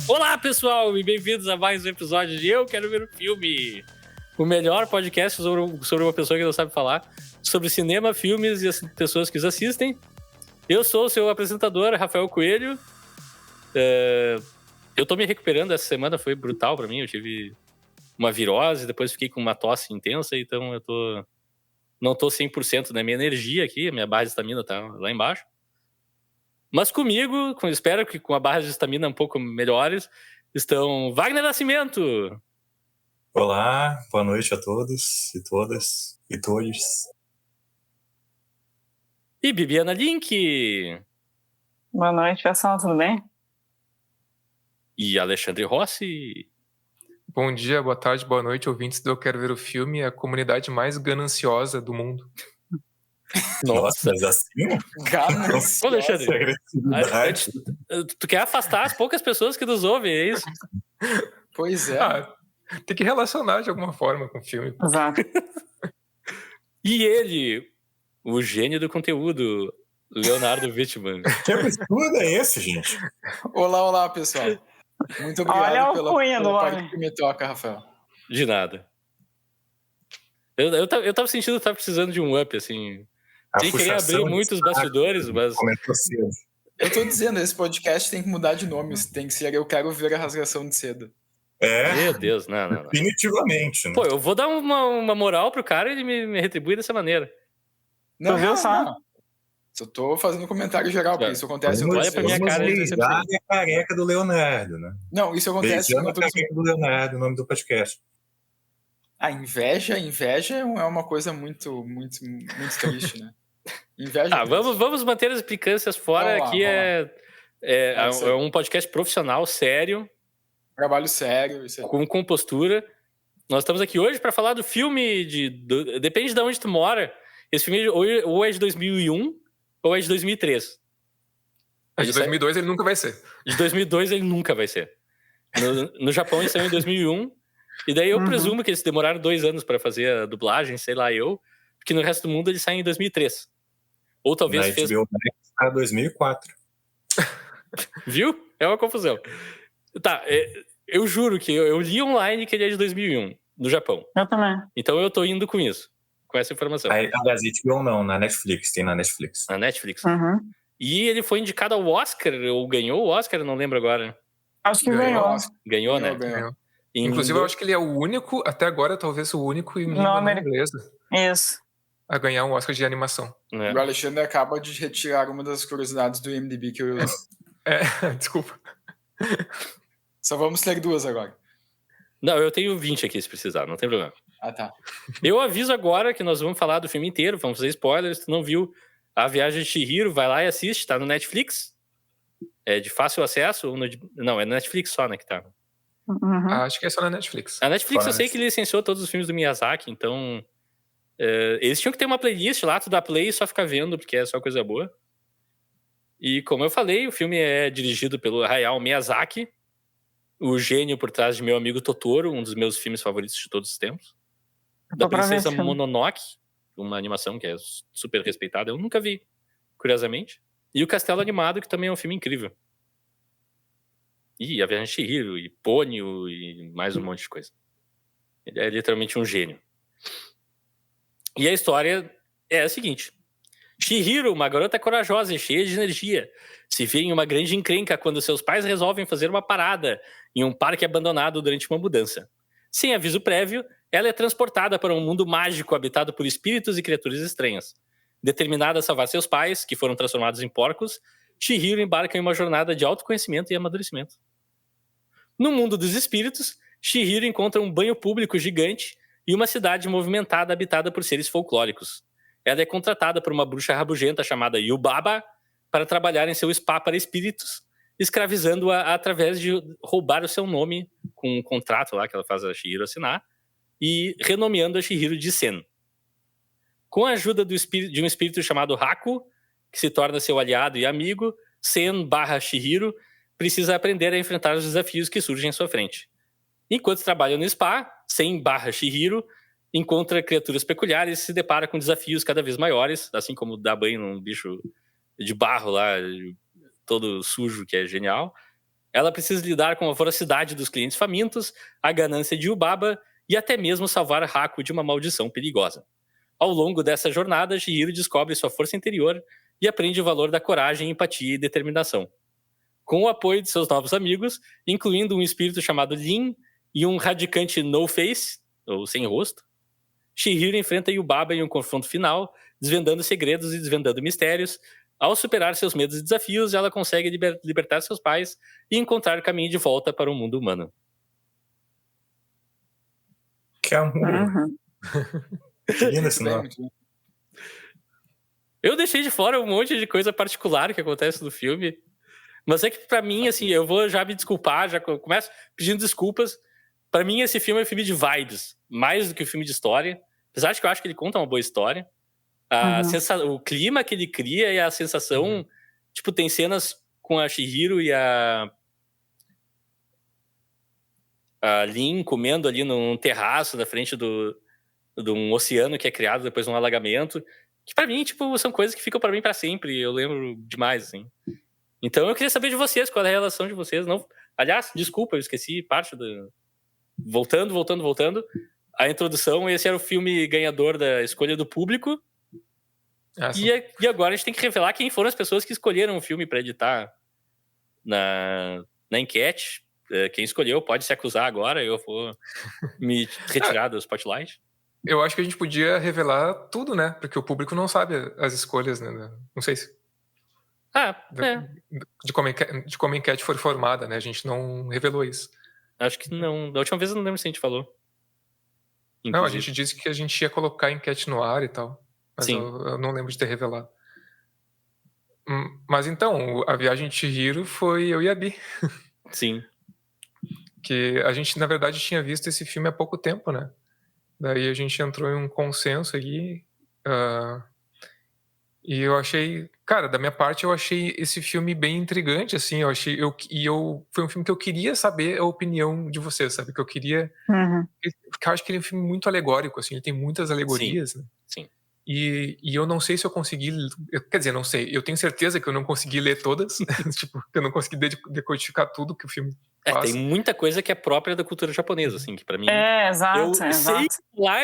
Olá, pessoal, e bem-vindos a mais um episódio de Eu Quero Ver o Filme, o melhor podcast sobre uma pessoa que não sabe falar, sobre cinema, filmes e as pessoas que os assistem. Eu sou o seu apresentador, Rafael Coelho. Eu tô me recuperando essa semana, foi brutal pra mim. Eu tive uma virose, depois fiquei com uma tosse intensa, então não tô 100% na minha energia aqui, a minha barra de estamina tá lá embaixo. Mas comigo, espero que com a barra de estamina um pouco melhores, estão Wagner Nascimento. Olá, boa noite a todos e todas e todos. E Bibiana Link. Boa noite, pessoal, tudo bem? E Alexandre Rossi. Bom dia, boa tarde, boa noite, ouvintes do Eu Quero Ver o Filme, a comunidade mais gananciosa do mundo. Nossa, mas assim? Ô, Alexandre, tu quer afastar as poucas pessoas que nos ouvem, é isso? Pois é. Tem que relacionar de alguma forma com o filme. Exato. E ele, o gênio do conteúdo, Leonardo Wittmann. Que absurdo é esse, gente? Olá, pessoal. Muito obrigado pela parte que me toca, Rafael. De nada. Eu tava sentindo que tava precisando de um up, assim. Sem querer abrir muitos bastidores, mas... Eu tô dizendo, esse podcast tem que mudar de nome. Tem que ser Eu Quero Ver a Rasgação de Seda. Meu Deus, não. Definitivamente. Né? Pô, eu vou dar uma moral pro cara e ele me retribui dessa maneira. Não, viu só? Só tô fazendo um comentário geral, porque isso acontece... Olha pra minha cara. Beijar a careca do Leonardo, né? Não, isso acontece... Beijando a careca do Leonardo, o nome do podcast. A inveja é uma coisa muito triste, né? Inveja. Vamos manter as implicâncias fora. Aqui é um podcast profissional, sério. Trabalho sério. Isso aí. Com compostura. Nós estamos aqui hoje para falar do filme depende de onde tu mora. Esse filme ou é de 2001 ou é de 2003. De 2002 ele nunca vai ser. De 2002 ele nunca vai ser. No Japão ele saiu em 2001. E daí eu presumo que eles demoraram 2 anos para fazer a dublagem, sei lá porque no resto do mundo ele sai em 2003. Ou talvez fez... HBO Max para 2004. Viu? É uma confusão. Tá, eu juro que eu li online que ele é de 2001, no Japão. Eu também. Então eu tô indo com isso, com essa informação. Aliás, HBO não, na Netflix, tem na Netflix. Na Netflix. Uhum. E ele foi indicado ao Oscar, ou ganhou o Oscar, não lembro agora. Acho que ganhou. Ganhou, né? Ganhou. Inclusive, eu acho que ele é o único, até agora, talvez o único em língua inglesa. Isso. A ganhar um Oscar de animação. O Alexandre acaba de retirar uma das curiosidades do IMDb que eu... Desculpa. Só vamos ter 2 agora. Não, eu tenho 20 aqui se precisar, não tem problema. Ah, tá. Eu aviso agora que nós vamos falar do filme inteiro, vamos fazer spoilers. Se tu não viu A Viagem de Chihiro, vai lá e assiste, tá no Netflix. É de fácil acesso. Não, é no Netflix só, né, que tá. Acho que é só na Netflix. A Netflix eu sei que licenciou todos os filmes do Miyazaki, então... eles tinham que ter uma playlist lá, tu dá play e só ficar vendo, porque é só coisa boa. E como eu falei, o filme é dirigido pelo Hayao Miyazaki, o gênio por trás de Meu Amigo Totoro, um dos meus filmes favoritos de todos os tempos. Da Princesa Mononoke, uma animação que é super respeitada, eu nunca vi, curiosamente. E o Castelo Animado, que também é um filme incrível. E A Viagem de Chihiro, e Ponyo, e mais um monte de coisa. Ele é literalmente um gênio. E a história é a seguinte. Chihiro, uma garota corajosa e cheia de energia, se vê em uma grande encrenca quando seus pais resolvem fazer uma parada em um parque abandonado durante uma mudança. Sem aviso prévio, ela é transportada para um mundo mágico habitado por espíritos e criaturas estranhas. Determinada a salvar seus pais, que foram transformados em porcos, Chihiro embarca em uma jornada de autoconhecimento e amadurecimento. No mundo dos espíritos, Chihiro encontra um banho público gigante e uma cidade movimentada habitada por seres folclóricos. Ela é contratada por uma bruxa rabugenta chamada Yubaba para trabalhar em seu spa para espíritos, escravizando-a através de roubar o seu nome com um contrato lá que ela faz a Chihiro assinar e renomeando a Chihiro de Sen. Com a ajuda de um espírito chamado Haku, que se torna seu aliado e amigo, Sen/Chihiro precisa aprender a enfrentar os desafios que surgem à sua frente. Enquanto trabalha no spa, Sen/Chihiro encontra criaturas peculiares e se depara com desafios cada vez maiores, assim como dar banho num bicho de barro lá, todo sujo, que é genial. Ela precisa lidar com a voracidade dos clientes famintos, a ganância de Yubaba e até mesmo salvar Haku de uma maldição perigosa. Ao longo dessa jornada, Chihiro descobre sua força interior e aprende o valor da coragem, empatia e determinação. Com o apoio de seus novos amigos, incluindo um espírito chamado Lin e um radicante no-face, ou sem rosto, Chihiro enfrenta Yubaba em um confronto final, desvendando segredos e desvendando mistérios. Ao superar seus medos e desafios, ela consegue libertar seus pais e encontrar o caminho de volta para o mundo humano. Que amor. Uhum. Que lindo esse Bem, nome. muito bem. Eu deixei de fora um monte de coisa particular que acontece no filme. Mas é que pra mim, assim, eu vou já me desculpar, já começo pedindo desculpas. Pra mim, esse filme é um filme de vibes, mais do que um filme de história. Apesar de que eu acho que ele conta uma boa história. O clima que ele cria e a sensação... Tipo, tem cenas com a Chihiro e a Lin comendo ali num terraço na frente de um oceano que é criado depois de um alagamento. Que pra mim, tipo, são coisas que ficam pra mim pra sempre. Eu lembro demais, assim. Então eu queria saber de vocês, qual é a relação de vocês. Não... Aliás, desculpa, eu esqueci parte do... Voltando. A introdução, esse era o filme ganhador da escolha do público. E agora a gente tem que revelar quem foram as pessoas que escolheram o filme para editar na enquete. Quem escolheu pode se acusar agora, eu vou me retirar do spotlight. Eu acho que a gente podia revelar tudo, né? Porque o público não sabe as escolhas, né? Não sei se... De como a enquete foi formada, né? A gente não revelou isso. Acho que não. Da última vez eu não lembro se a gente falou. Inclusive. Não, a gente disse que a gente ia colocar a enquete no ar e tal. Mas eu não lembro de ter revelado. Mas então, a viagem de Chihiro foi eu e a Bi. Sim. Que a gente, na verdade, tinha visto esse filme há pouco tempo, né? Daí a gente entrou em um consenso aqui. E eu achei... Cara, da minha parte, eu achei esse filme bem intrigante, assim. Foi um filme que eu queria saber a opinião de vocês, sabe? Que eu queria... Porque eu acho que ele é um filme muito alegórico, assim. Ele tem muitas alegorias, né? Sim. E eu não sei se eu consegui... Quer dizer, não sei. Eu tenho certeza que eu não consegui ler todas. Tipo, que eu não consegui decodificar tudo que o filme passa. Tem muita coisa que é própria da cultura japonesa, assim, que pra mim... Exato.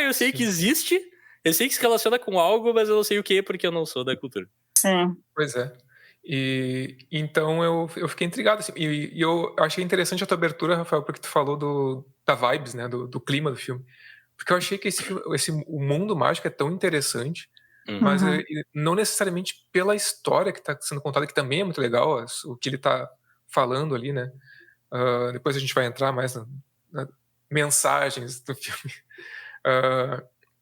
Eu sei que existe, eu sei que se relaciona com algo, mas eu não sei o que, porque eu não sou da cultura. Sim. Pois é. E então eu fiquei intrigado, assim, e eu achei interessante a tua abertura, Rafael, porque tu falou da vibes, né, do clima do filme. Porque eu achei que o mundo mágico é tão interessante, mas não necessariamente pela história que está sendo contada, que também é muito legal, o que ele está falando ali, né? Depois a gente vai entrar mais nas mensagens do filme.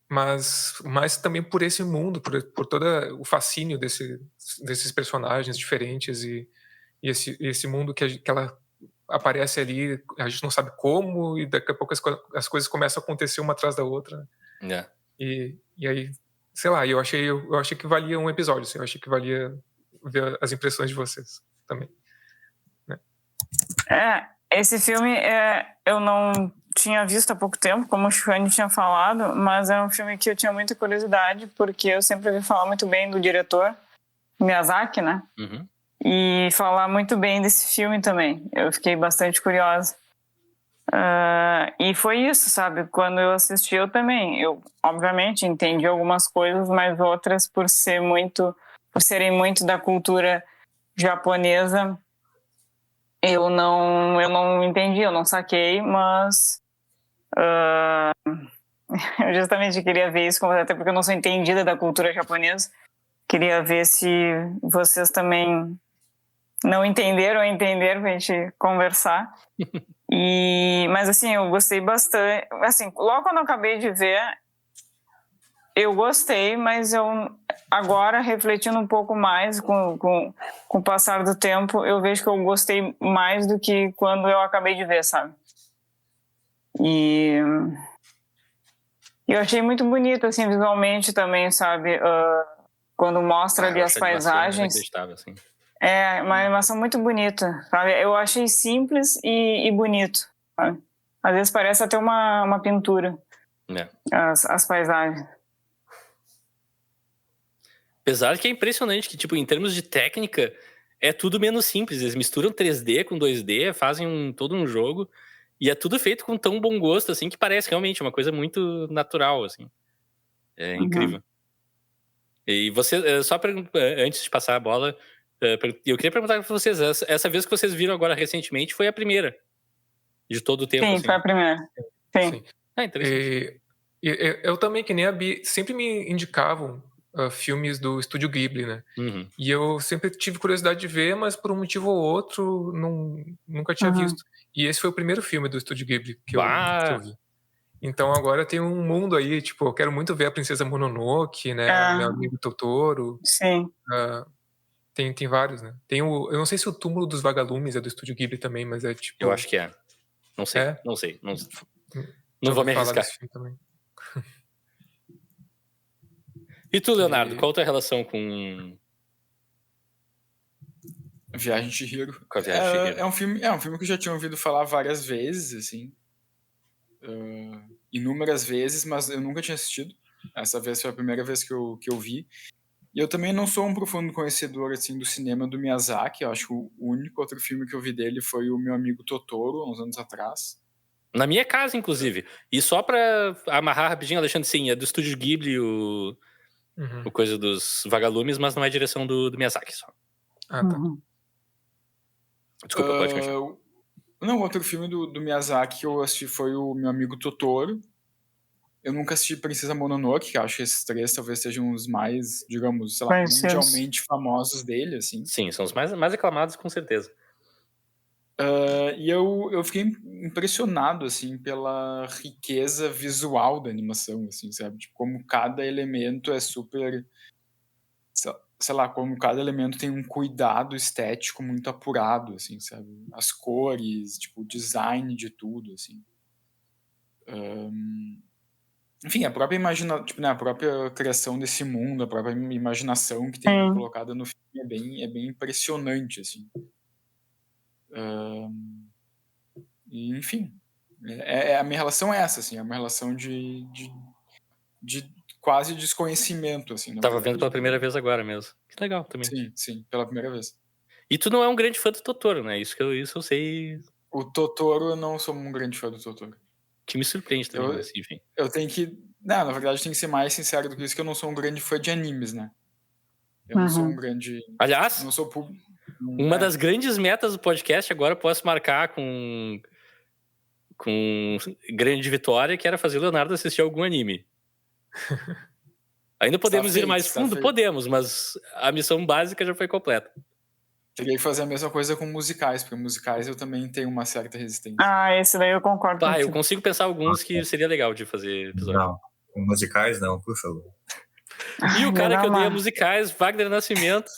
Mas também por esse mundo, por todo o fascínio desses personagens diferentes e esse mundo que ela aparece ali, a gente não sabe como, e daqui a pouco as coisas começam a acontecer uma atrás da outra. E aí, sei lá, eu achei que valia um episódio, assim, eu achei que valia ver as impressões de vocês também. Né? Esse filme eu não tinha visto há pouco tempo, como o Shane tinha falado, mas é um filme que eu tinha muita curiosidade, porque eu sempre ouvi falar muito bem do diretor Miyazaki, né? E falar muito bem desse filme também. Eu fiquei bastante curiosa. E foi isso, sabe? Quando eu assisti, eu também. Eu, obviamente, entendi algumas coisas, mas outras, por serem muito da cultura japonesa, eu não entendi, eu não saquei, mas eu justamente queria ver isso, até porque eu não sou entendida da cultura japonesa. Queria ver se vocês também não entenderam ou entenderam, pra gente conversar. Mas assim, eu gostei bastante. Assim, logo quando eu acabei de ver, eu gostei, mas eu agora, refletindo um pouco mais com o passar do tempo, eu vejo que eu gostei mais do que quando eu acabei de ver, sabe? E eu achei muito bonito, assim, visualmente também, sabe? Quando mostra ali as paisagens. Assim. É uma animação muito bonita, sabe? Eu achei simples e bonito, sabe? Às vezes parece até uma pintura, as paisagens. Apesar que é impressionante que, tipo, em termos de técnica, é tudo menos simples. Eles misturam 3D com 2D, fazem todo um jogo, e é tudo feito com tão bom gosto, assim, que parece realmente uma coisa muito natural, assim. É incrível. E você, só antes de passar a bola, eu queria perguntar pra vocês, essa vez que vocês viram agora recentemente foi a primeira de todo o tempo, Sim, assim? foi a primeira. Sim. Sim. Interessante. Eu também, que nem a Bi, sempre me indicavam filmes do Estúdio Ghibli, né? Uhum. E eu sempre tive curiosidade de ver, mas por um motivo ou outro nunca tinha visto. E esse foi o primeiro filme do Estúdio Ghibli que eu vi. Então agora tem um mundo aí, tipo, eu quero muito ver a Princesa Mononoke, né? Meu amigo Totoro. Sim. Tem vários, né? Eu não sei se o Túmulo dos Vagalumes é do Estúdio Ghibli também, mas é tipo... Eu acho que é. Não sei, É? não sei. Não Já vou me ouvi falar arriscar. desse filme também. E tu, Leonardo, qual a tua relação com Viagem de Chihiro. a Viagem de Chihiro? É um filme que eu já tinha ouvido falar várias vezes, assim. Inúmeras vezes, mas eu nunca tinha assistido. Essa vez foi a primeira vez que eu vi. E eu também não sou um profundo conhecedor, assim, do cinema do Miyazaki. Eu acho que o único outro filme que eu vi dele foi o Meu Amigo Totoro, uns anos atrás. Na minha casa, inclusive. E só pra amarrar rapidinho, Alexandre, sim, é do Estúdio Ghibli o coisa dos vagalumes, mas não é direção do Miyazaki só. Ah, tá. Desculpa, pode continuar. Não, outro filme do Miyazaki que eu assisti foi o Meu Amigo Totoro. Eu nunca assisti Princesa Mononoke, que acho que esses três talvez sejam os mais, digamos, sei lá, mundialmente famosos dele, assim. Sim, são os mais aclamados, com certeza. E eu fiquei impressionado, assim, pela riqueza visual da animação, assim, sabe? Tipo, como cada elemento é super... Sei lá, como cada elemento tem um cuidado estético muito apurado, assim, sabe? As cores, tipo, o design de tudo, assim. Enfim, a própria tipo, né, a própria criação desse mundo, a própria imaginação que tem colocada no filme é bem impressionante, assim. E, enfim, a minha relação é essa, assim, é uma relação de quase desconhecimento, assim. Tava vendo pela primeira vez agora mesmo. Que legal também. Sim, pela primeira vez. E tu não é um grande fã do Totoro, né? Isso eu sei. O Totoro, eu não sou um grande fã do Totoro. Que me surpreende também, mas enfim. Eu tenho que... Não, na verdade, eu tenho que ser mais sincero do que isso, que eu não sou um grande fã de animes, né? Eu não sou um grande... Aliás, não sou uma das grandes metas do podcast agora eu posso marcar com grande vitória, que era fazer o Leonardo assistir algum anime. Ainda podemos ir mais fundo? Podemos, mas a missão básica já foi completa. Teria que fazer a mesma coisa com musicais, porque musicais eu também tenho uma certa resistência. Esse daí eu concordo. Eu consigo pensar alguns que seria legal de fazer episódio. Não, musicais não, por favor. E o cara que odeia musicais, Wagner Nascimento,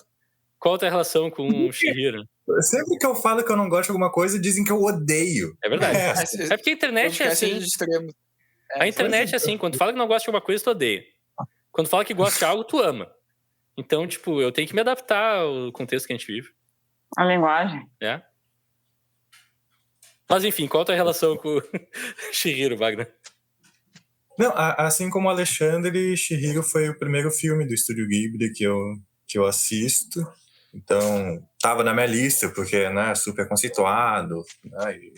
qual a tua relação com o Chihiro? Sempre que eu falo que eu não gosto de alguma coisa, dizem que eu odeio. É verdade. É porque a internet é assim. A internet é assim, quando fala que não gosta de alguma coisa, tu odeia. Quando fala que gosta de algo, tu ama. Então, tipo, eu tenho que me adaptar ao contexto que a gente vive. A linguagem. É. Mas enfim, qual a tua relação com o Chihiro, Wagner? Não, assim como o Alexandre, Chihiro foi o primeiro filme do Estúdio Ghibli que eu assisto. Então, tava na minha lista, porque, né, super conceituado, né, e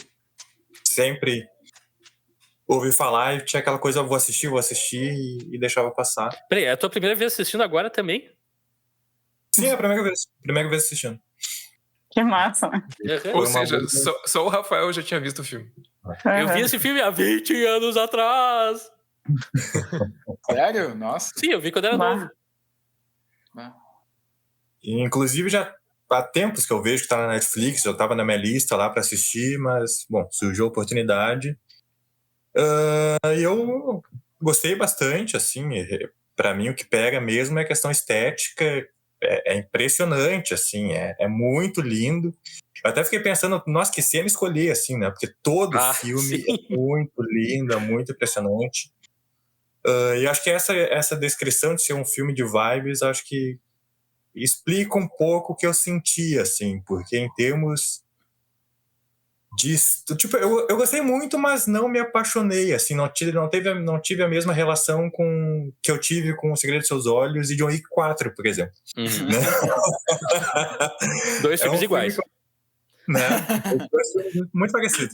sempre ouvi falar e tinha aquela coisa, vou assistir e deixava passar. Peraí, é a tua primeira vez assistindo agora também? Sim, é a primeira vez assistindo. Que massa. Ou seja, só o Rafael já tinha visto o filme. Eu vi esse filme há 20 anos atrás. Sério? Nossa. Sim, eu vi quando era novo. E, inclusive, já há tempos que eu vejo que tá na Netflix, eu tava na minha lista lá pra assistir, mas, bom, surgiu a oportunidade. E eu gostei bastante, assim, pra mim o que pega mesmo é a questão estética, é impressionante, assim, é muito lindo. Eu até fiquei pensando, nossa, que cena escolher, assim, né, porque todo filme é muito lindo, é muito impressionante. E acho que essa descrição de ser um filme de vibes, acho que explica um pouco o que eu senti, assim, porque em termos Tipo, eu gostei muito, mas não me apaixonei, assim, não tive a mesma relação que eu tive com O Segredo de Seus Olhos e John Wick 4, por exemplo. Uhum. Né? Dois filmes iguais. Né? Muito parecido.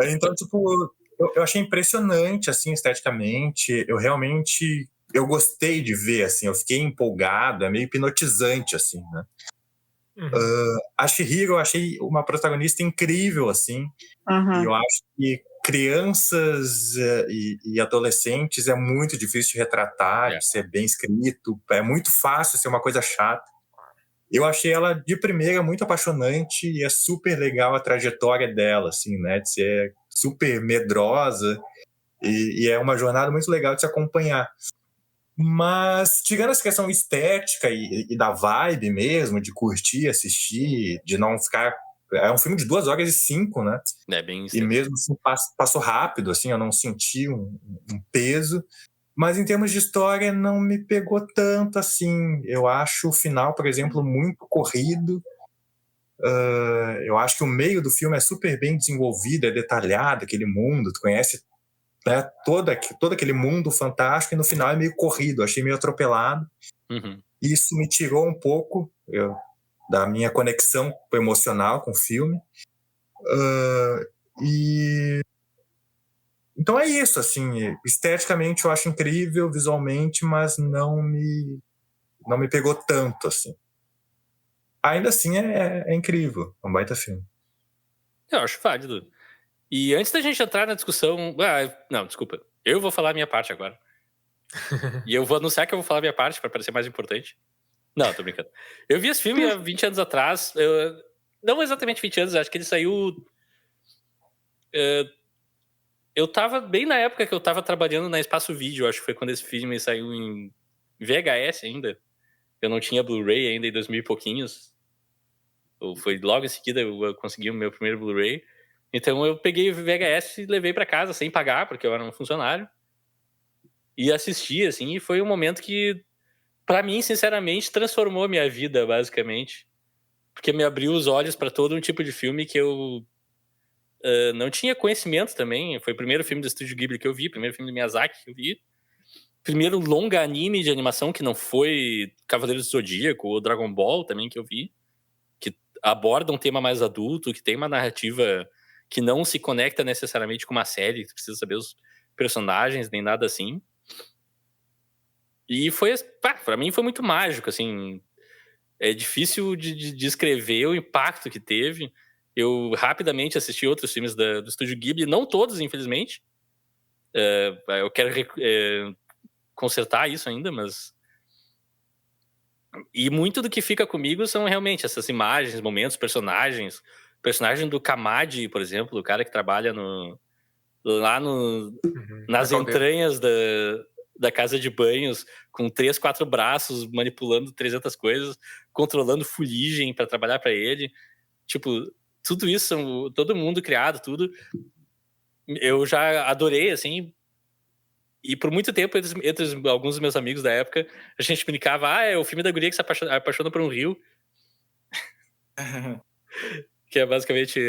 Então, tipo, eu achei impressionante, assim, esteticamente. Eu gostei de ver, assim, eu fiquei empolgado, é meio hipnotizante, assim, né? A Chihiro eu achei uma protagonista incrível, assim, e eu acho que crianças e adolescentes é muito difícil de retratar, de ser bem escrito, é muito fácil ser uma coisa chata. Eu achei ela, de primeira, muito apaixonante e é super legal a trajetória dela, assim, né, de ser super medrosa e é uma jornada muito legal de se acompanhar. Mas, tirando essa questão estética e da vibe mesmo, de curtir, assistir, de não ficar... É um filme de 2h05, né? É bem E mesmo assim, passou rápido, assim, eu não senti um peso. Mas, em termos de história, não me pegou tanto, assim. Eu acho o final, por exemplo, muito corrido. Eu acho que o meio do filme é super bem desenvolvido, é detalhado, aquele mundo, tu conhece, né, todo aquele mundo fantástico, e no final é meio corrido, achei meio atropelado. Isso me tirou um pouco da minha conexão emocional com o filme. Então é isso, assim, esteticamente eu acho incrível, visualmente, mas não me pegou tanto, assim. Ainda assim é incrível, é um baita filme. Eu acho válido. E antes da gente entrar na discussão... não, desculpa. Eu vou falar a minha parte agora. E eu vou anunciar que eu vou falar a minha parte para parecer mais importante. Não, tô brincando. Eu vi esse filme há 20 anos atrás. Não exatamente 20 anos, acho que ele saiu... Eu tava bem na época que eu tava trabalhando na Espaço Vídeo. Acho que foi quando esse filme saiu em VHS ainda. Eu não tinha Blu-ray ainda em 2000 e pouquinhos. Foi logo em seguida eu consegui o meu primeiro Blu-ray. Então eu peguei o VHS e levei pra casa sem pagar, porque eu era um funcionário. E assisti, assim, e foi um momento que, pra mim, sinceramente, transformou minha vida, basicamente. Porque me abriu os olhos pra todo um tipo de filme que eu não tinha conhecimento também. Foi o primeiro filme do Estúdio Ghibli que eu vi, primeiro filme do Miyazaki que eu vi. Primeiro longa anime de animação que não foi Cavaleiros do Zodíaco ou Dragon Ball também que eu vi. Que aborda um tema mais adulto, que tem uma narrativa que não se conecta necessariamente com uma série, que precisa saber os personagens, nem nada assim. E foi, pra mim foi muito mágico, assim. É difícil de descrever o impacto que teve. Eu rapidamente assisti outros filmes do Estúdio Ghibli, não todos, infelizmente. Eu quero consertar isso ainda, mas... E muito do que fica comigo são realmente essas imagens, momentos, personagens. O personagem do Kamadi, por exemplo, o cara que trabalha lá nas entranhas da casa de banhos, com 3, 4 braços, manipulando 300 coisas, controlando fuligem para trabalhar para ele. Tipo, tudo isso, todo mundo criado, tudo. Eu já adorei, assim. E por muito tempo, entre alguns dos meus amigos da época, a gente brincava, é o filme da guria que se apaixona por um rio. Que é basicamente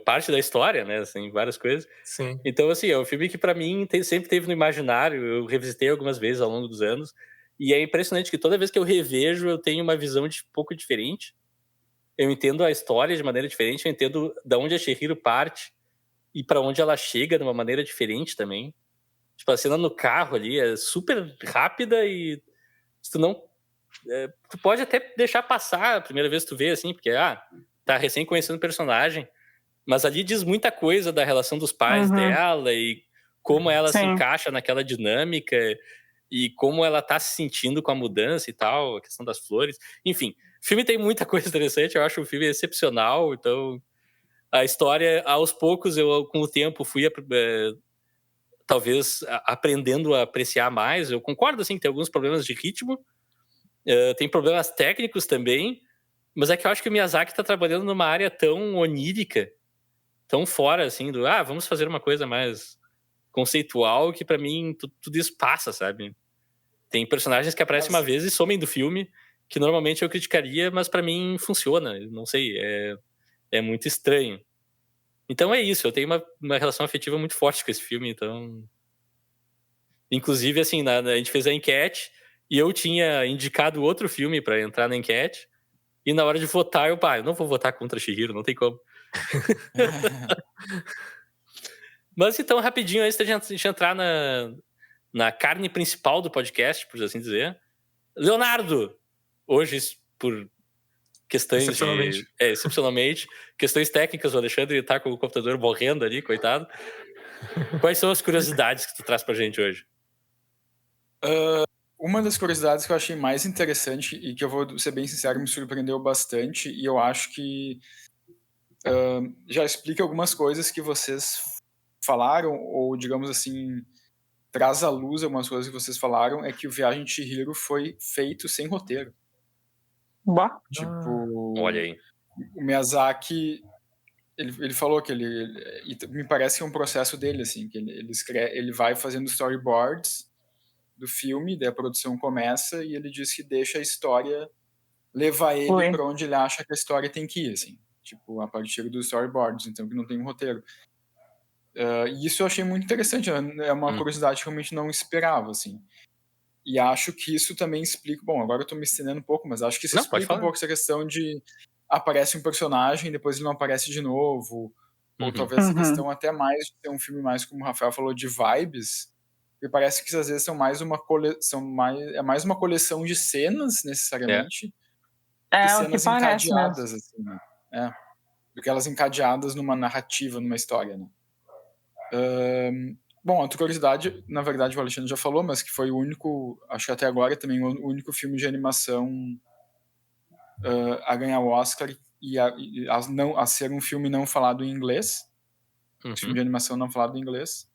parte da história, né? Assim, várias coisas. Sim. Então, assim, é um filme que pra mim sempre teve no imaginário. Eu revisitei algumas vezes ao longo dos anos. E é impressionante que toda vez que eu revejo, eu tenho uma visão um pouco diferente. Eu entendo a história de maneira diferente. Eu entendo de onde a Chihiro parte e pra onde ela chega de uma maneira diferente também. Tipo, a cena no carro ali é super rápida e se tu não... tu pode até deixar passar a primeira vez que tu vê, assim, porque, tá recém conhecendo o personagem, mas ali diz muita coisa da relação dos pais dela e como ela se encaixa naquela dinâmica e como ela tá se sentindo com a mudança e tal, a questão das flores. Enfim, o filme tem muita coisa interessante, eu acho o filme excepcional, então a história, aos poucos, eu com o tempo fui talvez aprendendo a apreciar mais. Eu concordo, assim, que tem alguns problemas de ritmo, tem problemas técnicos também, mas é que eu acho que o Miyazaki tá trabalhando numa área tão onírica, tão fora, assim, vamos fazer uma coisa mais conceitual, que pra mim tudo isso passa, sabe? Tem personagens que aparecem uma vez e somem do filme, que normalmente eu criticaria, mas pra mim funciona, não sei, é muito estranho. Então é isso, eu tenho uma relação afetiva muito forte com esse filme, então... Inclusive, assim, a gente fez a enquete e eu tinha indicado outro filme pra entrar na enquete e na hora de votar, eu não vou votar contra Chihiro, não tem como. Mas então, rapidinho, antes da gente entrar na carne principal do podcast, por assim dizer. Leonardo, hoje, por questões excepcionalmente, questões técnicas, o Alexandre tá com o computador morrendo ali, coitado. Quais são as curiosidades que tu traz pra gente hoje? Uma das curiosidades que eu achei mais interessante e que eu vou ser bem sincero, me surpreendeu bastante, e eu acho que já explica algumas coisas que vocês falaram, ou digamos assim, traz à luz algumas coisas que vocês falaram, é que o Viagem de Chihiro foi feito sem roteiro. Bah. Tipo, Olha aí. o Miyazaki, ele falou que e me parece que é um processo dele, assim, que ele vai fazendo storyboards do filme, daí a produção começa e ele diz que deixa a história levar ele para onde ele acha que a história tem que ir, assim, tipo, a partir dos storyboards, então que não tem um roteiro. E isso eu achei muito interessante, é uma curiosidade que eu realmente não esperava, assim. E acho que isso também explica, bom, agora eu tô me estendendo um pouco, mas acho que isso explica um pouco essa questão de aparece um personagem, depois ele não aparece de novo, ou talvez essa questão até mais de ter um filme mais, como o Rafael falou, de vibes, e parece que às vezes são mais uma coleção de cenas, necessariamente, que cenas encadeadas, assim, né? Do que elas encadeadas numa narrativa, numa história, né? Bom, outra curiosidade, na verdade o Alexandre já falou, mas que foi o único, acho que até agora também o único filme de animação a ganhar o Oscar e a ser um filme não falado em inglês, filme de animação não falado em inglês.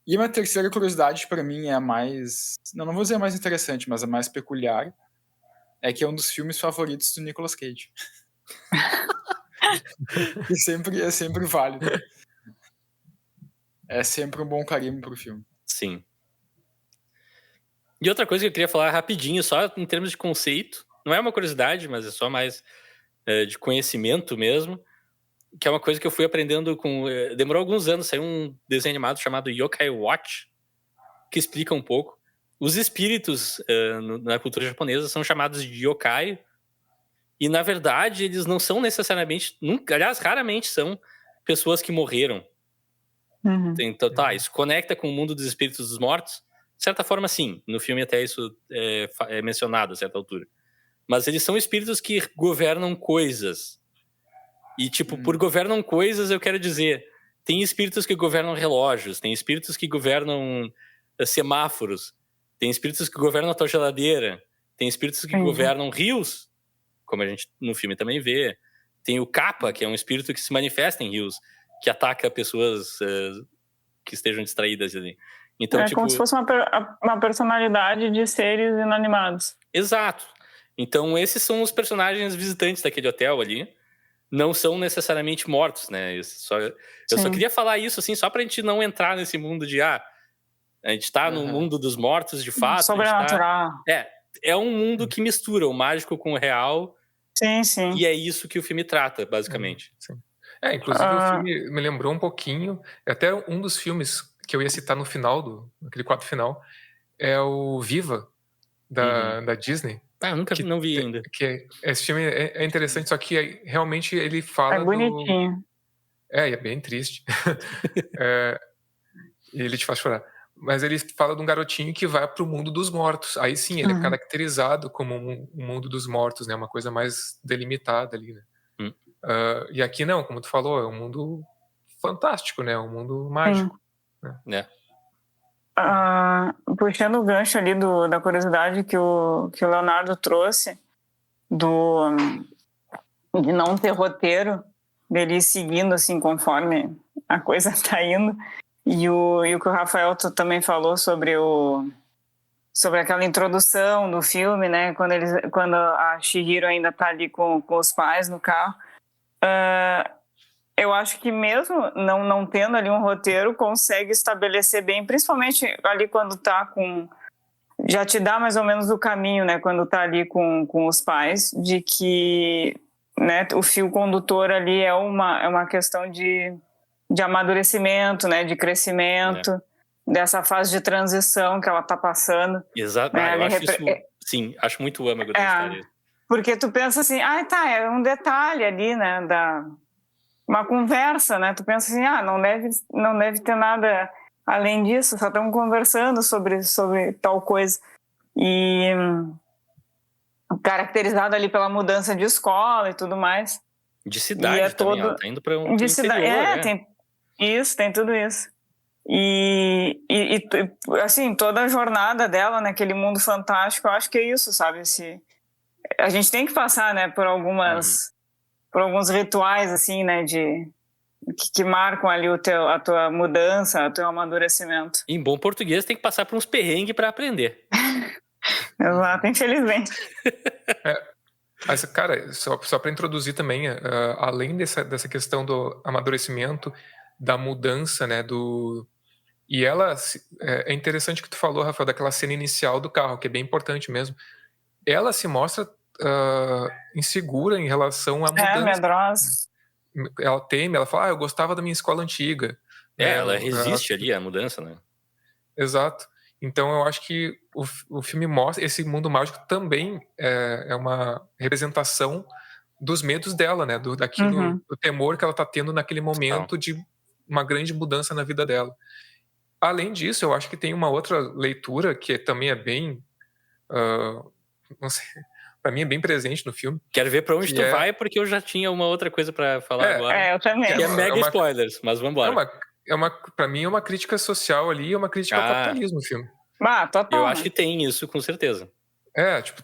E uma terceira curiosidade para mim é a mais, não vou dizer a mais interessante, mas a mais peculiar, é que é um dos filmes favoritos do Nicolas Cage. E é sempre válido. É sempre um bom carimbo pro filme. Sim. E outra coisa que eu queria falar rapidinho, só em termos de conceito, não é uma curiosidade, mas é só mais de conhecimento mesmo, que é uma coisa que eu fui aprendendo demorou alguns anos, saiu um desenho animado chamado Yokai Watch, que explica um pouco. Os espíritos na cultura japonesa são chamados de yokai, e na verdade eles não são necessariamente, aliás, raramente são pessoas que morreram. Então, isso conecta com o mundo dos espíritos dos mortos? De certa forma, sim. No filme até isso é mencionado a certa altura. Mas eles são espíritos que governam coisas. E, por governam coisas, eu quero dizer, tem espíritos que governam relógios, tem espíritos que governam semáforos, tem espíritos que governam a tua geladeira, tem espíritos que governam rios, como a gente no filme também vê. Tem o Kappa, que é um espírito que se manifesta em rios, que ataca pessoas que estejam distraídas ali. Então, como se fosse uma personalidade de seres inanimados. Exato. Então, esses são os personagens visitantes daquele hotel ali. Não são necessariamente mortos, né? Eu só queria falar isso, assim, só pra gente não entrar nesse mundo de, a gente tá no mundo dos mortos, de fato. Sobrenatural. É um mundo que mistura o mágico com o real. Sim. E é isso que o filme trata, basicamente. Sim. Inclusive o filme me lembrou um pouquinho, até um dos filmes que eu ia citar no final, naquele quadro final, é o Viva, da Disney. Eu não vi ainda. Esse filme é interessante, só que realmente ele fala bonitinho. É bem triste. E ele te faz chorar. Mas ele fala de um garotinho que vai pro mundo dos mortos. Aí sim, ele é caracterizado como um mundo dos mortos, né? Uma coisa mais delimitada ali, né? E aqui não, como tu falou, é um mundo fantástico, né? Um mundo mágico. Né? Puxando o gancho ali da curiosidade que o Leonardo trouxe de não ter roteiro, dele ir seguindo assim conforme a coisa tá indo, e o que o Rafael também falou sobre aquela introdução do filme, né, quando a Chihiro ainda tá ali com os pais no carro. Eu acho que mesmo não tendo ali um roteiro, consegue estabelecer bem, principalmente ali quando tá já te dá mais ou menos o caminho, né, quando tá ali com os pais, de que né, o fio condutor ali é uma questão de amadurecimento, né, de crescimento, dessa fase de transição que ela está passando. Exato. Né, Eu acho isso... Sim, acho muito âmago da história. Porque tu pensa assim, é um detalhe ali, né, uma conversa, né, tu pensa assim, não deve ter nada além disso, só estamos conversando sobre tal coisa. E caracterizado ali pela mudança de escola e tudo mais. De cidade também, ela tá indo para um interior. Tem tudo isso. E assim, toda a jornada dela naquele mundo fantástico, eu acho que é isso, sabe? A gente tem que passar, né, por alguns rituais, assim, né, que marcam ali a tua mudança, o teu amadurecimento. Em bom português, tem que passar por uns perrengues para aprender. Exato, infelizmente. Mas, cara, só para introduzir também, além dessa questão do amadurecimento, da mudança, né, E ela, é interessante que tu falou, Rafael, daquela cena inicial do carro, que é bem importante mesmo. Ela se mostra insegura em relação à mudança. Medrosa. Ela teme, ela fala, eu gostava da minha escola antiga. Ela resiste ali à mudança, né? Exato. Então eu acho que o filme mostra, esse mundo mágico também é uma representação dos medos dela, né? Do temor que ela tá tendo naquele momento de uma grande mudança na vida dela. Além disso, eu acho que tem uma outra leitura que também é bem, não sei, pra mim é bem presente no filme. Quero ver pra onde tu vai, porque eu já tinha uma outra coisa pra falar agora. Eu também. Que é mega spoilers, mas vambora. Pra mim é uma crítica social ali, é uma crítica ao capitalismo no filme. Total. Eu acho que tem isso, com certeza.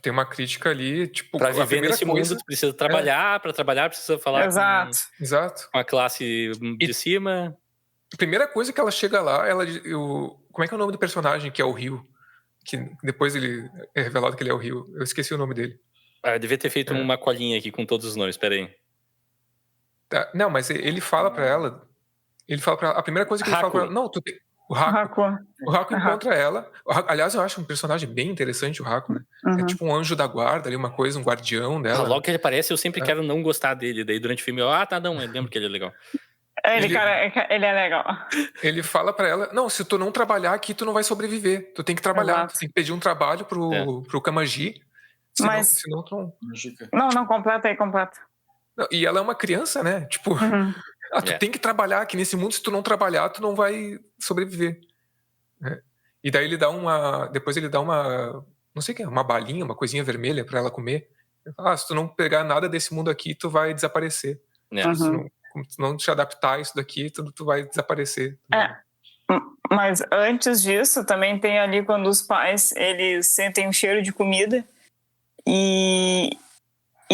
Tem uma crítica ali, tipo... Pra viver nesse mundo, tu precisa trabalhar, pra trabalhar precisa falar com a classe de cima... A primeira coisa que ela chega lá, como é que é o nome do personagem que é o Rio? Que depois ele é revelado que ele é o Rio. Eu esqueci o nome dele. Eu devia ter feito uma colinha aqui com todos os nomes, peraí. Não, mas ele fala pra ela... a primeira coisa que ele fala pra ela... Não, tu tem... O Haku encontra ela. Aliás, eu acho um personagem bem interessante, o Haku, né? É tipo um anjo da guarda ali, uma coisa, um guardião dela. Logo que ele aparece, eu sempre quero não gostar dele. Daí durante o filme, eu lembro que ele é legal. Ele é legal. Ele fala pra ela, não, se tu não trabalhar aqui, tu não vai sobreviver. Tu tem que trabalhar, tu tem que pedir um trabalho pro Kamaji. Senão tu não... Não, completa aí. Não, e ela é uma criança, né? Tipo, tu tem que trabalhar aqui nesse mundo, se tu não trabalhar, tu não vai sobreviver. E daí depois ele dá uma, não sei o que é, uma balinha, uma coisinha vermelha pra ela comer. Ele fala, se tu não pegar nada desse mundo aqui, tu vai desaparecer. Se não te adaptar a isso daqui, tu vai desaparecer. Mas antes disso, também tem ali quando os pais, eles sentem um cheiro de comida e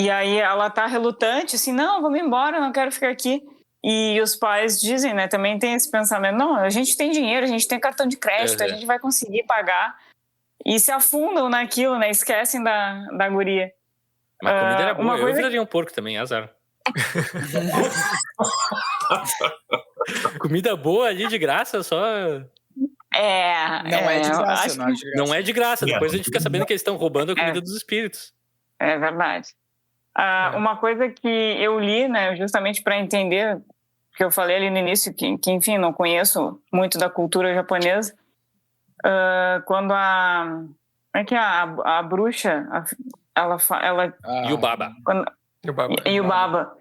aí ela tá relutante, assim, não, vamos embora, não quero ficar aqui. E os pais dizem, né, também tem esse pensamento, não, a gente tem dinheiro, a gente tem cartão de crédito, a gente vai conseguir pagar. E se afundam naquilo, né, esquecem da guria. Mas a comida era boa, eu viraria um porco também, azar. Comida boa ali de graça, só... Não é de graça. Não é de graça. Depois a gente fica sabendo que eles estão roubando a comida dos espíritos. É verdade. Uma coisa que eu li, né, justamente para entender, que eu falei ali no início, que enfim, não conheço muito da cultura japonesa, quando a bruxa, ela Yubaba. Yubaba.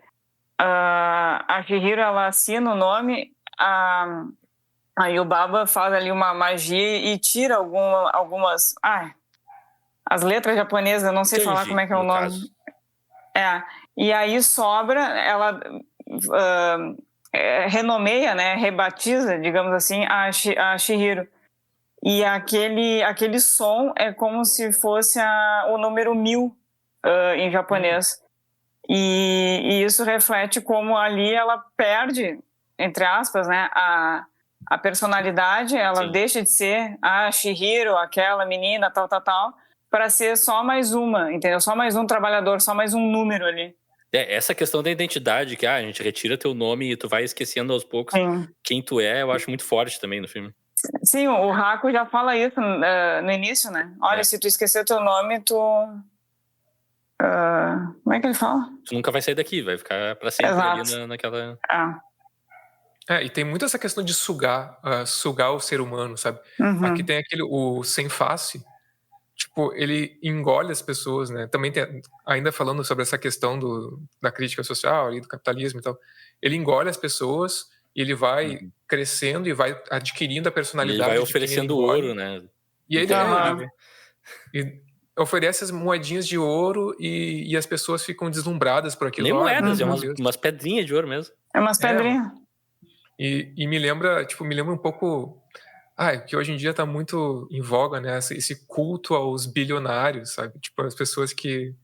A Chihiro, ela assina o nome, a Yubaba faz ali uma magia e tira algumas... as letras japonesas, eu não sei falar como é que é o nome. E aí sobra, ela renomeia, né, rebatiza, digamos assim, a Chihiro. E aquele som é como se fosse o número 1000 em japonês. E isso reflete como ali ela perde, entre aspas, né, a personalidade, ela deixa de ser a Chihiro, aquela menina, tal, para ser só mais uma, entendeu? Só mais um trabalhador, só mais um número ali. Essa questão da identidade, que a gente retira teu nome e tu vai esquecendo aos poucos quem tu é, eu acho muito forte também no filme. Sim, o Haku já fala isso no início, né? Olha, se tu esquecer teu nome, tu Como é que ele fala? Tu nunca vai sair daqui, vai ficar pra sempre ali Exato. naquela... E tem muito essa questão de sugar o ser humano, sabe? Uhum. Aqui tem o sem face, tipo, ele engole as pessoas, né? Também tem, ainda falando sobre essa questão da crítica social e do capitalismo e tal, ele engole as pessoas e ele vai crescendo e vai adquirindo a E ele personalidade vai de quem ele oferecendo engole. ouro, né? E aí Aham. ele oferece as moedinhas de ouro e as pessoas ficam deslumbradas por aquilo. Nem moedas, é meu umas, Deus. umas pedrinhas de ouro mesmo. É umas pedrinhas. E me lembra um pouco... que hoje em dia tá muito em voga, né? Esse culto aos bilionários, sabe? Tipo, as pessoas que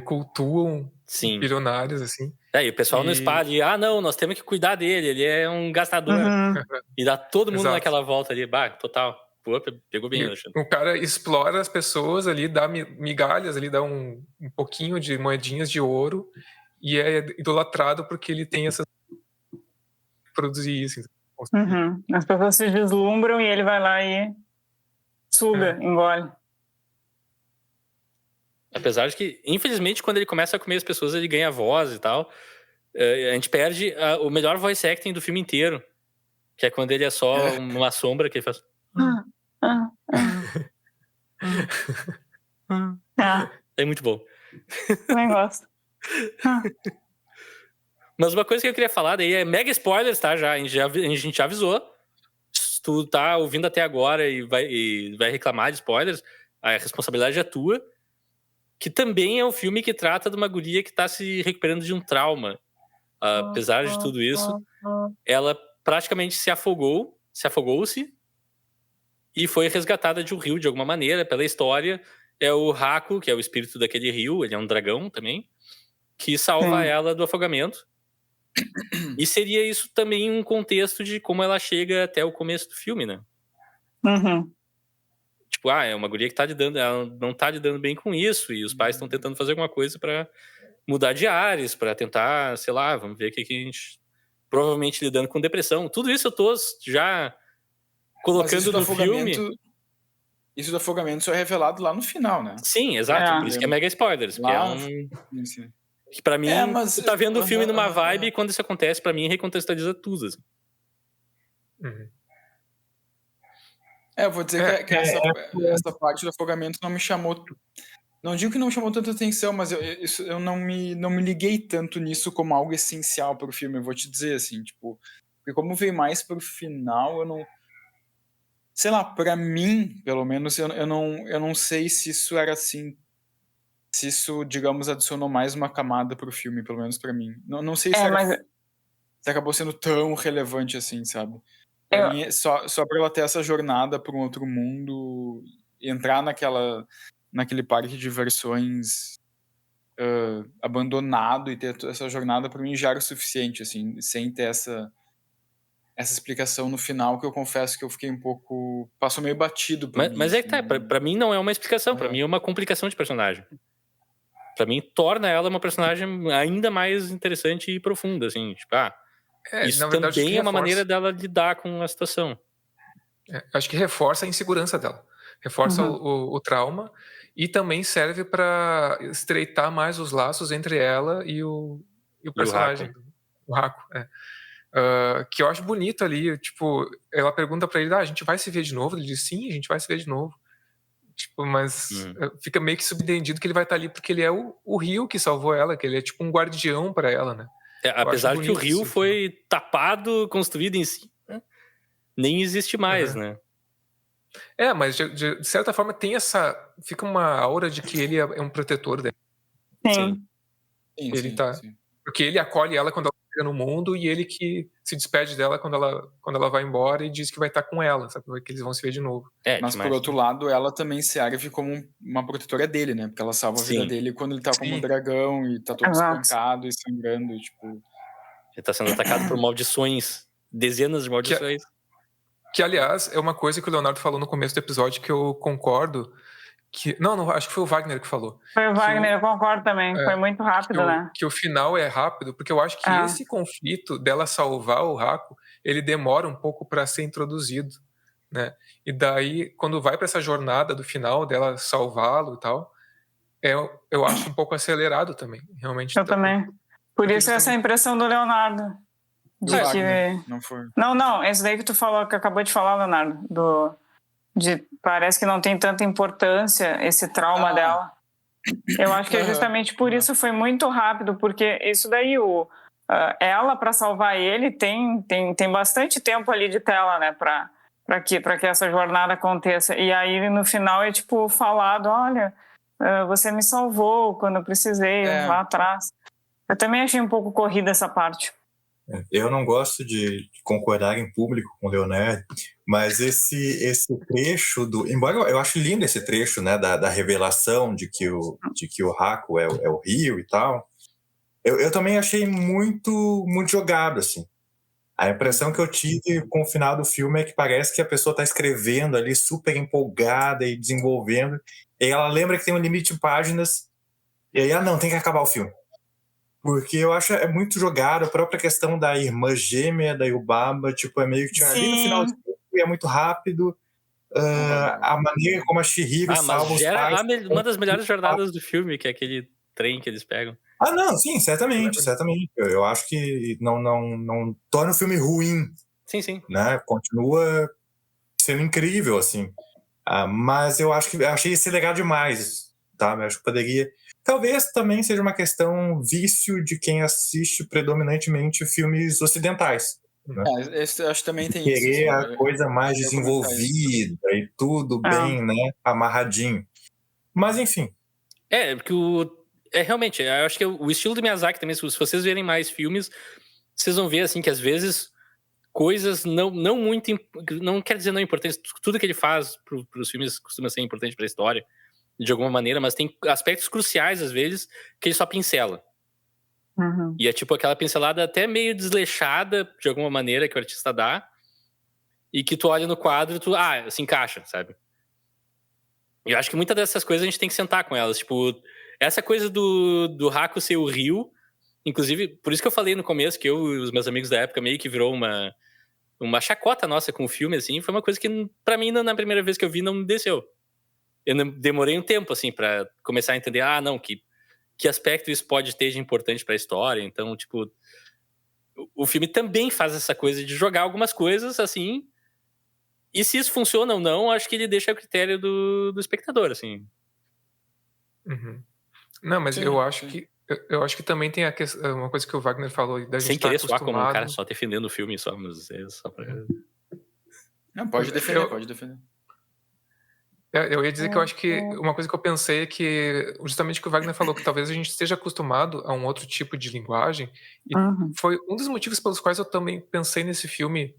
cultuam Sim. bilionários, assim. E o pessoal não espalha, não, nós temos que cuidar dele, ele é um gastador. Uhum. E dá todo mundo Exato. naquela volta ali, total. Pô, pegou bem, Alexandre. O cara explora as pessoas ali, dá migalhas ali, dá um pouquinho de moedinhas de ouro e é idolatrado porque ele tem essa... produzir isso. Uhum. As pessoas se deslumbram e ele vai lá e suga, engole. Apesar de que, infelizmente, quando ele começa a comer as pessoas, ele ganha voz e tal. A gente perde o melhor voice acting do filme inteiro, que é quando ele é só uma sombra que ele faz... É muito bom. Nem gosto. Mas uma coisa que eu queria falar daí é mega spoilers, tá? A gente já avisou. Se tu tá ouvindo até agora e vai reclamar de spoilers, a responsabilidade é tua. Que também é um filme que trata de uma guria que tá se recuperando de um trauma. Apesar de tudo isso, ela praticamente se afogou-se e foi resgatada de um rio de alguma maneira. Pela história, é o Haku, que é o espírito daquele rio, ele é um dragão também, que salva ela do afogamento. E seria isso também um contexto de como ela chega até o começo do filme, né? Uhum. Tipo, é uma guria que ela não tá lidando bem com isso, e os pais estão tentando fazer alguma coisa pra mudar de ares, pra tentar, sei lá, vamos ver o que a gente... Provavelmente lidando com depressão. Tudo isso eu tô já colocando no filme. Isso do afogamento só é revelado lá no final, né? Sim, exato. Por isso que é mega spoilers. Que pra mim, tu tá vendo o filme numa vibe e quando isso acontece, pra mim, recontextualiza tudo. Assim. Uhum. Eu vou dizer que essa parte do afogamento não me chamou... Não digo que não chamou tanta atenção, mas eu não me liguei tanto nisso como algo essencial para o filme, eu vou te dizer, assim, tipo... Porque como veio mais pro final, eu não... Sei lá, pra mim, pelo menos, eu não sei se isso era assim... Se isso, digamos, adicionou mais uma camada pro filme, pelo menos pra mim. Não sei se acabou sendo tão relevante assim, sabe? Pra mim, só pra ela ter essa jornada pra um outro mundo, entrar naquele parque de diversões abandonado e ter essa jornada, pra mim já era o suficiente, assim, sem ter essa explicação no final, que eu confesso que eu fiquei um pouco... Passou meio batido pra mim. Mas é que tá, pra mim não é uma explicação, pra mim é uma complicação de personagem. Pra mim, torna ela uma personagem ainda mais interessante e profunda, assim, tipo, isso na verdade, também é uma maneira dela lidar com a situação. Acho que reforça a insegurança dela. Reforça o trauma e também serve pra estreitar mais os laços entre ela e o personagem. O Haku. Que eu acho bonito ali, tipo, ela pergunta pra ele, a gente vai se ver de novo? Ele diz, sim, a gente vai se ver de novo. Tipo, mas fica meio que subentendido que ele vai estar ali porque ele é o rio que salvou ela, que ele é tipo um guardião pra ela, né? Apesar de que o rio foi tapado, construído em si, né? Nem existe mais, né? Mas de certa forma tem fica uma aura de que ele é um protetor dela. Sim. Sim. Porque ele acolhe ela quando ela chega no mundo e ele que se despede dela quando ela vai embora e diz que vai estar com ela, sabe? Que eles vão se ver de novo. Mas por outro lado, ela também serve como uma protetora dele, né? Porque ela salva a vida dele quando ele tá como um dragão e tá todo espancado e sangrando, tipo... Ele tá sendo atacado por maldições, dezenas de maldições. Que, aliás, é uma coisa que o Leonardo falou no começo do episódio que eu concordo. Não, acho que foi o Wagner que falou. Foi o Wagner, eu concordo também. Foi muito rápido, né? Que o final é rápido, porque eu acho que esse conflito dela salvar o Haku, ele demora um pouco para ser introduzido, né? E daí, quando vai para essa jornada do final dela salvá-lo e tal, eu acho um pouco acelerado também, realmente. Eu também. Por isso essa justamente- impressão do Leonardo. Do De Wagner, que... não foi. Não, esse daí que tu falou, que acabou de falar, Leonardo, parece que não tem tanta importância esse trauma dela. Eu acho que é justamente por isso foi muito rápido, porque isso daí, ela, para salvar ele, tem bastante tempo ali de tela, né, para que essa jornada aconteça. E aí, no final, é tipo falado, olha, você me salvou quando eu precisei, lá atrás. Eu também achei um pouco corrida essa parte. Eu não gosto de concordar em público com o Leonardo, mas esse trecho embora eu acho lindo esse trecho, né, da revelação de que o Haku é o Rio e tal, eu também achei muito, muito jogado, assim. A impressão que eu tive com o final do filme é que parece que a pessoa está escrevendo ali super empolgada e desenvolvendo, e ela lembra que tem um limite de páginas, e aí, não, tem que acabar o filme. Porque eu acho muito jogado, a própria questão da irmã gêmea da Yubaba, tipo, é meio que tinha ali no final e é muito rápido. A maneira como a Chihiro salva os pais. Uma das melhores jornadas do filme, que é aquele trem que eles pegam. Não, sim, certamente. Eu acho que não torna o filme ruim. Sim. Né? Continua sendo incrível, assim. Mas eu achei esse legal demais, tá? Eu acho que poderia... Talvez também seja uma questão vício de quem assiste predominantemente filmes ocidentais. Né? Eu acho que também tem querer isso. Querer a coisa mais desenvolvida e tudo bem, né, amarradinho. Mas, enfim. Porque realmente, eu acho que o estilo do Miyazaki também, se vocês verem mais filmes, vocês vão ver, assim, que às vezes coisas não muito... Não quer dizer não importantes. Tudo que ele faz para os filmes costuma ser importante para a história, de alguma maneira, mas tem aspectos cruciais, às vezes, que ele só pincela. Uhum. E é tipo aquela pincelada até meio desleixada, de alguma maneira, que o artista dá, e que tu olha no quadro e tu, se encaixa, sabe? E eu acho que muitas dessas coisas a gente tem que sentar com elas. Tipo, essa coisa do Haku ser o Rio, inclusive, por isso que eu falei no começo que eu e os meus amigos da época meio que virou uma chacota nossa com o filme, assim, foi uma coisa que, pra mim, na primeira vez que eu vi, não me desceu. Eu demorei um tempo, assim, pra começar a entender, que aspecto isso pode ter de importante pra história. Então, tipo, o filme também faz essa coisa de jogar algumas coisas, assim, e se isso funciona ou não, acho que ele deixa a critério do espectador, assim. Uhum. Não, mas eu acho que também tem uma coisa que o Wagner falou da gente sem querer soar como um cara acostumado... só defendendo o filme, mas é só pra... Não, pode defender, pode defender. Eu ia dizer que eu acho que uma coisa que eu pensei é que, justamente o que o Wagner falou, que talvez a gente esteja acostumado a um outro tipo de linguagem, e foi um dos motivos pelos quais eu também pensei nesse filme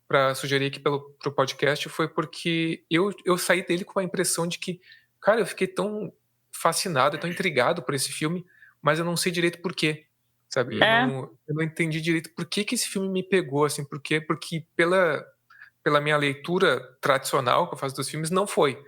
para sugerir aqui pro podcast, foi porque eu saí dele com a impressão de que, cara, eu fiquei tão fascinado, tão intrigado por esse filme, mas eu não sei direito por quê, sabe? Eu não entendi direito por que esse filme me pegou, assim, por quê? Porque pela minha leitura tradicional que eu faço dos filmes, não foi.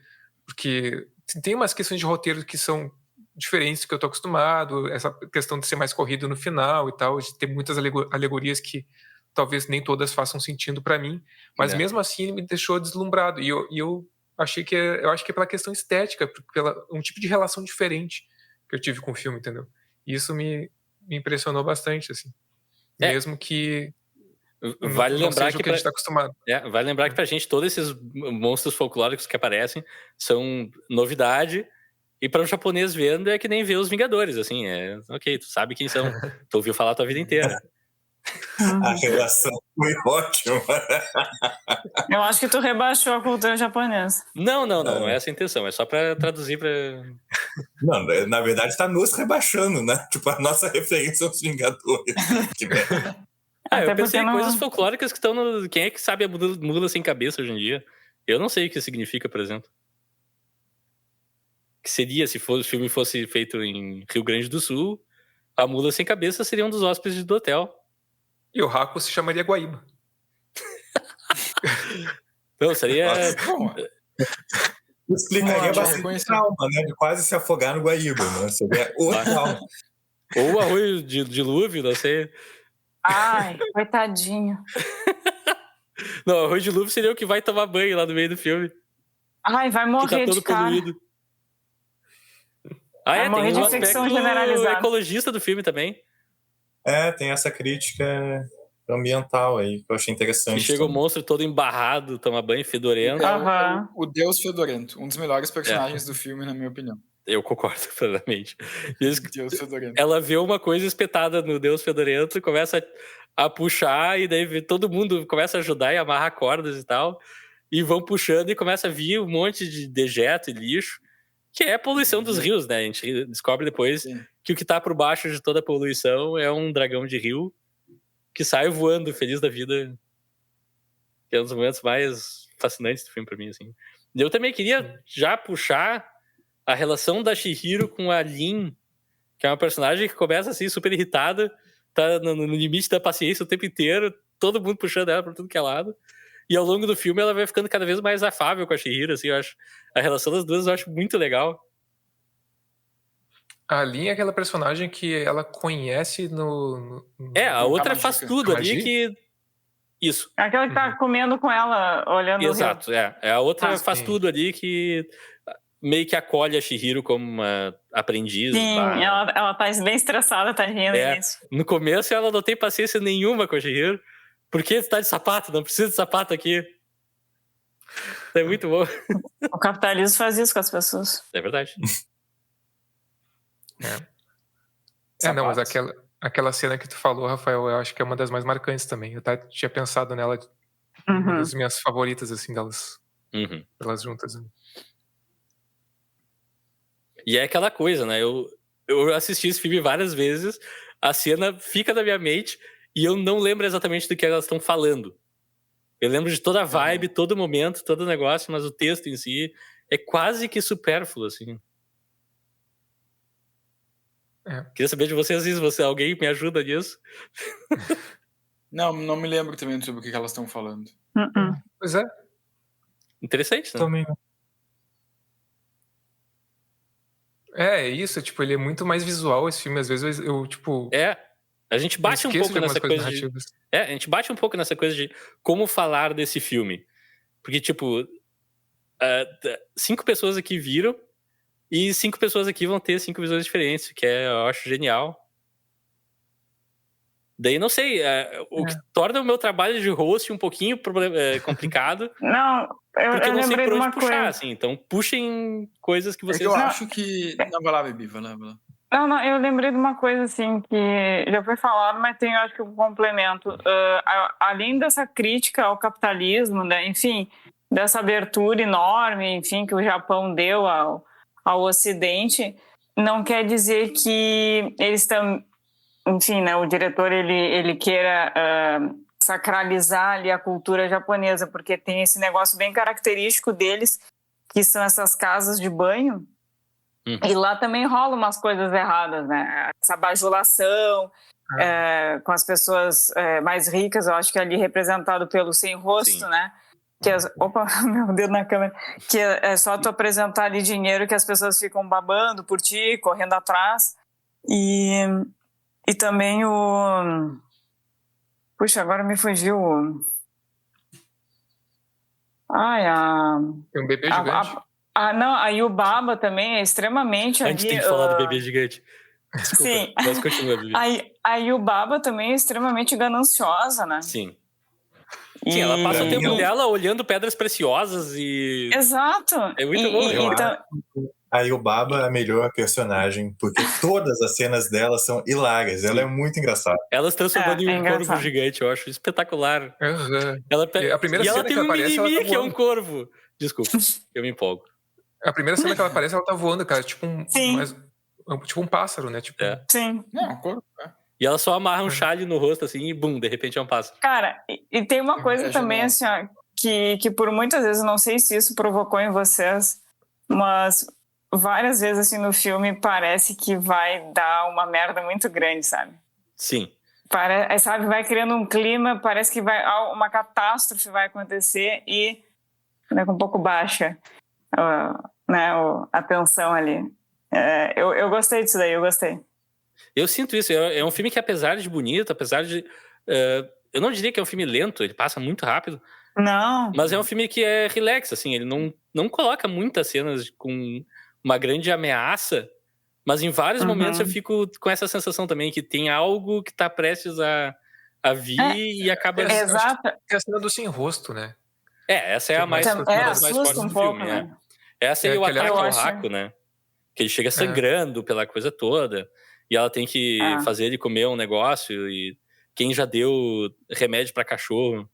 Porque tem umas questões de roteiro que são diferentes do que eu tô acostumado, essa questão de ser mais corrido no final e tal, de ter muitas alegorias que talvez nem todas façam sentido para mim, mas mesmo assim ele me deixou deslumbrado, e eu acho que é pela questão estética, pela um tipo de relação diferente que eu tive com o filme, entendeu? E isso me impressionou bastante, assim. Mesmo que Vale lembrar que a gente tá acostumado. Vale lembrar que pra gente todos esses monstros folclóricos que aparecem são novidade, e para um japonês vendo é que nem ver os Vingadores, assim, ok, tu sabe quem são, tu ouviu falar a tua vida inteira. A relação foi ótima. Eu acho que tu rebaixou a cultura japonesa. Não é essa a intenção, é só pra traduzir pra... Não, na verdade tá nos rebaixando, né? Tipo, a nossa referência aos Vingadores. Eu pensei em coisas folclóricas que estão no... Quem é que sabe a mula sem cabeça hoje em dia? Eu não sei o que significa, por exemplo. Que seria, se o filme fosse feito em Rio Grande do Sul, a mula sem cabeça seria um dos hóspedes do hotel. E o Haku se chamaria Guaíba. Não, seria... Explicaria bastante trauma, né? De quase se afogar no Guaíba, né? Seria o trauma. Ou o arroio de dilúvio, não sei... Ai, coitadinho. Não, o arroio de dilúvio seria o que vai tomar banho lá no meio do filme. Ai, vai morrer que tá todo de cara. poluído. Tem morrer de um infecção aspecto generalizada. ecologista do filme também. Tem essa crítica ambiental aí, que eu achei Que interessante. chega o também. monstro todo embarrado, toma banho fedorento. Aham. O Deus Fedorento, um dos melhores personagens do filme, na minha opinião. Eu concordo plenamente. Eles- Deus Fedorento. Ela vê uma coisa espetada no Deus Fedorento, começa a puxar, e daí todo mundo começa a ajudar e amarrar cordas e tal. E vão puxando e começa a vir um monte de dejeto e lixo, que é a poluição dos rios, né? A gente descobre depois Sim. que o que tá por baixo de toda a poluição é um dragão de rio que sai voando, feliz da vida. Que é um dos momentos mais fascinantes do filme pra mim, assim. E eu também queria já puxar a relação da Chihiro com a Lin, que é uma personagem que começa assim, super irritada, tá no limite da paciência o tempo inteiro, todo mundo puxando ela por tudo que é lado. E ao longo do filme ela vai ficando cada vez mais afável com a Chihiro, assim, eu acho. A relação das duas eu acho muito legal. A Lin é aquela personagem que ela conhece A outra Kamajika. faz tudo ali Kamajika? que... Isso, Aquela que tá comendo com ela, olhando exato, A outra Ah, faz sim. tudo ali que meio que acolhe a Chihiro como uma aprendiz. o rio. Sim, barra- ela tá bem estressada, tadinha no início. No começo ela não tem paciência nenhuma com a Chihiro. Por que você tá de sapato? Não precisa de sapato aqui. É muito bom. O capitalismo faz isso com as pessoas. É verdade. Não, mas Sapatos. aquela cena que tu falou, Rafael, eu acho que é uma das mais marcantes também. Eu tinha pensado nela, uma Uhum. das minhas favoritas, assim, delas juntas. Né? E é aquela coisa, né? Eu assisti esse filme várias vezes, a cena fica na minha mente e eu não lembro exatamente do que elas estão falando. Eu lembro de toda a vibe, todo momento, todo o negócio, mas o texto em si é quase que supérfluo, assim. Queria saber de vocês se alguém me ajuda nisso. Não me lembro também sobre o que elas estão falando. Pois é. Interessante, né? Também. É isso, tipo, ele é muito mais visual esse filme. Às vezes eu tipo. A gente bate um esqueço pouco de algumas nessa coisas coisa de... narrativas. A gente bate um pouco nessa coisa de como falar desse filme. Porque, tipo, 5 pessoas aqui viram e 5 pessoas aqui vão ter 5 visões diferentes, que eu acho genial. Daí, não sei, o que torna o meu trabalho de host um pouquinho complicado, Não, porque eu não sei lembrei por de onde uma puxar, coisa. assim. Então, puxem coisas que vocês... Eu acho que... Não, vai lá, Bibi, vai lá. Não, eu lembrei de uma coisa assim que já foi falado, mas tem, eu acho que um complemento. Além dessa crítica ao capitalismo, né, enfim, dessa abertura enorme, enfim, que o Japão deu ao Ocidente, não quer dizer que eles estão, enfim, né, o diretor ele queira sacralizar ali a cultura japonesa, porque tem esse negócio bem característico deles, que são essas casas de banho. E lá também rola umas coisas erradas, né? Essa bajulação com as pessoas mais ricas, eu acho que é ali representado pelo sem rosto, Sim. né? Opa, meu dedo na câmera. Que é só tu apresentar ali dinheiro que as pessoas ficam babando por ti, correndo atrás. E também Puxa, agora me fugiu Tem um bebê gigante. não, a Yubaba também é extremamente... A gente tem que falar do bebê gigante. Desculpa, Sim. mas continua, Bibi. A Yubaba também é extremamente gananciosa, né? Sim. Sim, ela passa o tempo dela olhando pedras preciosas e... Exato. É muito bom. Então, A Yubaba é a melhor personagem, porque todas as cenas dela são hilárias. Ela é muito engraçada. Ela se transformando em um corvo engraçado. gigante, eu acho espetacular. Uhum. A primeira e ela cena tem que um aparece, ela mimimi tá que é um voando. corvo. Desculpa, eu me empolgo. A primeira cena que ela aparece, ela tá voando, cara. Tipo Sim. tipo um pássaro, né? Tipo, sim. Não, corpo. E ela só amarra um chale no rosto, assim, e bum, de repente é um pássaro. Cara, e tem uma coisa também, assim, ó, que por muitas vezes, não sei se isso provocou em vocês, mas várias vezes, assim, no filme, parece que vai dar uma merda muito grande, sabe? Sim. Sabe, vai criando um clima, parece que uma catástrofe vai acontecer e, né, com um pouco baixa né, a tensão ali. Eu gostei disso daí, eu gostei. Eu sinto isso. É um filme que, apesar de bonito, apesar de... eu não diria que é um filme lento, ele passa muito rápido. Não. Mas é um filme que é relax, assim. Ele não coloca muitas cenas com uma grande ameaça, Mas em vários momentos eu Uhum. fico com essa sensação também, que tem algo que tá prestes a vir e acaba... É, Exato. É a cena do sem rosto, né? essa é Que a mais, mais- uma das mais Assusta fortes um do pouco, filme, né? Essa e o que, aliás, ataque Eu ao acho- Raco, né? Que ele chega sangrando pela coisa toda, e ela tem que fazer ele comer um negócio, e quem já deu remédio pra cachorro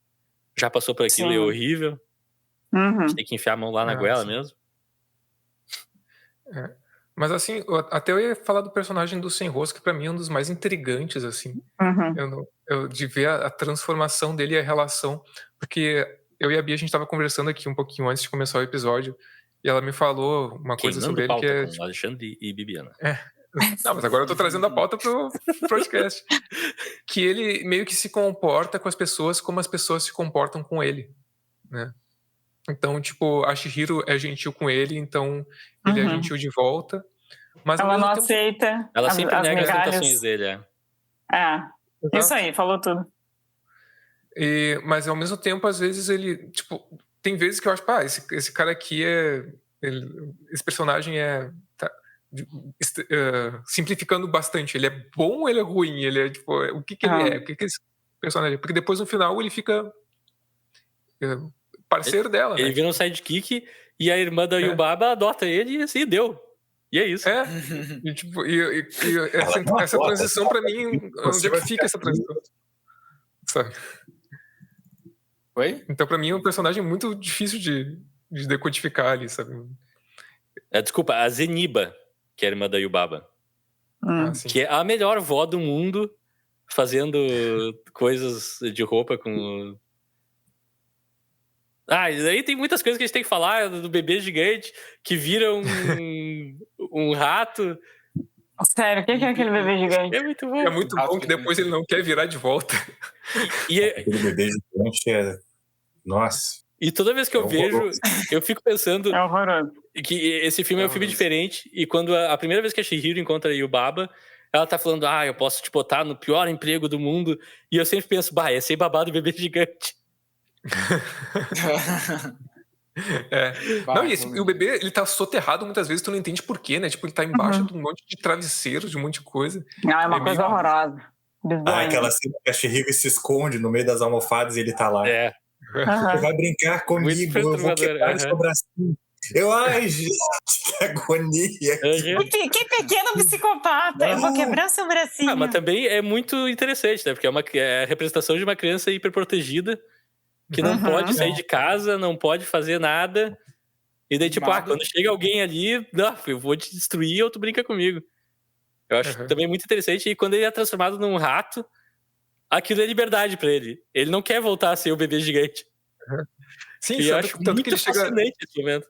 já passou por aquilo e é Sim. horrível. Uhum. Tem que enfiar a mão lá na Ah, goela sim. mesmo. Mas assim, até eu ia falar do personagem do Sem Rosto, que pra mim é um dos mais intrigantes, assim. Uhum. De ver a transformação dele e a relação. Porque eu e a Bia, a gente tava conversando aqui um pouquinho antes de começar o episódio, e ela me falou uma coisa Queimando sobre ele que pauta é... com Alexandre e Bibiana. Não, mas agora eu tô trazendo a pauta pro podcast. Que ele meio que se comporta com as pessoas como as pessoas se comportam com ele, né? Então, tipo, a Chihiro é gentil com ele, então ele é Uhum. gentil de volta. Mas ao Ela mesmo não tempo... aceita Ela sempre as nega as migalhas. tentações dele, É, isso aí, falou tudo. Mas ao mesmo tempo, às vezes ele, tipo, tem vezes que eu acho, esse cara aqui esse personagem simplificando bastante. Ele é bom ou ele é ruim? Ele é, tipo, o que ele é? O que esse personagem é? Porque depois no final ele fica parceiro dela, Ele né? vira um sidekick e a irmã da Yubaba adota ele e assim, deu. E é isso. E, tipo, essa adota, transição pra mim, onde é que fica essa transição? Sabe? Oi? Então pra mim é um personagem muito difícil de decodificar ali, sabe? Desculpa, a Zeniba, que é a irmã da Yubaba. Sim. Que é a melhor vó do mundo, fazendo coisas de roupa com... e daí tem muitas coisas que a gente tem que falar do bebê gigante que vira um rato. Sério, o que é aquele bebê gigante? É muito bom. É muito bom que depois ele não quer virar de volta. Aquele bebê gigante é... Nossa. E toda vez que eu vejo, eu fico pensando É horroroso. que esse filme é um filme diferente. E quando a primeira vez que a Chihiro encontra a Yubaba, ela tá falando, eu posso te botar no pior emprego do mundo. E eu sempre penso, ia ser babado o bebê gigante. Não, e o bebê, ele tá soterrado muitas vezes, tu não entende por quê, né? Tipo, ele tá embaixo de um monte de travesseiros, de um monte de coisa. É uma coisa horrorosa. Aquela cena que a Chihiro se esconde no meio das almofadas e ele tá lá. Você vai brincar comigo, eu vou quebrar o seu bracinho. Ai, gente, que agonia. Que pequeno psicopata, eu vou quebrar seu bracinho. Mas também é muito interessante, né? Porque é a representação de uma criança hiperprotegida que não pode sair de casa, não pode fazer nada. E daí, tipo, quando chega alguém ali, eu vou te destruir ou tu brinca comigo. Eu acho também muito interessante. E quando ele é transformado num rato, aquilo é liberdade pra ele. Ele não quer voltar a ser o bebê gigante. Sim, e eu acho tanto muito que ele fascinante esse momento.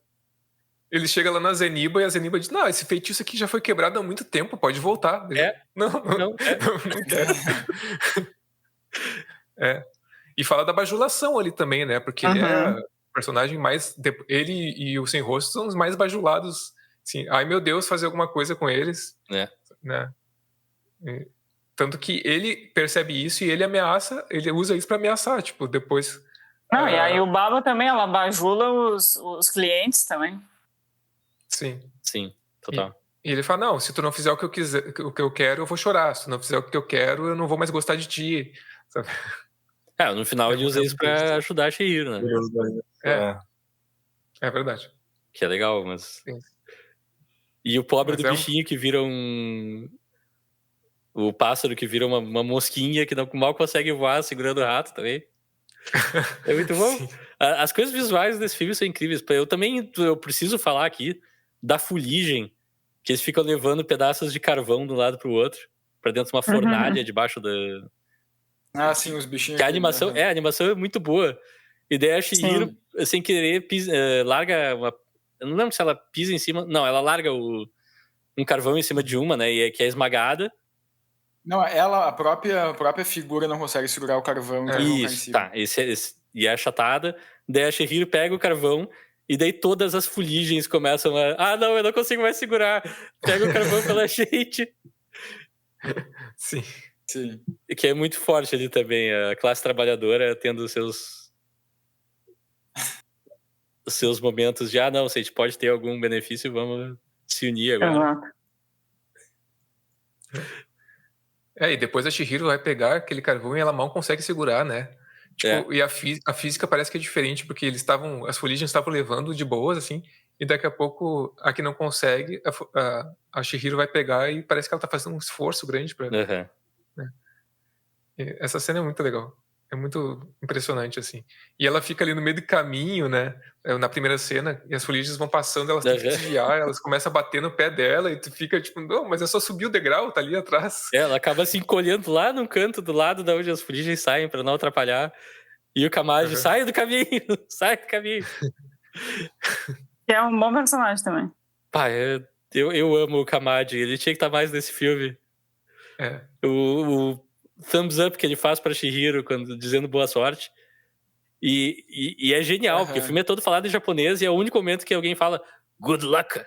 Ele chega lá na Zeniba e a Zeniba diz, não, esse feitiço aqui já foi quebrado há muito tempo, pode voltar. Não quero. E fala da bajulação ali também, né? Porque ele é o personagem mais... Ele e o Sem Rosto são os mais bajulados. Assim, ai, meu Deus, fazer alguma coisa com eles. Né? Tanto que ele percebe isso e ele ameaça, ele usa isso pra ameaçar, tipo, depois... E aí o Baba também, ela bajula os clientes também. Sim, total. E ele fala, não, se tu não fizer o que eu quiser, o que eu quero, eu vou chorar. Se tu não fizer o que eu quero, eu não vou mais gostar de ti. Sabe? No final ele usa isso pra ajudar a Chihiro, né? É verdade. Que é legal, mas... E o pobre do Mas bichinho que vira o pássaro que vira uma mosquinha que mal consegue voar segurando o rato também. É muito bom. As coisas visuais desse filme são incríveis. Eu preciso falar aqui da fuligem, que eles ficam levando pedaços de carvão de um lado pro outro, pra dentro de uma fornalha debaixo da... sim, os bichinhos. Que a animação é muito boa. E daí a Chihiro, sem querer, larga uma... Eu não lembro se ela pisa em cima... Não, ela larga um carvão em cima de uma, né? E que é esmagada. Não, a própria figura não consegue segurar o carvão. Isso, tá. E é achatada. Daí a Chihiro pega o carvão e daí todas as fuligens começam a... não, eu não consigo mais segurar. Pega o carvão pela gente. Sim. Que é muito forte ali também. A classe trabalhadora tendo os seus momentos de... não, se a gente pode ter algum benefício, vamos se unir agora. E depois a Chihiro vai pegar aquele carvão e ela mal consegue segurar, né? Tipo, e a física parece que é diferente, porque as fuligens estavam levando de boas, assim, e daqui a pouco a que não consegue, a Chihiro vai pegar e parece que ela tá fazendo um esforço grande pra... Aham. E essa cena é muito legal. É muito impressionante, assim. E ela fica ali no meio do caminho, né? Na primeira cena, e as fuligens vão passando, elas têm que desviar, elas começam a bater no pé dela, e tu fica tipo, não, mas é só subir o degrau, tá ali atrás. Ela acaba se encolhendo lá no canto do lado da onde as fuligens saem pra não atrapalhar. E o Kamagi sai do caminho, sai do caminho. Que é um bom personagem também. Pá, eu amo o Kamagi, ele tinha que estar mais nesse filme. O thumbs up que ele faz pra Chihiro quando dizendo boa sorte. E é genial, porque o filme é todo falado em japonês e é o único momento que alguém fala good luck.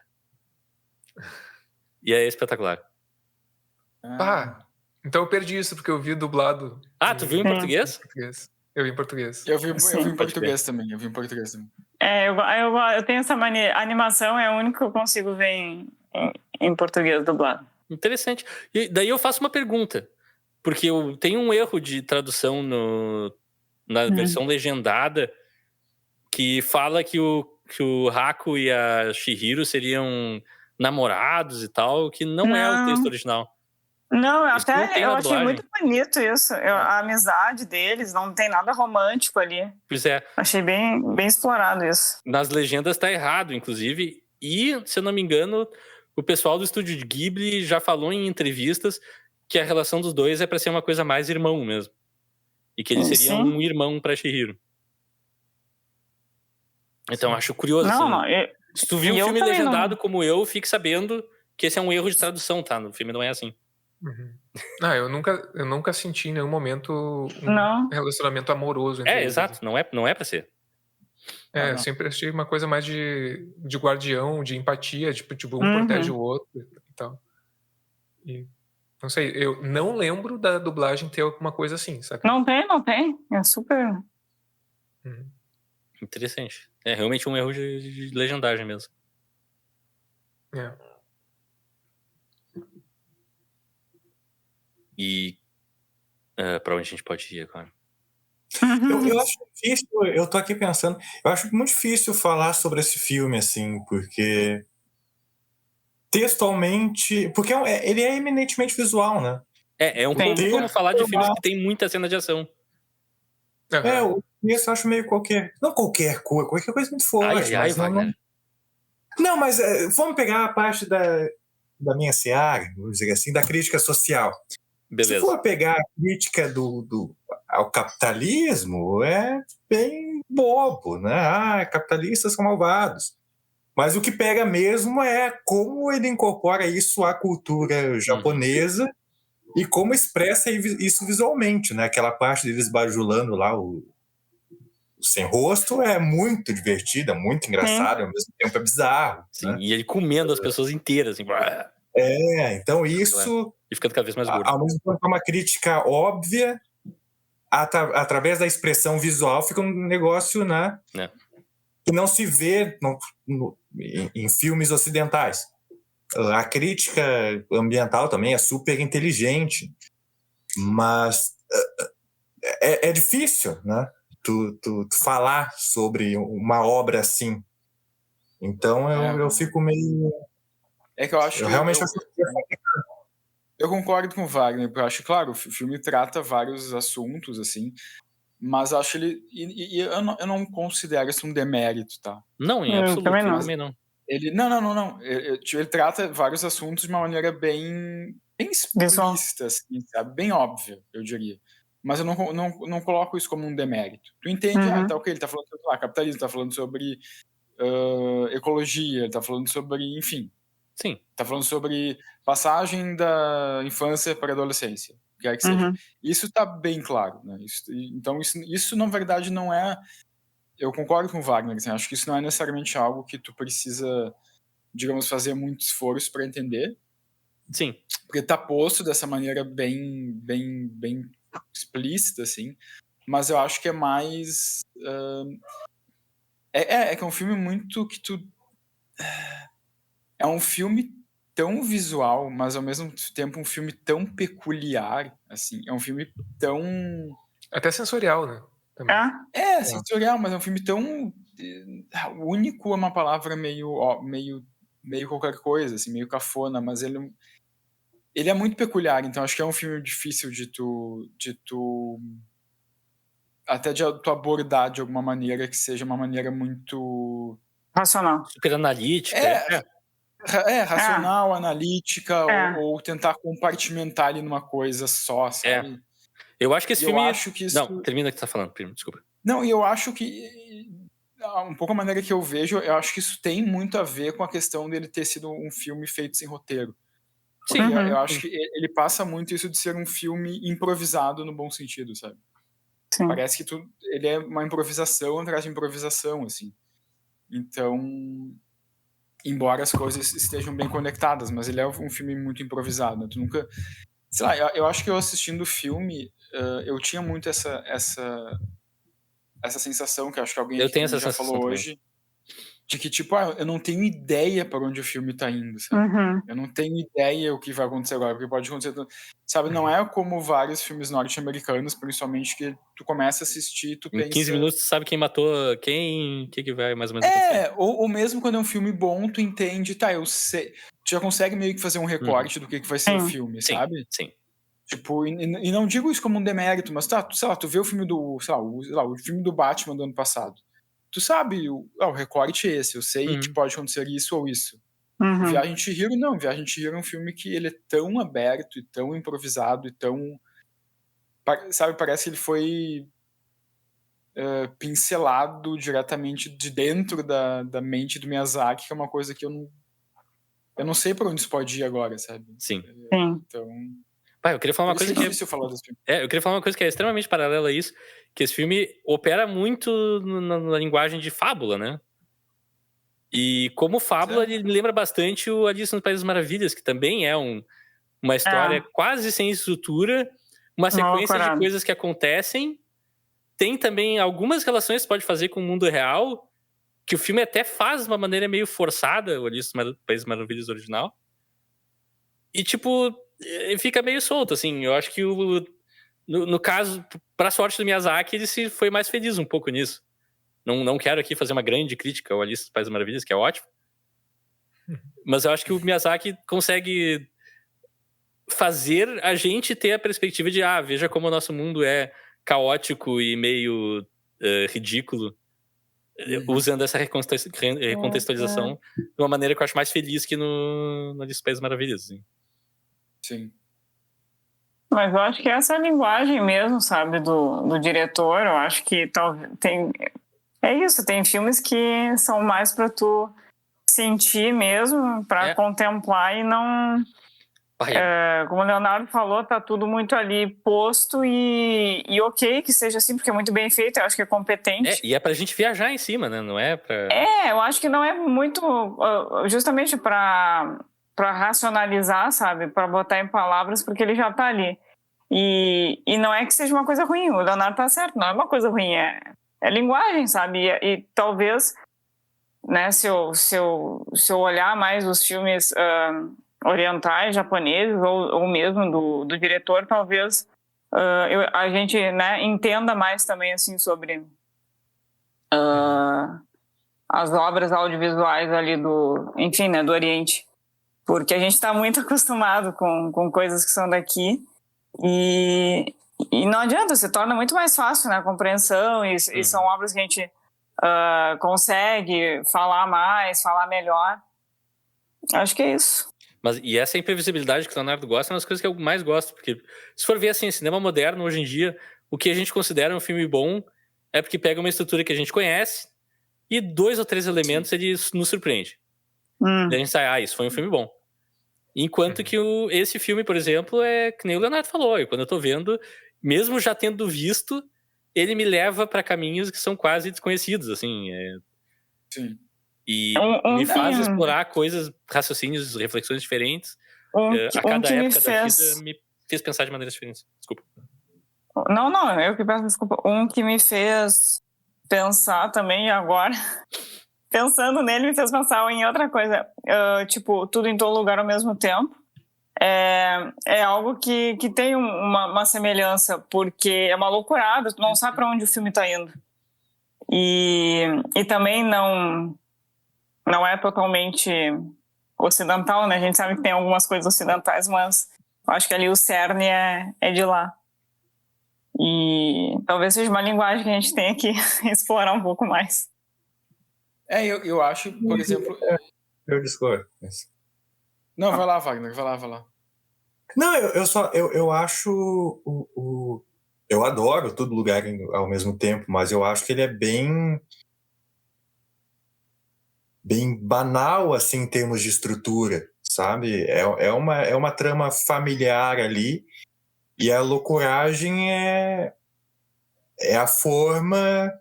E é espetacular. Então eu perdi isso, porque eu vi dublado. Tu viu em português? Eu vi em português. Eu vi em português também. Eu tenho essa mania. A animação é o único que eu consigo ver em português dublado. Interessante. E daí eu faço uma pergunta. Porque eu tenho um erro de tradução na versão legendada que fala que o Haku e a Chihiro seriam namorados e tal, que não é o texto original. Não, eu achei muito bonito isso. A amizade deles, não tem nada romântico ali. Pois é. Achei bem explorado isso. Nas legendas tá errado, inclusive. E, se eu não me engano, o pessoal do estúdio de Ghibli já falou em entrevistas que a relação dos dois é pra ser uma coisa mais irmão mesmo. E que ele seria um irmão pra Chihiro. Então, acho curioso. Se tu viu um filme legendado como eu, fique sabendo que esse é um erro de tradução, tá? No filme não é assim. Eu nunca senti em nenhum momento um relacionamento amoroso entre eles. Exato. Não é pra ser. Eu sempre achei uma coisa mais de guardião, de empatia, tipo, um protege o outro e tal. E, não sei, eu não lembro da dublagem ter alguma coisa assim, sabe? Não tem. É super... Interessante. É realmente um erro de legendagem mesmo. E pra onde a gente pode ir agora? Eu acho difícil, eu tô aqui pensando, eu acho muito difícil falar sobre esse filme, assim, porque textualmente, porque ele é eminentemente visual, né? É um pouco como falar de filmes que tem muita cena de ação. O texto eu acho meio não qualquer coisa muito forte. Não, mas vamos pegar a parte da minha seara, vamos dizer assim, da crítica social. Beleza. Se for pegar a crítica ao capitalismo, é bem bobo, né? Capitalistas são malvados. Mas o que pega mesmo é como ele incorpora isso à cultura japonesa e como expressa isso visualmente, né? Aquela parte deles bajulando lá o sem rosto é muito divertida, muito engraçado, ao mesmo tempo é bizarro. Sim, né? E ele comendo as pessoas inteiras, assim. Então isso... E ficando cada vez mais gordo. Ao mesmo tempo é uma crítica óbvia, através da expressão visual fica um negócio, né? Que não se vê em filmes ocidentais. A crítica ambiental também é super inteligente, mas é difícil, né? Tu falar sobre uma obra assim. Então eu fico meio... É que eu acho eu realmente eu concordo com o Wagner, porque eu acho, claro, o filme trata vários assuntos, assim, mas acho ele... E eu não considero isso um demérito, tá? Não, em absoluto. Também não. Ele, não. Ele trata vários assuntos de uma maneira bem explícita, assim, sabe? Bem óbvia, eu diria. Mas eu não coloco isso como um demérito. Tu entende? Tá ok, ele tá falando sobre capitalismo, tá falando sobre ecologia, ele tá falando sobre, enfim. Sim. Tá falando sobre passagem da infância para a adolescência, o que quer que seja. Isso tá bem claro, né? Então, isso na verdade não é... Eu concordo com o Wagner, assim, acho que isso não é necessariamente algo que tu precisa, digamos, fazer muito esforço para entender. Sim. Porque tá posto dessa maneira bem explícita, assim. Mas eu acho que é mais... que é um filme muito que tu... É um filme tão visual, mas ao mesmo tempo um filme tão peculiar, assim. É um filme tão... Até sensorial, né? Também. É? Sensorial, mas é um filme tão... único é uma palavra meio qualquer coisa, assim, meio cafona, mas ele é muito peculiar, então acho que é um filme difícil de tu até de tu abordar de alguma maneira que seja uma maneira muito... Racional. Super analítica. racional, analítica, É. ou tentar compartimentar ali numa coisa só, sabe? Eu acho que esse Eu filme... acho que isso... Não, termina o que tu tá falando, primo, desculpa. Não, e eu acho que um pouco a maneira que eu vejo, eu acho que isso tem muito a ver com a questão dele ter sido um filme feito sem roteiro. Sim. Porque eu acho que ele passa muito isso de ser um filme improvisado no bom sentido, sabe? Sim. Parece que ele é uma improvisação atrás de improvisação, assim. Então, embora as coisas estejam bem conectadas, mas ele é um filme muito improvisado, né? Tu nunca... Sei lá, eu acho que eu assistindo o filme, eu tinha muito essa sensação, que acho que alguém Eu aqui tenho também essa já falou sensação hoje, de que, tipo, eu não tenho ideia para onde o filme tá indo, sabe? Uhum. Eu não tenho ideia o que vai acontecer agora, porque pode acontecer... Sabe, não é como vários filmes norte-americanos, principalmente, que tu começa a assistir e tu Em pensa... 15 minutos tu sabe quem matou quem, o que vai mais ou menos acontecer. ou mesmo quando é um filme bom, tu entende, tá, eu sei... Tu já consegue meio que fazer um recorte do que vai ser o filme, Sim, sabe? sim. Tipo, e não digo isso como um demérito, mas tá, sei lá, tu vê o filme do... Sei lá, o filme do Batman do ano passado. Tu sabe, o recorte é esse, eu sei que pode acontecer isso ou isso. Uhum. Viagem de Chihiro, não. Viagem de Chihiro é um filme que ele é tão aberto e tão improvisado e tão... Sabe, parece que ele foi pincelado diretamente de dentro da mente do Miyazaki, que é uma coisa que eu não sei pra onde isso pode ir agora, sabe? Sim. Sim. Então... Eu queria falar uma coisa é que... difícil falar desse filme. Eu queria falar uma coisa que é extremamente paralela a isso, que esse filme opera muito na linguagem de fábula, né? E como fábula, ele me lembra bastante o Alice no País das Maravilhas, que também é uma história quase sem estrutura, uma sequência de coisas que acontecem. Tem também algumas relações que você pode fazer com o mundo real, que o filme até faz de uma maneira meio forçada, o Alice no País das Maravilhas original. E, tipo, fica meio solto, assim. Eu acho que no caso, pra sorte do Miyazaki, ele se foi mais feliz um pouco nisso. Não quero aqui fazer uma grande crítica ao Alice no País das Maravilhas, que é ótimo. Mas eu acho que o Miyazaki consegue fazer a gente ter a perspectiva de veja como o nosso mundo é caótico e meio ridículo, usando essa recontextualização de uma maneira que eu acho mais feliz que no Alice no País das Maravilhas. Assim. Sim. Mas eu acho que essa é a linguagem mesmo, sabe, do diretor. Eu acho que tem... É isso, tem filmes que são mais pra tu sentir mesmo, pra contemplar e não... como o Leonardo falou, tá tudo muito ali posto e ok que seja assim, porque é muito bem feito, eu acho que é competente. E é pra gente viajar em cima, né? Não é pra... eu acho que não é muito justamente pra racionalizar, sabe? Pra botar em palavras, porque ele já tá ali. E não é que seja uma coisa ruim, o Leonardo tá certo, não é uma coisa ruim, é linguagem, sabe? E talvez, né, se eu olhar mais os filmes orientais, japoneses, ou mesmo do diretor, talvez a gente, né, entenda mais também, assim, sobre as obras audiovisuais ali enfim, né, do Oriente. Porque a gente está muito acostumado com coisas que são daqui e não adianta, se torna muito mais fácil, né, a compreensão e são obras que a gente consegue falar mais, falar melhor. Acho que é isso. E essa imprevisibilidade que o Leonardo gosta é uma das coisas que eu mais gosto, porque se for ver assim, cinema moderno hoje em dia, o que a gente considera um filme bom é porque pega uma estrutura que a gente conhece e 2 ou 3 elementos ele nos surpreende. E a gente sai, isso foi um filme bom. Enquanto que esse filme, por exemplo, é que nem o Leonardo falou, e quando eu tô vendo, mesmo já tendo visto, ele me leva pra caminhos que são quase desconhecidos, assim. Sim. E me faz explorar coisas, raciocínios, reflexões diferentes. A cada época da vida me fez pensar de maneiras diferentes. Desculpa. Não, eu que peço desculpa. Um que me fez pensar também agora, pensando nele me fez pensar em outra coisa. Tipo, tudo em todo lugar ao mesmo tempo. É algo que tem uma semelhança, porque é uma loucurada, tu não sabe para onde o filme tá indo. E também não é totalmente ocidental, né? A gente sabe que tem algumas coisas ocidentais, mas eu acho que ali o cerne é de lá. E talvez seja uma linguagem que a gente tenha que explorar um pouco mais. Eu acho, por exemplo... Eu discordo. Não, vai lá, Wagner, vai lá. Não, eu acho eu adoro Todo Lugar ao Mesmo Tempo, mas eu acho que ele é bem banal, assim, em termos de estrutura, sabe? É uma trama familiar ali, e a loucuragem é a forma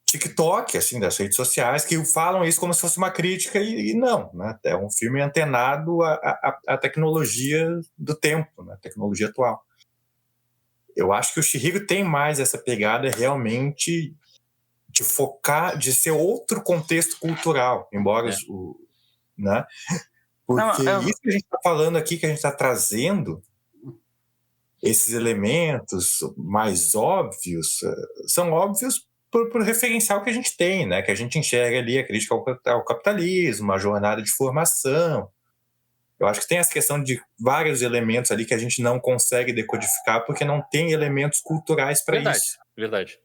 TikTok, assim, das redes sociais, que falam isso como se fosse uma crítica, e não, né? É um filme antenado à tecnologia do tempo, né? Tecnologia atual. Eu acho que o Chihiro tem mais essa pegada realmente de focar, de ser outro contexto cultural, embora né? Porque isso que a gente está falando aqui, que a gente está trazendo, esses elementos mais óbvios, são óbvios por referencial que a gente tem, né? Que a gente enxerga ali a crítica ao capitalismo, a jornada de formação. Eu acho que tem essa questão de vários elementos ali que a gente não consegue decodificar porque não tem elementos culturais para isso. Verdade.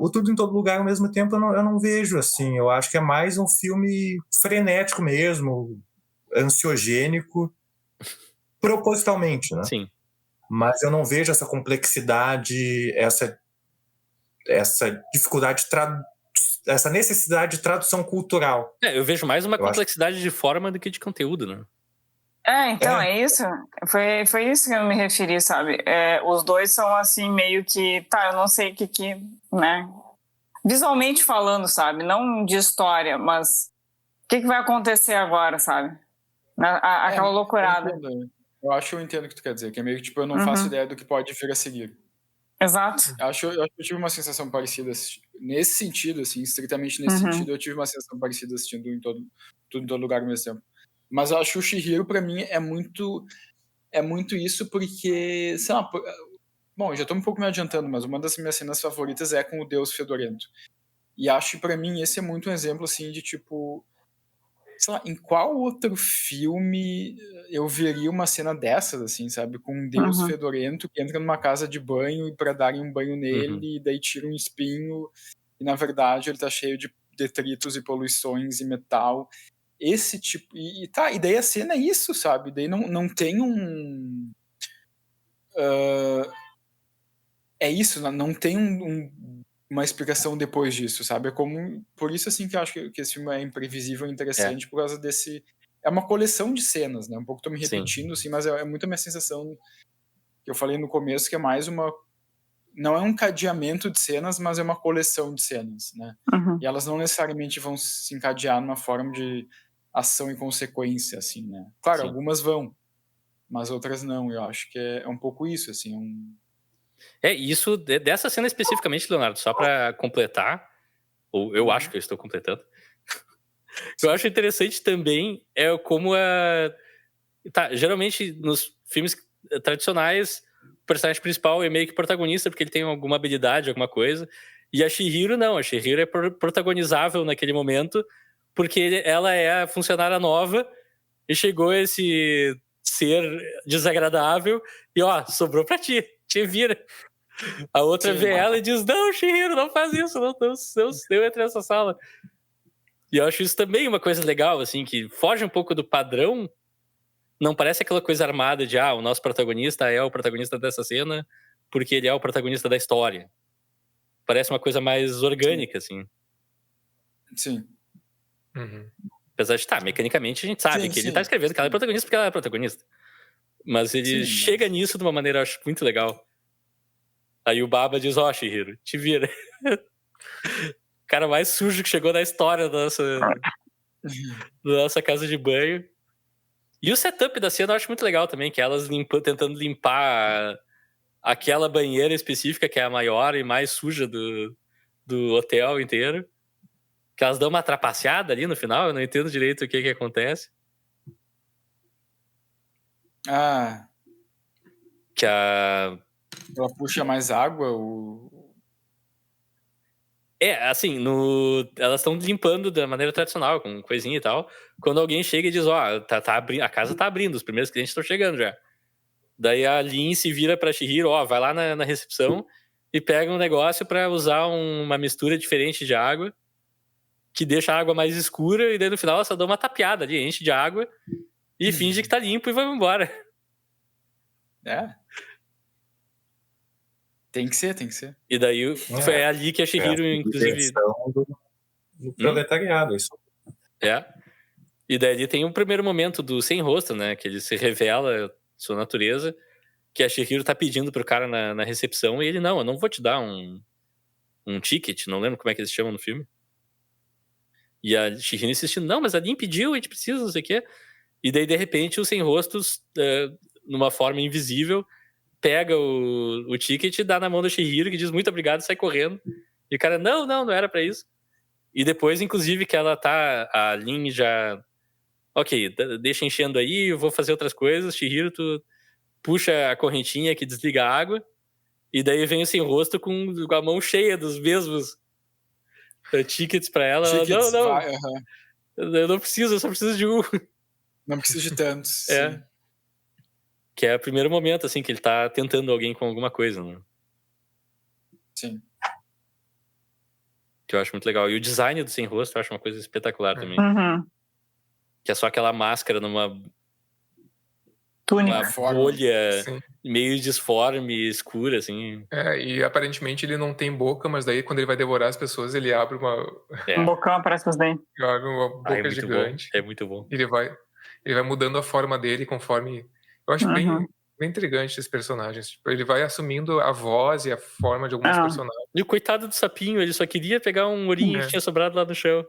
O Tudo em Todo Lugar ao Mesmo Tempo eu não vejo assim. Eu acho que é mais um filme frenético mesmo, ansiogênico, propositalmente, né? Sim. Mas eu não vejo essa complexidade, essa dificuldade, essa necessidade de tradução cultural. Eu vejo mais uma complexidade de forma do que de conteúdo, né? Então, é isso. Foi isso que eu me referi, sabe? Os dois são assim, meio que... Tá, eu não sei o que né? Visualmente falando, sabe? Não de história, mas... O que vai acontecer agora, sabe? Aquela loucurada. Eu entendo o que tu quer dizer, que é meio que, tipo, eu não faço ideia do que pode vir a seguir. Exato. Eu acho que eu tive uma sensação parecida, nesse sentido, assim, estritamente nesse sentido, eu tive uma sensação parecida assistindo Tudo em Todo Lugar ao mesmo tempo. Mas eu acho que o Chihiro, pra mim, é muito isso, porque, sei lá, bom, eu já tô um pouco me adiantando, mas uma das minhas cenas favoritas é com o Deus Fedorento. E acho que pra mim esse é muito um exemplo, assim, de tipo, sei lá, em qual outro filme eu veria uma cena dessas, assim, sabe? Com um Deus fedorento que entra numa casa de banho e pra darem um banho nele, e daí tira um espinho, e na verdade ele tá cheio de detritos e poluições e metal. Esse tipo... E daí a cena é isso, sabe? Daí não tem um... é isso, não tem uma explicação depois disso, sabe? É como... Por isso, assim, que eu acho que esse filme é imprevisível e interessante, por causa desse... É uma coleção de cenas, né? Um pouco tô me repetindo, assim, mas é muito a minha sensação que eu falei no começo, que é mais uma... Não é um cadeamento de cenas, mas é uma coleção de cenas, né? E elas não necessariamente vão se encadear numa forma de ação e consequência, assim, né? Claro, algumas vão, mas outras não. Eu acho que é um pouco isso, assim, isso, dessa cena especificamente, Leonardo, só pra completar, ou eu acho que eu estou completando, o que eu acho interessante também é como geralmente nos filmes tradicionais, o personagem principal é meio que protagonista, porque ele tem alguma habilidade, alguma coisa, e a Chihiro não, a Chihiro é protagonizável naquele momento, porque ela é a funcionária nova, e chegou esse ser desagradável, e sobrou pra ti, te vira. A outra vê ela e diz, não, Chihiro, não faz isso, não entre nessa sala. E eu acho isso também uma coisa legal, assim, que foge um pouco do padrão, não parece aquela coisa armada de, o nosso protagonista é o protagonista dessa cena, porque ele é o protagonista da história. Parece uma coisa mais orgânica, assim. Sim. Apesar de, mecanicamente a gente sabe que ele tá escrevendo que ela é protagonista porque ela é protagonista. Mas ele chega nisso de uma maneira, eu acho, muito legal. Aí o Baba diz, Chihiro, te vira. O cara mais sujo que chegou na história da nossa casa de banho. E o setup da cena eu acho muito legal também, que elas tentando limpar aquela banheira específica, que é a maior e mais suja do hotel inteiro. que elas dão uma trapaceada ali no final, eu não entendo direito o que acontece. Ah, Que a... ela puxa mais água, assim, elas estão limpando da maneira tradicional, com coisinha e tal. Quando alguém chega e diz, a casa tá abrindo, os primeiros clientes estão chegando já. Daí a Lin se vira pra Chihiro, vai lá na recepção e pega um negócio pra usar uma mistura diferente de água, que deixa a água mais escura, e daí no final ela só dá uma tapeada ali, enche de água e finge que tá limpo e vai embora. Tem que ser. E daí foi ali que a Chihiro, inclusive... do proletariado, isso. E daí tem um primeiro momento do Sem Rosto, né? Que ele se revela sua natureza, que a Chihiro tá pedindo pro cara na recepção, e ele, não, eu não vou te dar um ticket, não lembro como é que eles chamam no filme. E a Chihiro insistindo, não, mas a Lin pediu, a gente precisa, não sei o quê. E daí, de repente, o Sem Rostos, numa forma invisível, pega o ticket e dá na mão da Chihiro, que diz muito obrigado e sai correndo. E o cara, não era pra isso. E depois, inclusive, que a Lin já... Ok, deixa enchendo aí, eu vou fazer outras coisas. Chihiro, tu puxa a correntinha que desliga a água, e daí vem o Sem Rosto com a mão cheia dos mesmos tickets pra ela. Tickets, Não, vai, eu não preciso, eu só preciso de um. Não preciso de tantos. Sim. Que é o primeiro momento, assim, que ele tá tentando alguém com alguma coisa, né? Sim. Que eu acho muito legal. E o design do Sem Rosto eu acho uma coisa espetacular também. Uhum. Que é só aquela máscara numa Túnica. bolha Sim. meio disforme, escura, assim. E aparentemente ele não tem boca, mas daí quando ele vai devorar as pessoas, ele abre Um bocão aparece os dentes. abre uma boca é muito gigante. bom. É muito bom. Ele vai mudando a forma dele conforme... Eu acho bem intrigante esses personagens. Tipo, ele vai assumindo a voz e a forma de alguns personagens. E o coitado do sapinho, ele só queria pegar um ourinho que tinha sobrado lá no chão.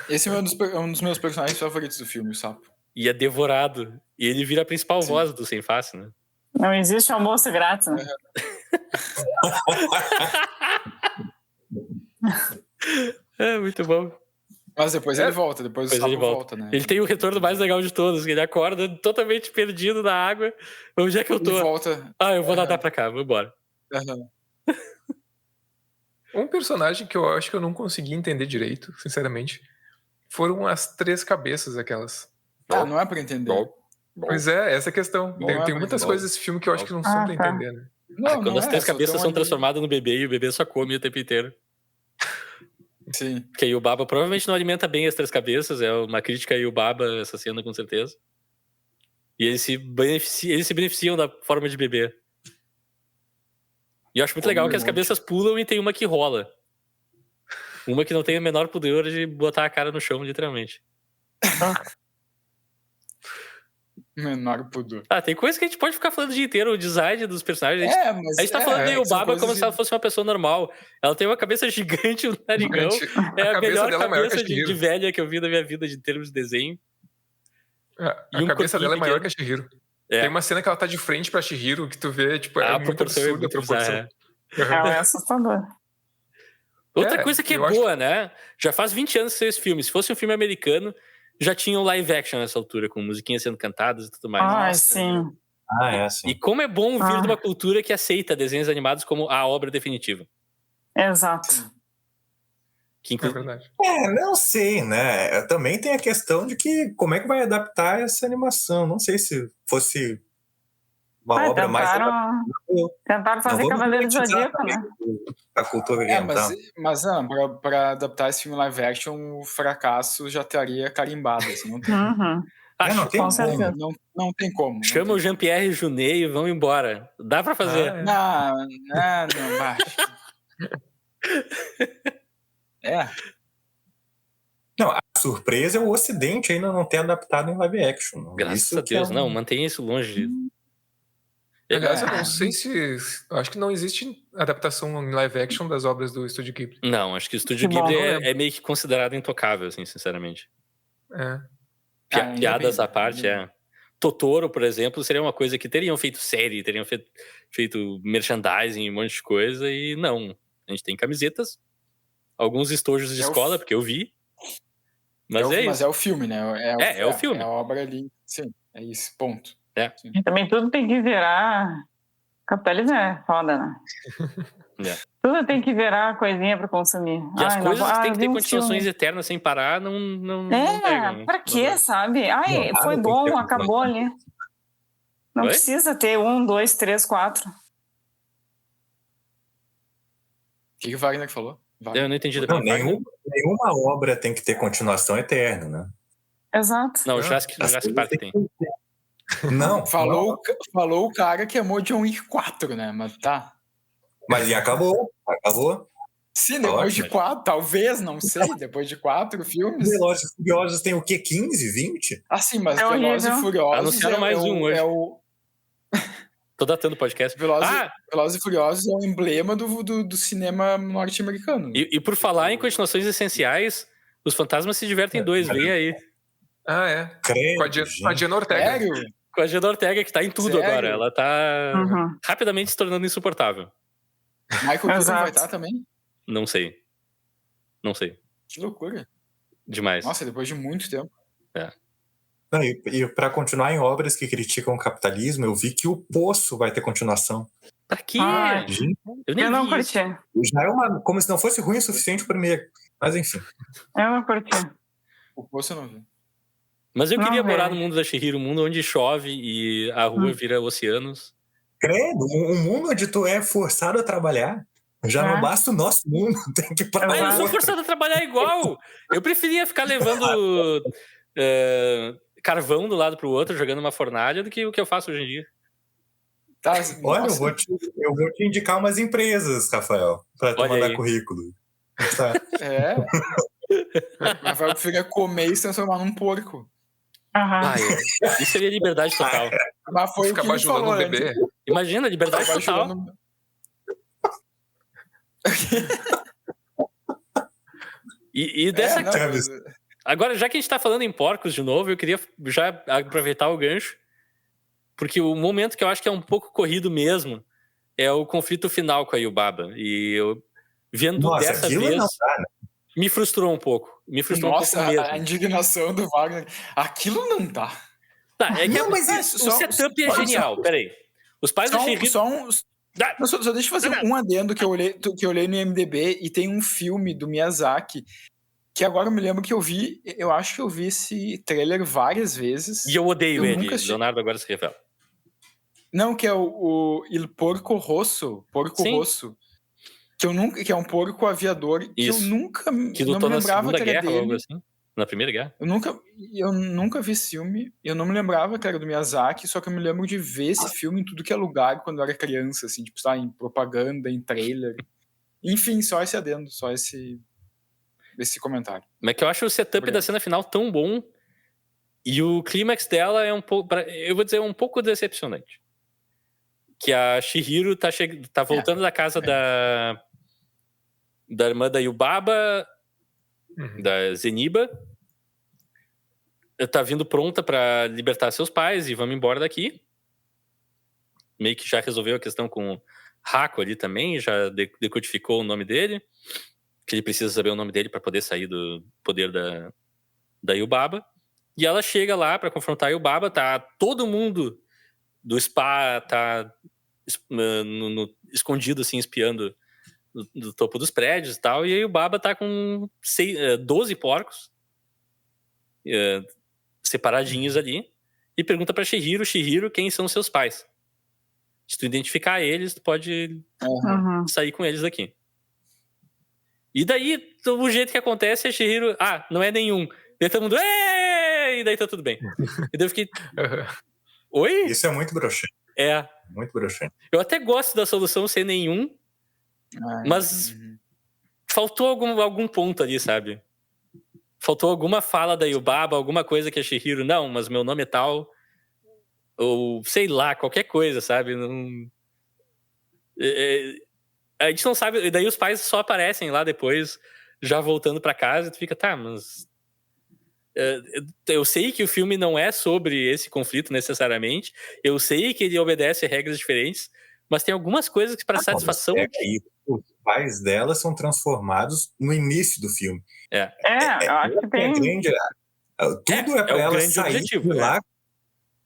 Esse é um dos meus personagens favoritos do filme, o sapo. E é devorado. E ele vira a principal voz do Sem Face, né? Não existe almoço grátis, né? É muito bom. Mas depois ele volta, depois o sapo ele volta, né? Ele tem o retorno mais legal de todos, que ele acorda totalmente perdido na água. Onde é que eu tô? Ele volta. Eu vou nadar pra cá, vou embora. Um personagem que eu acho que eu não consegui entender direito, sinceramente, foram as 3 cabeças aquelas. Não é pra entender. Pois essa é a questão. Tem muitas coisas desse filme que eu acho que não são pra entender, né? Quando as 3 cabeças são transformadas no bebê e o bebê só come o tempo inteiro. Sim. Porque aí o Baba provavelmente não alimenta bem as 3 cabeças, é uma crítica aí o Baba essa cena, com certeza. E eles se beneficiam da forma de bebê. E eu acho muito legal que as cabeças pulam e tem uma que rola. Uma que não tem o menor pudor de botar a cara no chão, literalmente. Menor pudor. Tem coisa que a gente pode ficar falando o dia inteiro, o design dos personagens. A gente tá falando de Baba como se ela fosse uma pessoa normal. Ela tem uma cabeça gigante, um narigão. É a melhor cabeça de velha que eu vi na minha vida, de termos de desenho. A cabeça dela é maior que a Chihiro. Tem uma cena que ela tá de frente pra Chihiro, que tu vê, tipo, é muito absurda a proporção. Ela é assustadora. Outra coisa que é boa, né? Já faz 20 anos que saiu esse filme. Se fosse um filme americano, já tinha um live action nessa altura, com musiquinhas sendo cantadas e tudo mais. Sim. Sim. E como é bom vir de uma cultura que aceita desenhos animados como a obra definitiva. Exato. É verdade. Não sei, né? Também tem a questão de que como é que vai adaptar essa animação. Não sei se fosse uma obra mais... Tentaram fazer Cavaleiro do Zodíaco, né? A cultura oriental. Mas pra adaptar esse filme live action, o fracasso já estaria carimbado. Assim, não tem. Não tem como. Não tem como. Chama o Jean-Pierre Jeunet e vão embora. Dá pra fazer. Não, baixo. Não, a surpresa é o Ocidente ainda não ter adaptado em live action. Graças a Deus, não, mantenha isso longe. Aliás, eu não sei se... Acho que não existe adaptação em live action das obras do Estúdio Ghibli. Não, acho que o Estúdio Ghibli é meio que considerado intocável, assim, sinceramente. Piadas à parte, Totoro, por exemplo, seria uma coisa que teriam feito série, teriam feito merchandising, um monte de coisa, e não. A gente tem camisetas alguns estojos de É o escola, f- porque eu vi. Mas é Mas isso. é o filme, né? É o filme. É a obra ali. Sim, é isso. Ponto. É. Sim. E também tudo tem que virar. Capitalismo é foda, né? É. Tudo tem que virar coisinha pra consumir. E as Ai, coisas que tem eu que vi ter um continuações filme. eternas sem parar não pegam. Pra quê, sabe? Ai, Não, foi nada tem que ter bom, acabou continuação. ali. Não Oi? precisa ter 1, 2, 3, 4. O que o Wagner falou? Eu Wagner. não entendi Não, também. nenhuma obra tem que ter continuação eterna, né? Exato. Não, o Não, Jurassic As Park coisas tem. têm que- Não, Falou o cara que amou John Wick 4, né? Mas tá. mas e acabou. Sim, depois de Ótimo. 4, talvez, não sei, depois de 4 filmes. Velozes e Furiosos tem o quê? 15, 20? Assim, mas É Velozes e horrível. Furiosos Anunciaram mais um hoje. é o Tô datando o podcast. Velozes e Furiosos é o emblema do cinema norte-americano. E por falar em continuações essenciais, os fantasmas se divertem 2, vem aí. Ah, é. Credo, Com a gente. Diana Ortega. Sério? Com a Gina Ortega, que tá em tudo Sério? agora. Ela tá Uhum. rapidamente se tornando insuportável. Michael Keaton Exato. vai estar também? Não sei. Que loucura. Demais. Nossa, depois de muito tempo. Não, e para continuar em obras que criticam o capitalismo, eu vi que o Poço vai ter continuação. Pra quê? Ai, Gente, Eu nem eu não vi isso. curti. já é como se não fosse ruim o suficiente o primeiro. Mas enfim. Eu não curti. O Poço eu não vi. Mas eu Não, queria morar velho. no mundo da Shihiro, um mundo onde chove e a rua vira oceanos. Credo, um mundo onde tu é forçado a trabalhar. Já É. não basta o nosso mundo, tem que ir pra Ah, eu sou outro. forçado a trabalhar igual. Eu preferia ficar levando carvão do lado pro outro, jogando uma fornalha, do que o que eu faço hoje em dia. Tá, Olha, nossa. eu vou te indicar umas empresas, Rafael, para tu Olha mandar aí. currículo. Tá. É. Rafael prefere comer e se transformar num porco. Aham. Isso seria liberdade total. Mas foi Ficar o que ele bajulando falou um bebê. antes. Imagina, liberdade total. Bajulando- E dessa. não, mas- Agora, já que a gente tá falando em porcos de novo, eu queria já aproveitar o gancho, porque o momento que eu acho que é um pouco corrido mesmo é o conflito final com a Yubaba. E eu, vendo Nossa, dessa aquilo vez, não dá, né? me frustrou um pouco. Me frustrou Nossa, um pouco a mesmo. indignação do Wagner. Aquilo não dá. Tá, é que Não, mas o setup é genial. Peraí. Os pais do Shihiro... Só deixa eu fazer um adendo que eu olhei no IMDb e tem um filme do Miyazaki que agora eu me lembro que eu acho que eu vi esse trailer várias vezes. E eu odeio Eu ele. nunca assisti. Leonardo agora se revela. Não, que é o Il Porco Rosso, Sim. Rosso, que é um porco aviador que Isso. eu nunca Que não lutou me na lembrava Segunda que era Guerra ou dele. algo assim. Na Primeira Guerra. Eu nunca vi esse filme, eu não me lembrava que era do Miyazaki, só que eu me lembro de ver esse filme em tudo que é lugar quando eu era criança, assim, tipo, em propaganda, em trailer. Enfim, só esse adendo, só esse comentário. Mas que eu acho o setup Obrigado. da cena final tão bom e o clímax dela é um pouco, eu vou dizer, um pouco decepcionante. Que a Shihiro tá voltando da casa da irmã da Yubaba, da Zeniba, tá vindo pronta pra libertar seus pais e vamos embora daqui. Meio que já resolveu a questão com o Hako ali também, já decodificou o nome dele, que ele precisa saber o nome dele pra poder sair do poder da Yubaba. E ela chega lá pra confrontar a Yubaba, tá todo mundo do spa tá escondido assim, espiando do topo dos prédios e tal, e aí o Baba tá com 12 porcos separadinhos ali e pergunta pra Shihiro quem são seus pais. Se tu identificar eles, tu pode sair com eles daqui. E daí, o jeito que acontece é Shihiro, não é nenhum. Daí todo mundo, e daí tá tudo bem. E daí eu fiquei, oi? Isso é muito broxante. É. Muito broxante. Eu até gosto da solução ser nenhum, mas faltou algum ponto ali, sabe? Faltou alguma fala da Yubaba, alguma coisa que a Shihiro, não, mas meu nome é tal, ou sei lá, qualquer coisa, sabe? Não... a gente não sabe, e daí os pais só aparecem lá depois, já voltando pra casa, e tu fica, tá, mas... eu sei que o filme não é sobre esse conflito necessariamente, eu sei que ele obedece regras diferentes, Mas tem algumas coisas que, para satisfação... Aí, os pais dela são transformados no início do filme. eu acho que tem... Tudo é pra o ela grande sair objetivo, de lá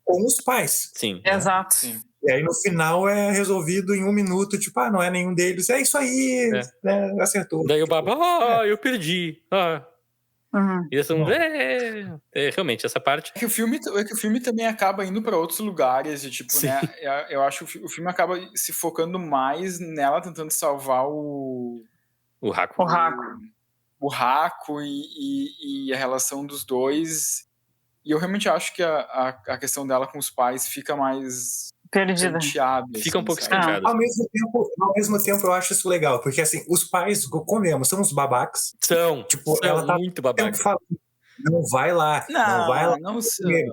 com os pais. Sim. Exato. Sim. E aí no final é resolvido em 1 minuto, tipo, não é nenhum deles. É isso aí, né, acertou. Daí o Baba, eu perdi. Uhum. E eles são, realmente, essa parte... É que o filme também acaba indo para outros lugares e, tipo, Sim. né? Eu acho que o filme acaba se focando mais nela tentando salvar o Haku. Haku e a relação dos dois. E eu realmente acho que a questão dela com os pais fica mais Perdida. penteada. Fica um assim, pouco sabe? escanteado. Ao mesmo tempo, eu acho isso legal, porque assim, os pais, comemos, são uns babacas. São Ela tá muito babaca. falando, não vai lá, não vai lá. Não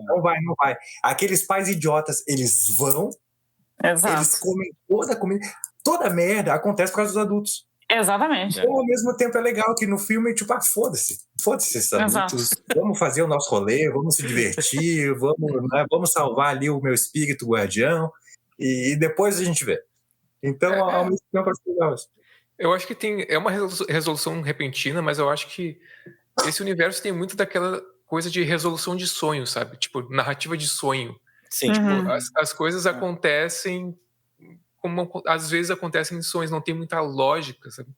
Não vai. Aqueles pais idiotas, eles vão, Exato. eles comem toda a comida, toda a merda acontece por causa dos adultos. Exatamente. Então, ao mesmo tempo, é legal que no filme, tipo, foda-se esses adultos, vamos fazer o nosso rolê, vamos se divertir, vamos salvar ali o meu espírito guardião, e depois a gente vê. Então, ao mesmo tempo, é legal isso. Eu acho que é uma resolução repentina, mas eu acho que esse universo tem muito daquela coisa de resolução de sonho, sabe? Tipo, narrativa de sonho. Sim. Tipo, as coisas acontecem como às vezes acontecem em sonhos, não tem muita lógica, sabe?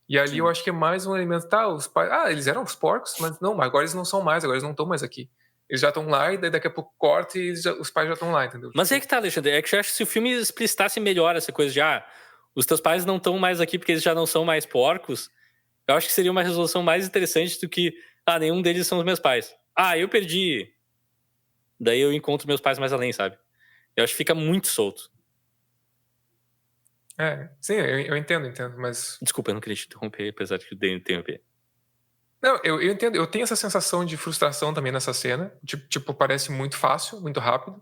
E ali eu acho que é mais um elemento, os pais, eles eram os porcos, mas não, agora eles não são mais, agora eles não estão mais aqui. Eles já estão lá e daí daqui a pouco corta e os pais já estão lá, entendeu? Mas é que tá, Alexandre, é que eu acho que se o filme explicitasse melhor essa coisa de, os teus pais não estão mais aqui porque eles já não são mais porcos, eu acho que seria uma resolução mais interessante do que, nenhum deles são os meus pais. Eu perdi. Daí eu encontro meus pais mais além, sabe? Eu acho que fica muito solto. Sim, eu entendo, mas... Desculpa, eu não queria te interromper, apesar de que eu dei interromper. Não, eu entendo, eu tenho essa sensação de frustração também nessa cena, tipo, parece muito fácil, muito rápido,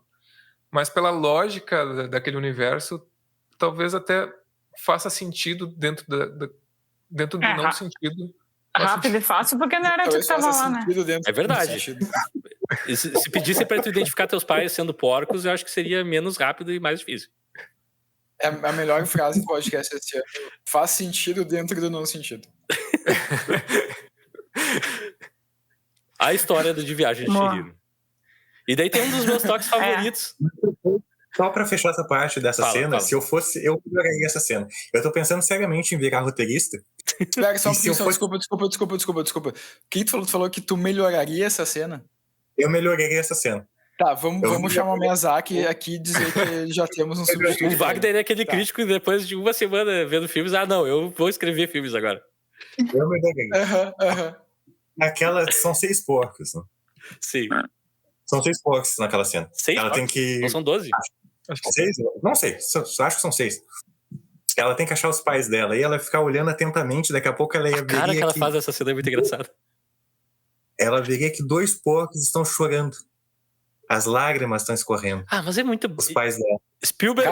mas pela lógica daquele universo, talvez até faça sentido dentro do não sentido. Rápido e fácil, porque não era tu que tava lá, né? É verdade. Se pedisse pra tu identificar teus pais sendo porcos, eu acho que seria menos rápido e mais difícil. É a melhor frase do podcast esse ano. Faz sentido dentro do não sentido. A história de viagem de Chihiro. E daí tem um dos meus toques favoritos. Só pra fechar essa parte dessa cena, se eu fosse, eu melhoraria essa cena. Eu tô pensando seriamente em virar roteirista. Espera, só um pouquinho, desculpa. O que tu falou que tu melhoraria essa cena? Eu melhoraria essa cena. Tá, vamos chamar o Miyazaki aqui e dizer que já temos um substituto. O Wagner é aquele crítico e depois de uma semana vendo filmes, eu vou escrever filmes agora. Eu melhoraria. Naquela, são 6 porcos, né? Sim. São 6 porcos naquela cena. 6 ela porcos? tem que... Não são 12? Acho que 6? Não sei, acho que são 6. Ela tem que achar os pais dela e ela ficar olhando atentamente, daqui a pouco ela ia ver. A cara que ela faz essa cena é muito engraçada. Ela veria que 2 porcos estão chorando. As lágrimas estão escorrendo. Mas é muito... Os pais dela. Spielberg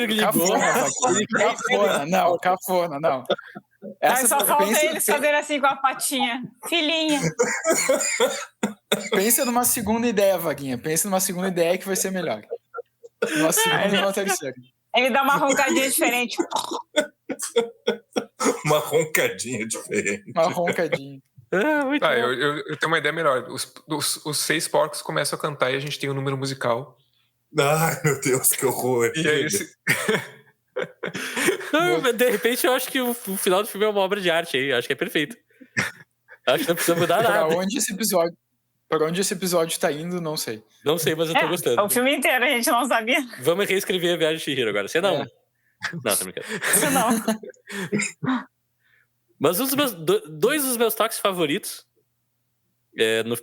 ligou. Cafona, não. Aí só falta eles fazerem assim com a patinha. Filhinha. Pensa numa segunda ideia, Vaguinha. Pensa numa segunda ideia que vai ser melhor. Uma segunda e uma terceira. Ele dá uma roncadinha diferente. Uma roncadinha diferente. Uma roncadinha. Eu tenho uma ideia melhor. Os 6 porcos começam a cantar e a gente tem um número musical. Ai, meu Deus, que horror. E aí esse... De repente eu acho que o final do filme é uma obra de arte aí. Acho que é perfeito. Acho que não precisa mudar nada. Pra onde esse episódio tá indo, não sei. Não sei, mas eu tô gostando. O filme inteiro a gente não sabia. Vamos reescrever a Viagem de Chihiro agora. Você não. Não, tá brincando. Você não. Mas dois dos meus toques favoritos,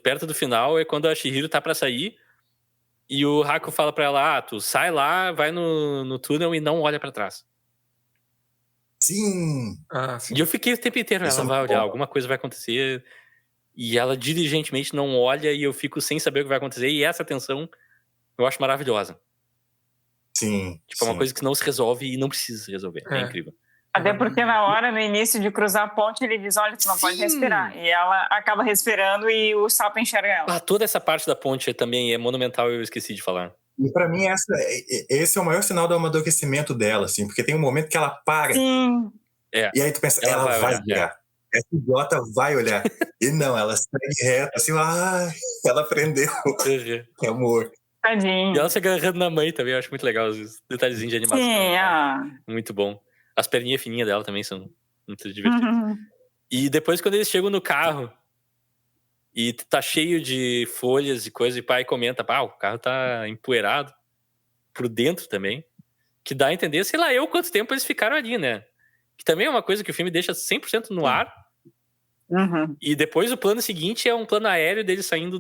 perto do final, é quando a Chihiro tá pra sair e o Haku fala pra ela, tu sai lá, vai no túnel e não olha pra trás. Sim. Sim. E eu fiquei o tempo inteiro, ela vai olhar, alguma coisa vai acontecer, e ela diligentemente não olha e eu fico sem saber o que vai acontecer, e essa tensão eu acho maravilhosa. Sim. Tipo, é uma coisa que não se resolve e não precisa se resolver. É incrível. Até porque na hora, no início de cruzar a ponte, ele diz, olha, tu não pode respirar. E ela acaba respirando e o sapo enxerga ela. Toda essa parte da ponte também é monumental, eu esqueci de falar. E pra mim esse é o maior sinal do amadurecimento dela, assim, porque tem um momento que ela para. Sim. E aí tu pensa, ela vai olhar. Essa idiota vai olhar. E não, ela segue reta, assim, ela aprendeu. Que amor. Tadinho. E ela se agarrando na mãe também, eu acho muito legal os detalhezinhos de animação. Sim, Muito bom. As perninhas fininhas dela também são muito divertidas. E depois, quando eles chegam no carro e tá cheio de folhas e coisa, e o pai comenta, o carro tá empoeirado por dentro também, que dá a entender, sei lá, quanto tempo eles ficaram ali, né? Que também é uma coisa que o filme deixa 100% no ar. E depois o plano seguinte é um plano aéreo deles saindo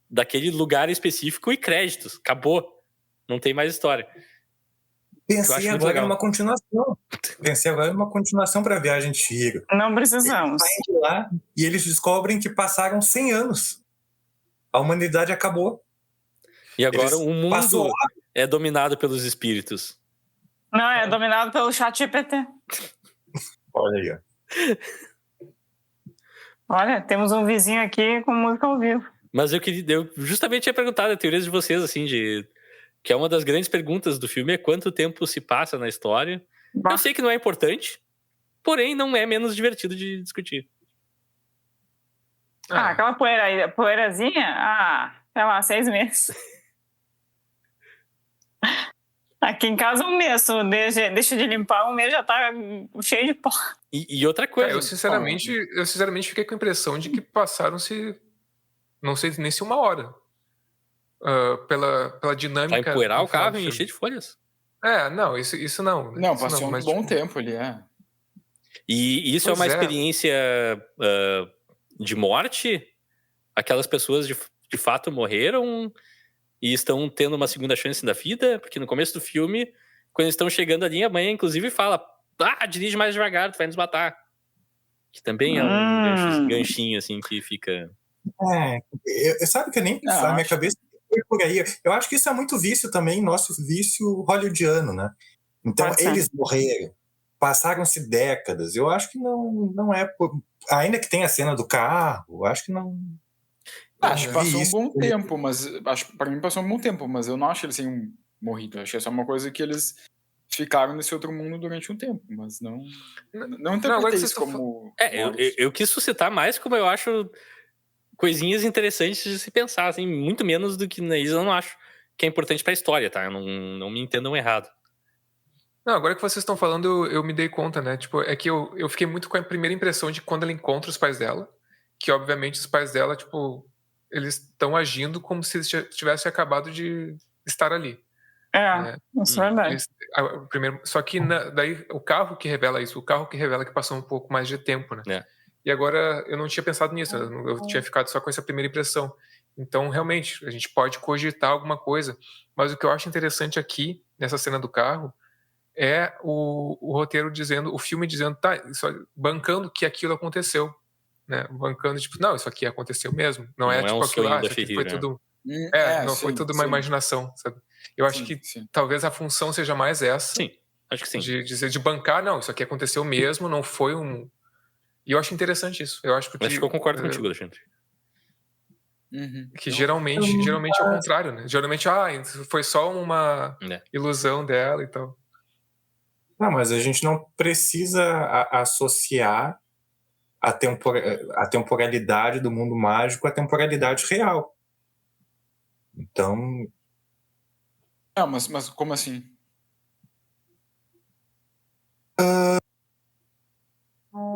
daquele lugar específico e créditos. Acabou. Não tem mais história. Pensei agora numa continuação. Pra Viagem de Chihiro. Não precisamos. Eles saem de lá e eles descobrem que passaram 100 anos. A humanidade acabou. E agora o mundo é dominado pelos espíritos. Não, é dominado pelo ChatGPT. Olha aí, ó. Olha, temos um vizinho aqui com música ao vivo. Mas eu justamente tinha perguntado a teoria de vocês, assim, que é uma das grandes perguntas do filme, é quanto tempo se passa na história. Eu sei que não é importante, porém não é menos divertido de discutir. Aquela poeirazinha? Sei lá, 6 meses. Aqui em casa um mês, deixa de limpar, um mês já tá cheio de pó. E outra coisa... Eu sinceramente fiquei com a impressão de que passaram-se, não sei nem se 1 hora. Pela dinâmica... Vai empoeirar o carro e encher de folhas. Não, isso não. Não, passou um bom tempo ali, E isso é uma experiência de morte? Aquelas pessoas de fato morreram e estão tendo uma segunda chance da vida? Porque no começo do filme, quando eles estão chegando ali, a mãe inclusive fala, dirige mais devagar, tu vai nos matar. Que também é um ganchinho assim que fica... Sabe que eu nem... a minha cabeça foi por aí. Eu acho que isso é muito vício também, nosso vício hollywoodiano, né? Então, eles morreram. Passaram-se décadas. Eu acho que não é... Ainda que tenha a cena do carro, acho que não... Acho que passou um bom tempo, mas... Pra mim passou um bom tempo, mas eu não acho que eles tenham morrido. Eu acho que é só uma coisa que eles ficaram nesse outro mundo durante um tempo, mas não interpretei isso como... Eu quis suscitar mais como eu acho coisinhas interessantes de se pensar, assim, muito menos do que isso eu não acho que é importante pra história, tá? Não me entendam errado. Não, agora que vocês estão falando, eu me dei conta, né? Tipo, é que eu fiquei muito com a primeira impressão de quando ela encontra os pais dela, que obviamente os pais dela, tipo, eles estão agindo como se eles tivessem acabado de estar ali. Isso é verdade. Só que daí o carro que revela isso, o carro que revela que passou um pouco mais de tempo, né? E agora eu não tinha pensado nisso, eu tinha ficado só com essa primeira impressão. Então, realmente, a gente pode cogitar alguma coisa, mas o que eu acho interessante aqui, nessa cena do carro, é o roteiro dizendo, o filme dizendo, bancando que aquilo aconteceu, né? Bancando, tipo, não, isso aqui aconteceu mesmo. Não é tipo aquilo, isso aqui foi tudo... foi tudo uma imaginação, sabe? Eu acho que talvez a função seja mais essa. Sim, acho que sim. De bancar, não, isso aqui aconteceu mesmo, não foi um... E eu acho interessante isso. Eu acho que eu concordo contigo, Alexandre. Que geralmente é o contrário, né? Geralmente, foi só uma ilusão dela e tal. Não, mas a gente não precisa associar a temporalidade do mundo mágico à temporalidade real. Então... mas como assim?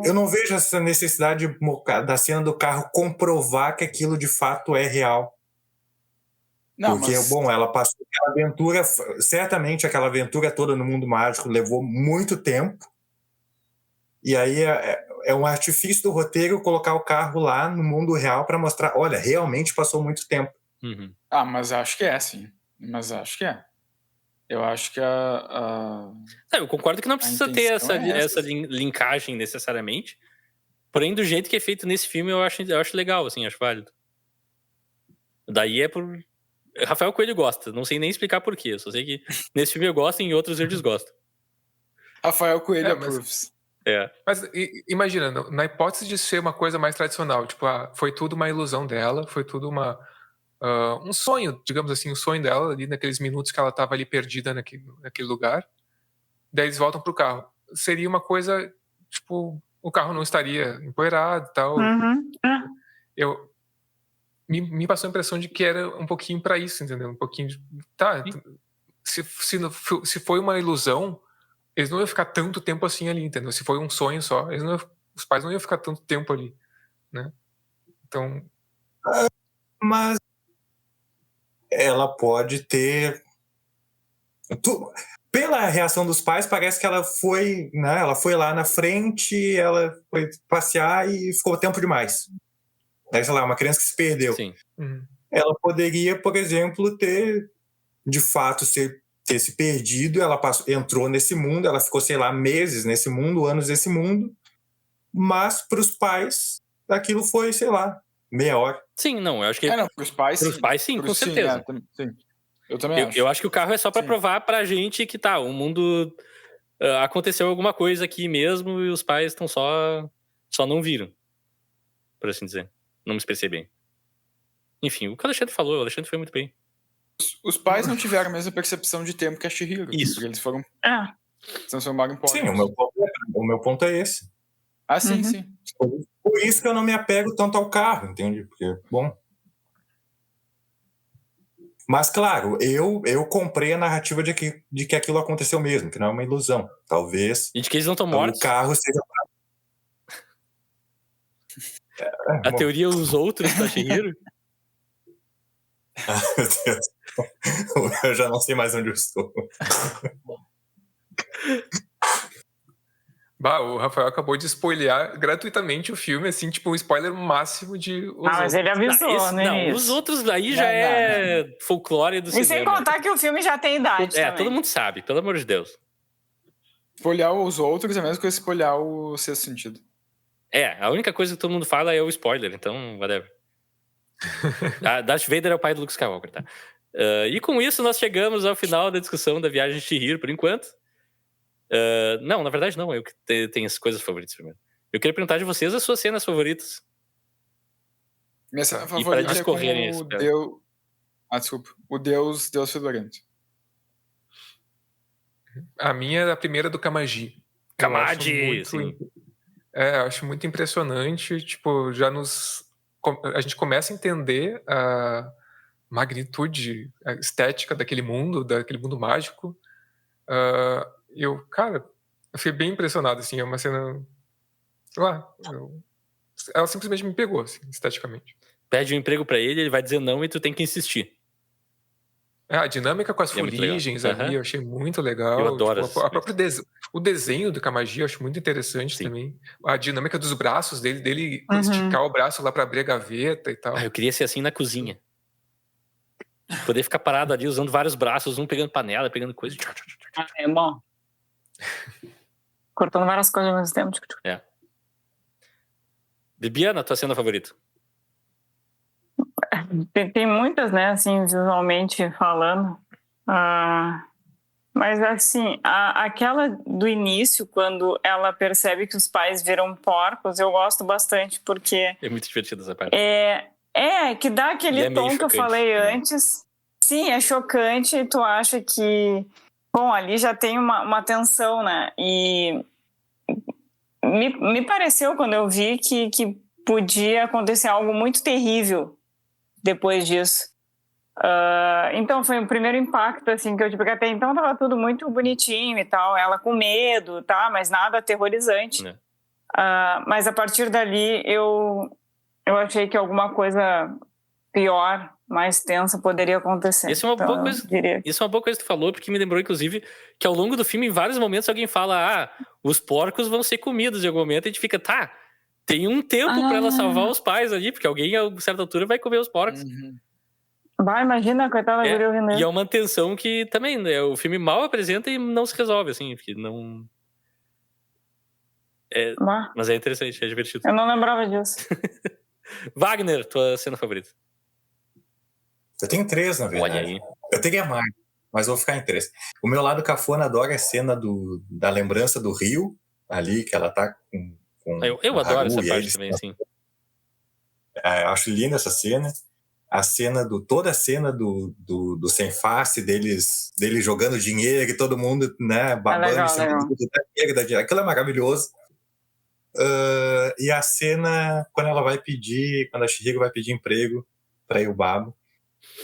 Eu não vejo essa necessidade da cena do carro comprovar que aquilo de fato é real. Porque, ela passou aquela aventura, certamente aquela aventura toda no mundo mágico levou muito tempo. E aí é um artifício do roteiro colocar o carro lá no mundo real para mostrar, olha, realmente passou muito tempo. Mas acho que é, sim. Mas acho que é. Eu acho que eu concordo que não precisa ter essa linkagem necessariamente. Porém, do jeito que é feito nesse filme, eu acho legal, assim, acho válido. Daí é por... Rafael Coelho gosta, não sei nem explicar por quê. Eu só sei que nesse filme eu gosto e em outros eu desgosto. Rafael Coelho approves. Mas imagina, na hipótese de ser uma coisa mais tradicional, tipo, foi tudo uma ilusão dela, foi tudo um sonho, digamos assim, o sonho dela ali naqueles minutos que ela estava ali perdida naquele lugar. Daí eles voltam pro carro. Seria uma coisa, tipo, o carro não estaria empoeirado e tal. Uhum. Me passou a impressão de que era um pouquinho para isso, entendeu? Um pouquinho de... Tá, se foi uma ilusão, eles não iam ficar tanto tempo assim ali, entendeu? Se foi um sonho só, os pais não iam ficar tanto tempo ali, né? Então... Mas ela pode ter... Pela reação dos pais, parece que ela foi, né? Ela foi lá na frente, ela foi passear e ficou tempo demais. Daí, sei lá, uma criança que se perdeu. Sim. Ela poderia, por exemplo, ter, de fato, ter se perdido. Ela entrou nesse mundo, ela ficou, sei lá, meses nesse mundo, anos nesse mundo. Mas, para os pais, aquilo foi, sei lá, meia hora. Sim, não, eu acho que... Não, pros pais, sim. Pros pais, sim, com certeza. Sim. Eu também acho. Eu acho que o carro é só pra provar pra gente que tá, o mundo... aconteceu alguma coisa aqui mesmo e os pais estão só não viram, por assim dizer. Não me expressei bem. Enfim, o que o Alexandre falou, o Alexandre foi muito bem. Os pais não tiveram a mesma percepção de tempo que a Chihiro. Isso. Porque eles foram se transformaram em porcos. Sim, o meu ponto é esse. Ah, sim, sim. Por isso que eu não me apego tanto ao carro, entende? Porque, bom... Mas, claro, eu comprei a narrativa de que aquilo aconteceu mesmo, que não é uma ilusão. Talvez E de que eles não estão mortos. o carro seja... A teoria Os Outros da Chihiro. Meu Deus. Eu já não sei mais onde eu estou. O Rafael acabou de spoilear gratuitamente o filme, assim, tipo, um spoiler máximo de... Mas ele avisou, né? Os outros aí já é folclore do cinema. E sem contar que o filme já tem idade também. Todo mundo sabe, pelo amor de Deus. Spoilear Os Outros é a mesma coisa que spoilear o Sexto Sentido. A única coisa que todo mundo fala é o spoiler, então, whatever. Darth Vader é o pai do Luke Skywalker, tá? E com isso nós chegamos ao final da discussão da viagem de Chihiro, por enquanto. Não, na verdade não, eu que tenho as coisas favoritas primeiro. Eu queria perguntar de vocês as suas cenas favoritas. Minha cena favorita é com o Deus... desculpa. O Deus Fedorento. A minha é a primeira do Kamaji. Kamaji, sim. Eu acho muito impressionante, tipo, a gente começa a entender a magnitude, a estética daquele mundo mágico. Eu fiquei bem impressionado, assim, é uma cena, sei lá, ela simplesmente me pegou, assim, esteticamente. Pede um emprego pra ele vai dizer não e tu tem que insistir. A dinâmica com as fuligens ali, eu achei muito legal. Eu adoro o desenho do Kamaji eu acho muito interessante também. A dinâmica dos braços dele esticar o braço lá pra abrir a gaveta e tal. Eu queria ser assim na cozinha. Poder ficar parado ali usando vários braços, um pegando panela, pegando coisa. É bom. Cortando várias coisas ao mesmo tempo. Bibiana, tua cena favorita? Tem muitas, né, assim, visualmente falando. Mas, assim, aquela do início, quando ela percebe que os pais viram porcos, eu gosto bastante, porque... É muito divertido essa parte. Que dá aquele tom que eu falei antes. Sim, é chocante, e tu acha que... Bom, ali já tem uma tensão, né? E me pareceu, quando eu vi, que podia acontecer algo muito terrível depois disso. Então foi o primeiro impacto, assim, que eu tive, porque até então tava tudo muito bonitinho e tal, ela com medo, tá, mas nada aterrorizante. Mas a partir dali eu achei que alguma coisa pior, mais tensa poderia acontecer. Isso é uma boa coisa que tu falou, porque me lembrou, inclusive, que ao longo do filme, em vários momentos, alguém fala, os porcos vão ser comidos em algum momento, e a gente fica, tem um tempo pra ela salvar os pais ali, porque alguém, a certa altura, vai comer os porcos. Imagina, coitada da guria ouvindo. E é uma tensão que também, né, o filme mal apresenta e não se resolve, assim, porque não... Mas é interessante, é divertido. Eu não lembrava disso. Wagner, tua cena favorita? Eu tenho 3, na verdade. Olha aí. Eu teria mais, mas vou ficar em 3. O meu lado cafona adora a cena da lembrança do rio, ali, que ela tá com eu adoro essa parte também, sim. Eu acho linda essa cena. toda a cena do Sem Face, dele jogando dinheiro e todo mundo, né, babando legal, em cima legal. do dinheiro, da dinheiro. Aquilo é maravilhoso. E a cena quando a Chihiro vai pedir emprego para Yubaba,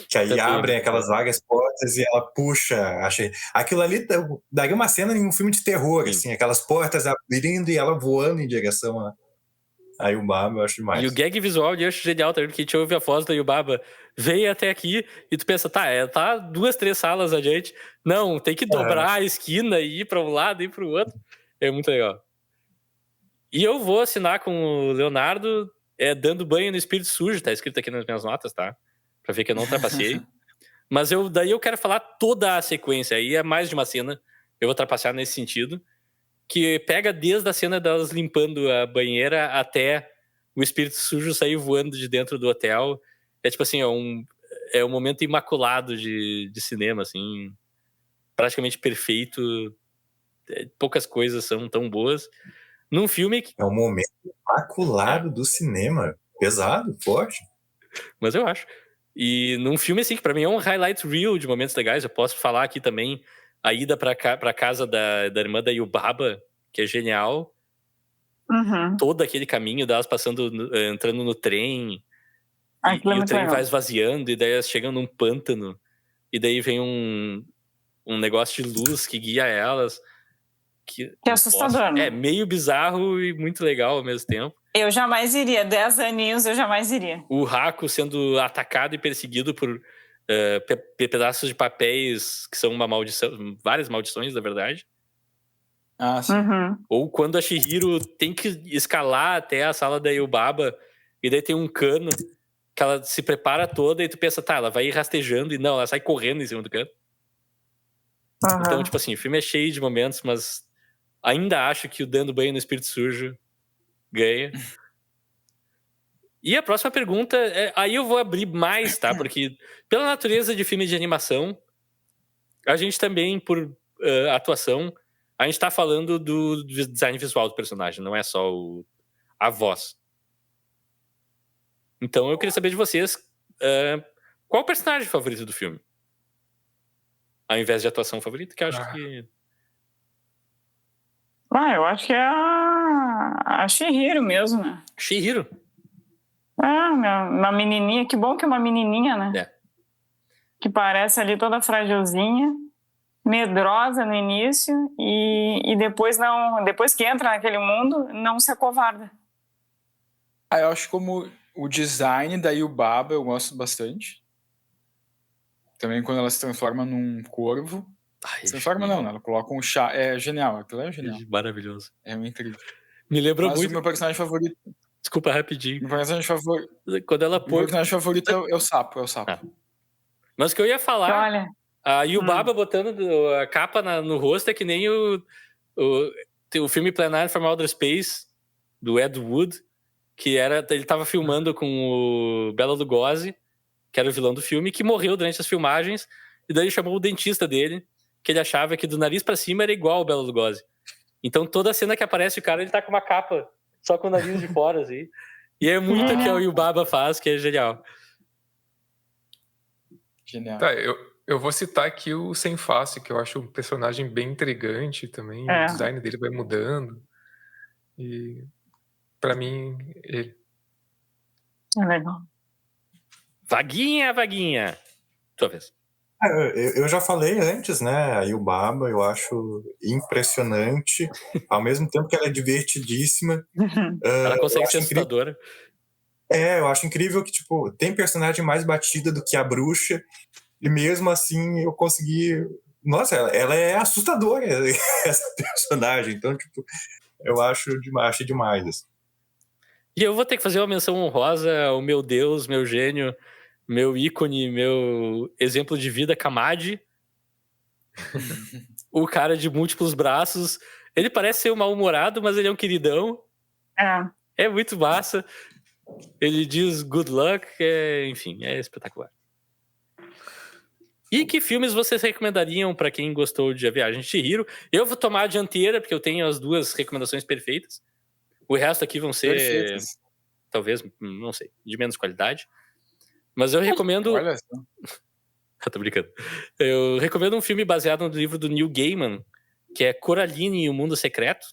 que aí Também é abrem muito aquelas várias portas e ela puxa. Aquilo ali daria uma cena em um filme de terror, Sim. assim, aquelas portas abrindo e ela voando em direção a Yubaba, eu acho demais. E o gag visual eu acho genial também, porque a gente ouve a voz da Yubaba, veio até aqui e tu pensa, tá 2, 3 salas adiante. Não, tem que dobrar a esquina e ir para um lado e ir para o outro. É muito legal. E eu vou assinar com o Leonardo dando banho no espírito sujo, tá escrito aqui nas minhas notas, tá? Pra ver que eu não trapacei. Mas daí eu quero falar toda a sequência, aí é mais de uma cena, eu vou trapacear nesse sentido, que pega desde a cena delas limpando a banheira até o espírito sujo sair voando de dentro do hotel. É tipo assim, é um momento imaculado de cinema, assim, praticamente perfeito. Poucas coisas são tão boas. Num filme que... É um momento imaculado do cinema. Pesado, forte. Mas eu acho. E num filme, assim, que pra mim é um highlight reel de momentos legais. Eu posso falar aqui também a ida pra casa da irmã da Yubaba, que é genial. Uhum. Todo aquele caminho delas entrando no trem. E o trem vai esvaziando, e daí elas chegam num pântano. E daí vem um negócio de luz que guia elas. Que é assustador, né? É meio bizarro e muito legal ao mesmo tempo. Eu jamais iria. 10 aninhos eu jamais iria. O Haku sendo atacado e perseguido por pedaços de papéis que são uma maldição, várias maldições, na verdade. Ah, sim. Uhum. Ou quando a Chihiro tem que escalar até a sala da Yubaba e daí tem um cano que ela se prepara toda e tu pensa, tá, ela vai ir rastejando e não, ela sai correndo em cima do cano. Uhum. Então, tipo assim, o filme é cheio de momentos, mas ainda acho que o Dando Banho no Espírito Sujo ganha. E a próxima pergunta, aí eu vou abrir mais, tá? Porque pela natureza de filme de animação, a gente também, por atuação, a gente tá falando do design visual do personagem, não é só a voz. Então eu queria saber de vocês, qual o personagem favorito do filme? Ao invés de atuação favorita, que eu acho que... Eu acho que é a Chihiro mesmo, né? Chihiro. Uma menininha. Que bom que é uma menininha, né? É. Que parece ali toda fragilzinha, medrosa no início e depois que entra naquele mundo, não se acovarda. Eu acho como o design da Yubaba eu gosto bastante. Também quando ela se transforma num corvo. Se transforma não, ela coloca um chá. É genial, aquilo é genial. Maravilhoso. É incrível. Me lembrou Mas muito... o meu personagem favorito... Desculpa, rapidinho. Meu personagem favorito... Quando ela Meu personagem favorito é o sapo, Mas o que eu ia falar... Olha... A Yubaba botando a capa no rosto é que nem o filme Planar from Outer Space, do Ed Wood, que ele tava filmando com o Bela Lugosi, que era o vilão do filme, que morreu durante as filmagens, e daí ele chamou o dentista dele, que ele achava que do nariz pra cima era igual o Bela Lugosi. Então toda cena que aparece o cara, ele tá com uma capa, só com o nariz de fora, assim. E é muito o que a Yubaba faz, que é genial. Genial. Tá, eu vou citar aqui o Sem Face, que eu acho um personagem bem intrigante também. O design dele vai mudando. E pra mim, ele... É legal. Vaguinha! Tua vez. Eu já falei antes, né? A Yubaba eu acho impressionante. Ao mesmo tempo que ela é divertidíssima. Ela consegue ser assustadora. Eu acho incrível que, tipo, tem personagem mais batida do que a bruxa. E mesmo assim eu consegui... Nossa, ela é assustadora, essa personagem. Então, tipo, eu acho demais. Assim. E eu vou ter que fazer uma menção honrosa ao meu Deus, meu gênio, meu ícone, meu exemplo de vida, Kamadi. O cara de múltiplos braços. Ele parece ser um mal-humorado, mas ele é um queridão. É muito massa. Ele diz good luck, enfim, é espetacular. E que filmes vocês recomendariam para quem gostou de A Viagem de Chihiro? Eu vou tomar a dianteira, porque eu tenho as 2 recomendações perfeitas. O resto aqui vão ser, talvez, não sei, de menos qualidade. Mas eu recomendo... Olha só. Tô brincando. Eu recomendo um filme baseado no livro do Neil Gaiman, que é Coraline e o Mundo Secreto,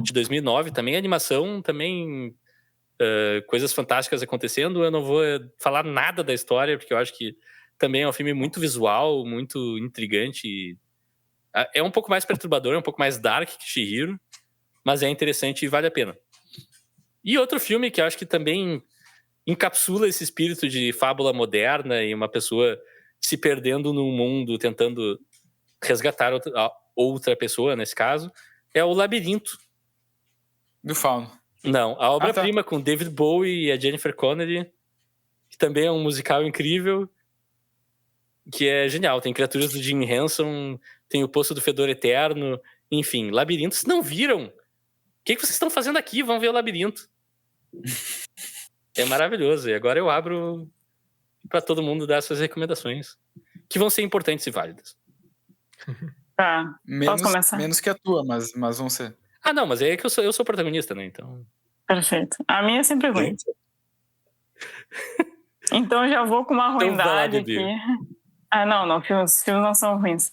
de 2009. Também animação, também coisas fantásticas acontecendo. Eu não vou falar nada da história, porque eu acho que também é um filme muito visual, muito intrigante. É um pouco mais perturbador, é um pouco mais dark que Chihiro, mas é interessante e vale a pena. E outro filme que eu acho que também encapsula esse espírito de fábula moderna e uma pessoa se perdendo num mundo, tentando resgatar outra pessoa, nesse caso, é O Labirinto. Do Fauno. Não, a obra-prima com David Bowie e a Jennifer Connelly, que também é um musical incrível, que é genial. Tem criaturas do Jim Henson, tem o Poço do Fedor Eterno, enfim, Labirinto. Vocês não viram? O que vocês estão fazendo aqui? Vão ver o Labirinto. É maravilhoso. E agora eu abro para todo mundo dar suas recomendações, que vão ser importantes e válidas. Tá. Posso começar? Menos que a tua, mas vão ser. Ah, não, mas é que eu sou protagonista, né? Então... Perfeito. A minha é sempre ruim. Então eu já vou com uma ruindade aqui. Ah, não, filmes não são ruins.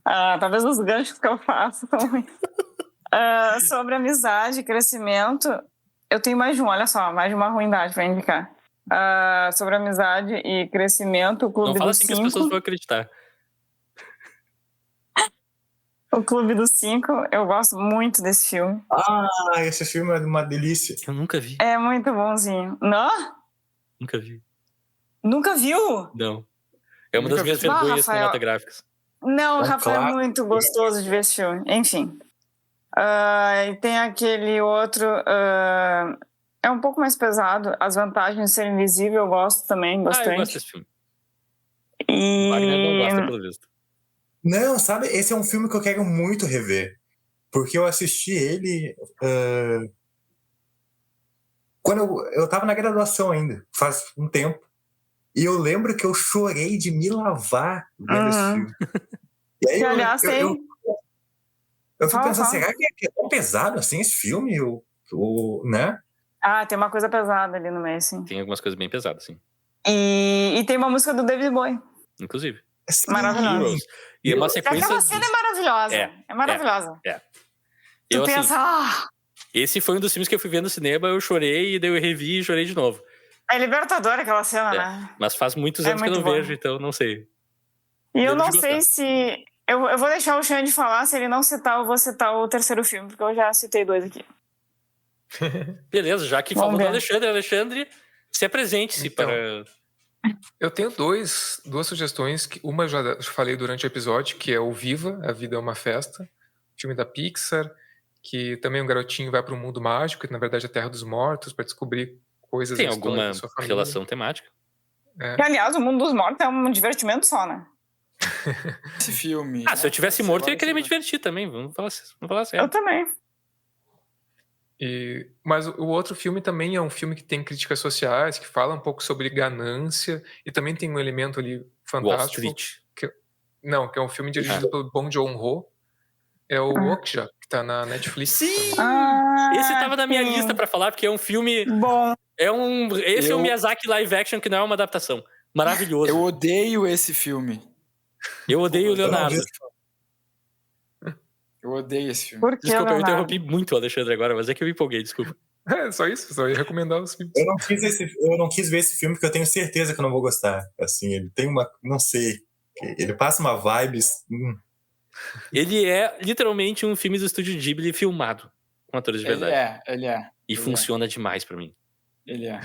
Talvez os ganchos que eu faço são ruins. Sobre amizade e crescimento, eu tenho mais de um, olha só, mais de uma ruindade pra indicar. Sobre amizade e crescimento, o Clube não fala dos assim 5. Que as pessoas vão acreditar. O Clube dos 5, eu gosto muito desse filme. Esse filme é uma delícia. Eu nunca vi. É muito bonzinho. Não? Nunca vi. Nunca viu? Não. É uma das minhas vergonhas cinematográficas. Não, Rafael, é muito gostoso de ver esse filme. Enfim. E tem aquele outro... é um pouco mais pesado. As Vantagens de Ser Invisível, eu gosto também bastante. Eu gosto desse filme. E... Wagner não gosta, pelo visto. Não, sabe? Esse é um filme que eu quero muito rever. Porque eu assisti ele... quando eu tava na graduação ainda. Faz um tempo. E eu lembro que eu chorei de me lavar vendo esse filme. E aí aliás, eu fico pensando, será que é tão pesado assim esse filme? Né? Tem uma coisa pesada ali no meio, sim. Tem algumas coisas bem pesadas, sim. E tem uma música do David Bowie. Inclusive. Maravilhosa. E é uma sequência... Aquela cena é maravilhosa. É maravilhosa. Tu pensa... Esse foi um dos filmes que eu fui ver no cinema, eu chorei, e daí eu revi e chorei de novo. É libertadora aquela cena, né? Mas faz muitos anos que eu não vejo, então não sei. E eu não sei se... Eu vou deixar o Xande falar, se ele não citar, eu vou citar o terceiro filme, porque eu já citei 2 aqui. Beleza, já que falou do Alexandre, se apresente-se então, para... Eu tenho duas sugestões, uma eu já falei durante o episódio, que é o Viva, A Vida é uma Festa, filme da Pixar, que também um garotinho vai para um mundo mágico, que na verdade é a Terra dos Mortos, para descobrir coisas Tem da história alguma da sua família. relação temática? Que, aliás, o mundo dos mortos é um divertimento só, né? Esse filme... se eu tivesse morto, eu ia querer me divertir também, vamos falar sério. Eu também. Mas o outro filme também é um filme que tem críticas sociais, que fala um pouco sobre ganância, e também tem um elemento ali fantástico. Wall Street. Que é um filme dirigido pelo Bong Joon-ho. É o Okja, que tá na Netflix. Sim! Esse tava na minha lista pra falar, porque é um filme... Bom. Esse é um Miyazaki live action, que não é uma adaptação. Maravilhoso. Eu odeio esse filme. Eu odeio o Leonardo. Eu odeio esse filme. Por que, desculpa, Leonardo? eu interrompi muito o Alexandre agora, mas é que eu me empolguei, desculpa. Só isso, só ia recomendar os filmes. Eu não quis ver esse filme porque eu tenho certeza que eu não vou gostar. Assim, ele tem uma... Não sei. Ele passa uma vibes... Ele é literalmente um filme do estúdio Ghibli filmado com atores de verdade. Ele é. E funciona demais pra mim. Ele é.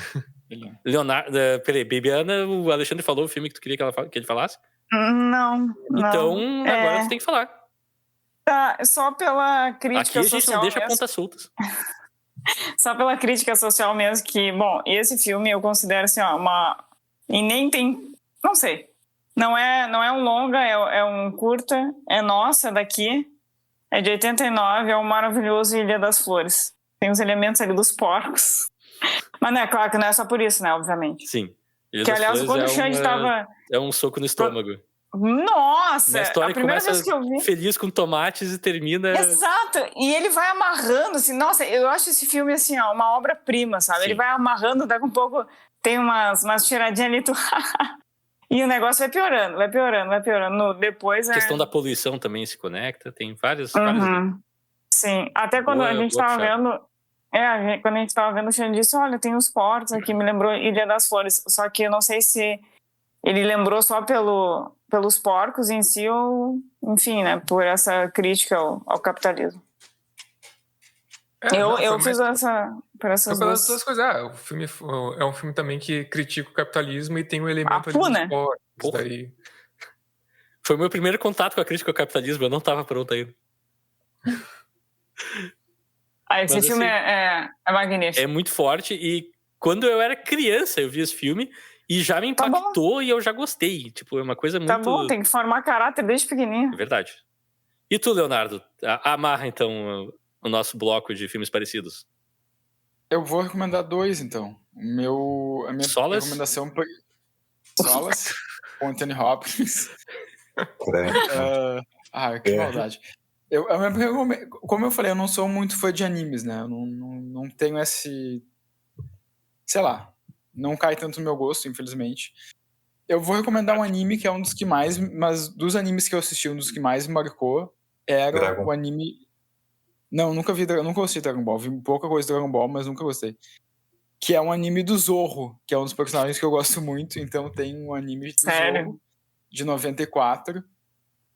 Leonardo... Peraí, Bibiana, o Alexandre falou o filme que tu queria que ele falasse? Não. Então, agora tu tem que falar. Tá, só pela crítica social. Aqui a gente não deixa mesmo. pontas soltas. Só pela crítica social mesmo que, bom, esse filme eu considero assim, uma... E nem tem... Não sei. Não é um longa, é um curta, é nossa, daqui. É de 89, é o maravilhoso Ilha das Flores. Tem os elementos ali dos porcos. Mas não é claro que não é só por isso, né, obviamente. Sim. Que, aliás, quando o Xande tava... É um soco no estômago. Nossa! A história a primeira vez que eu vi... feliz com tomates e termina... Exato! E ele vai amarrando, assim... Nossa, eu acho esse filme, assim, uma obra-prima, sabe? Sim. Ele vai amarrando, daqui um pouco... tem umas tiradinhas ali, e o negócio vai piorando, vai piorando, vai piorando. Depois A questão da poluição também se conecta, tem vários. Sim, até quando a gente tava vendo. Quando a gente tava vendo, o Xande disse: olha, tem uns portos aqui, me lembrou Ilha das Flores. Só que eu não sei se ele lembrou só pelos porcos em si ou, enfim, né, por essa crítica ao capitalismo. Eu fiz por essas duas coisas. O filme é um filme também que critica o capitalismo e tem um elemento ali né? dos porcos. Daí... Foi o meu primeiro contato com a crítica ao capitalismo, eu não tava pronto ainda. Esse filme é magnífico. É muito forte e quando eu era criança eu vi esse filme e já me impactou e eu já gostei. Tipo, é uma coisa muito... Tá bom, tem que formar caráter desde pequenininho. É verdade. E tu, Leonardo? Amarra, então, o nosso bloco de filmes parecidos. Eu vou recomendar 2, então. A minha Solace? recomendação... Solace, com Anthony Hopkins. Que maldade. Como eu falei, eu não sou muito fã de animes, né? Eu não tenho esse... Sei lá. Não cai tanto no meu gosto, infelizmente. Eu vou recomendar um anime que é um dos que mais... Mas dos animes que eu assisti, um dos que mais me marcou era o anime... Não, nunca gostei de Dragon Ball. Vi pouca coisa de Dragon Ball, mas nunca gostei. Que é um anime do Zorro, que é um dos personagens que eu gosto muito. Então tem um anime do Zorro, de 94...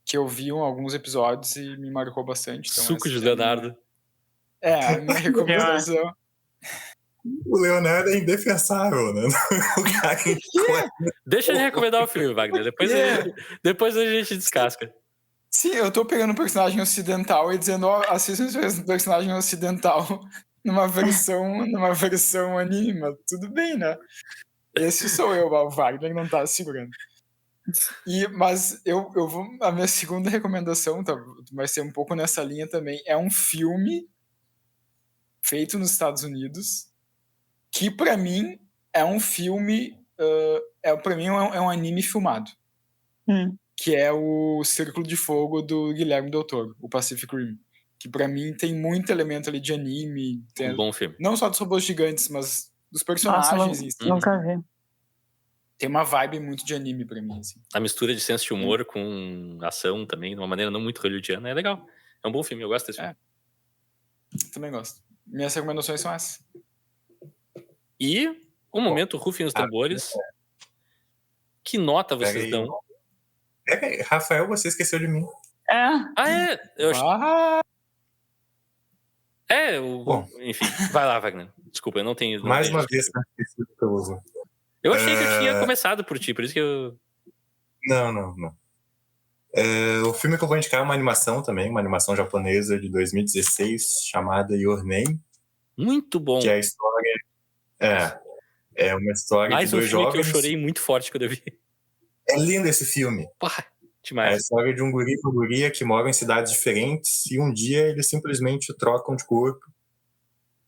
que eu vi alguns episódios e me marcou bastante. Então Suco de Leonardo. A minha recomendação. O Leonardo é indefensável, né? Deixa eu recomendar o filme, Wagner. Depois a gente descasca. Sim, eu tô pegando um personagem ocidental e dizendo, assista esse personagem ocidental numa versão anime. Tudo bem, né? Esse sou eu, o Wagner não tá segurando. Mas eu vou. A minha segunda recomendação vai ser um pouco nessa linha também. É um filme feito nos Estados Unidos que, pra mim, é um filme. Pra mim, é um anime filmado. Que é o Círculo de Fogo do Guilherme Del Toro, o Pacific Rim. Que, pra mim, tem muito elemento ali de anime. Um bom filme. Não só dos robôs gigantes, mas dos personagens em si. Nunca vi. Tem uma vibe muito de anime pra mim, assim. A mistura de senso de humor com ação também, de uma maneira não muito hollywoodiana, é legal. É um bom filme, eu gosto desse filme. Também gosto. Minhas recomendações são essas. E o momento rufem os tambores. Que nota vocês dão? Rafael, você esqueceu de mim. Enfim, vai lá, Wagner. Desculpa, eu não tenho... Mais uma vez, tá esquecido pelo Zoom. Eu achei que eu tinha começado por ti, por isso que eu... Não. O filme que eu vou indicar é uma animação também, uma animação japonesa de 2016, chamada Your Name. Muito bom. Que é a história... É uma história mais de dois filme jovens... que eu chorei muito forte quando eu vi. É lindo esse filme. Pá, demais. É a história de um guri e uma guria que moram em cidades diferentes e um dia eles simplesmente trocam de corpo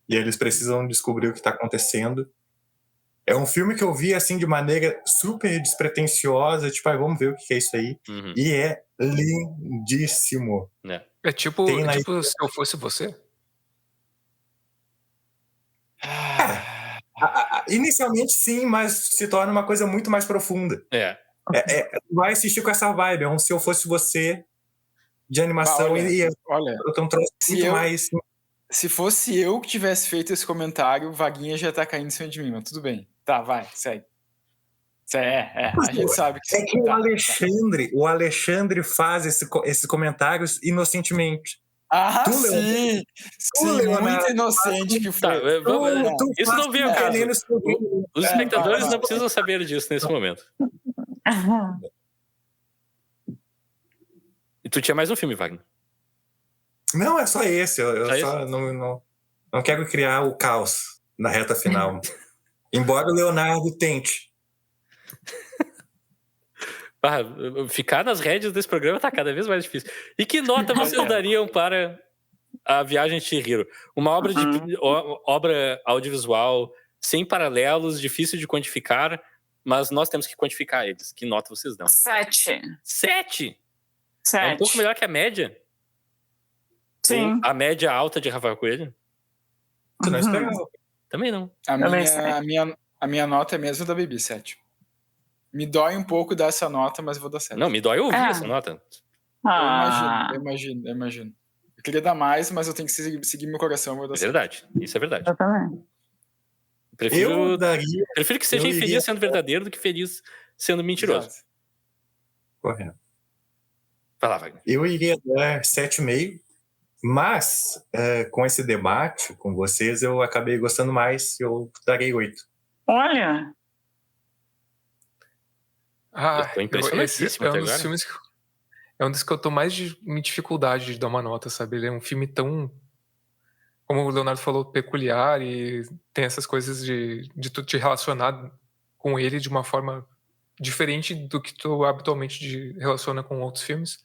e eles precisam descobrir o que está acontecendo. É um filme que eu vi assim de maneira super despretensiosa, tipo, vamos ver o que é isso aí. E é lindíssimo. É tipo Se Eu Fosse Você? Inicialmente sim, mas se torna uma coisa muito mais profunda. Vai assistir com essa vibe, é um Se Eu Fosse Você de animação. Olha, eu trouxe muito mais... Se fosse eu que tivesse feito esse comentário, o Vaguinha já tá caindo em cima de mim, mas tudo bem. Tá, vai, segue. A gente sabe que... É que o Alexandre faz esses comentários inocentemente. Sim, muito inocente que foi. Isso não vem ao caso. Os espectadores não precisam saber disso nesse momento. E tu tinha mais um filme, Wagner? Não, é só esse. Eu não quero criar o caos na reta final. Embora o Leonardo tente. Ficar nas rédeas desse programa tá cada vez mais difícil. E que nota vocês dariam para A Viagem de Chihiro? Uma obra audiovisual sem paralelos, difícil de quantificar, mas nós temos que quantificar eles. Que nota vocês dão? 7. 7? É um pouco melhor que a média? Sim. Ou a média alta de Rafael Coelho? Tu não esperava. Também não. A minha A minha nota é mesmo da Bibi, 7. Me dói um pouco dar essa nota, mas eu vou dar 7. Não, me dói ouvir essa nota. Eu imagino. Eu queria dar mais, mas eu tenho que seguir meu coração. Eu vou dar 7. Verdade, isso é verdade. Eu também. Prefiro que seja eu infeliz iria- sendo verdadeiro do que feliz sendo mentiroso. Exato. Correto. Vai lá, Wagner. Eu iria dar 7,5, mas com esse debate com vocês, eu acabei gostando mais, eu darei 8. Olha, Eu tô impressionadíssimo esse é até um dos agora. filmes é um dos que eu tô mais de dificuldade de dar uma nota, sabe? Ele é um filme tão, como o Leonardo falou, peculiar, e tem essas coisas de tu te relacionar com ele de uma forma diferente do que tu habitualmente relaciona com outros filmes.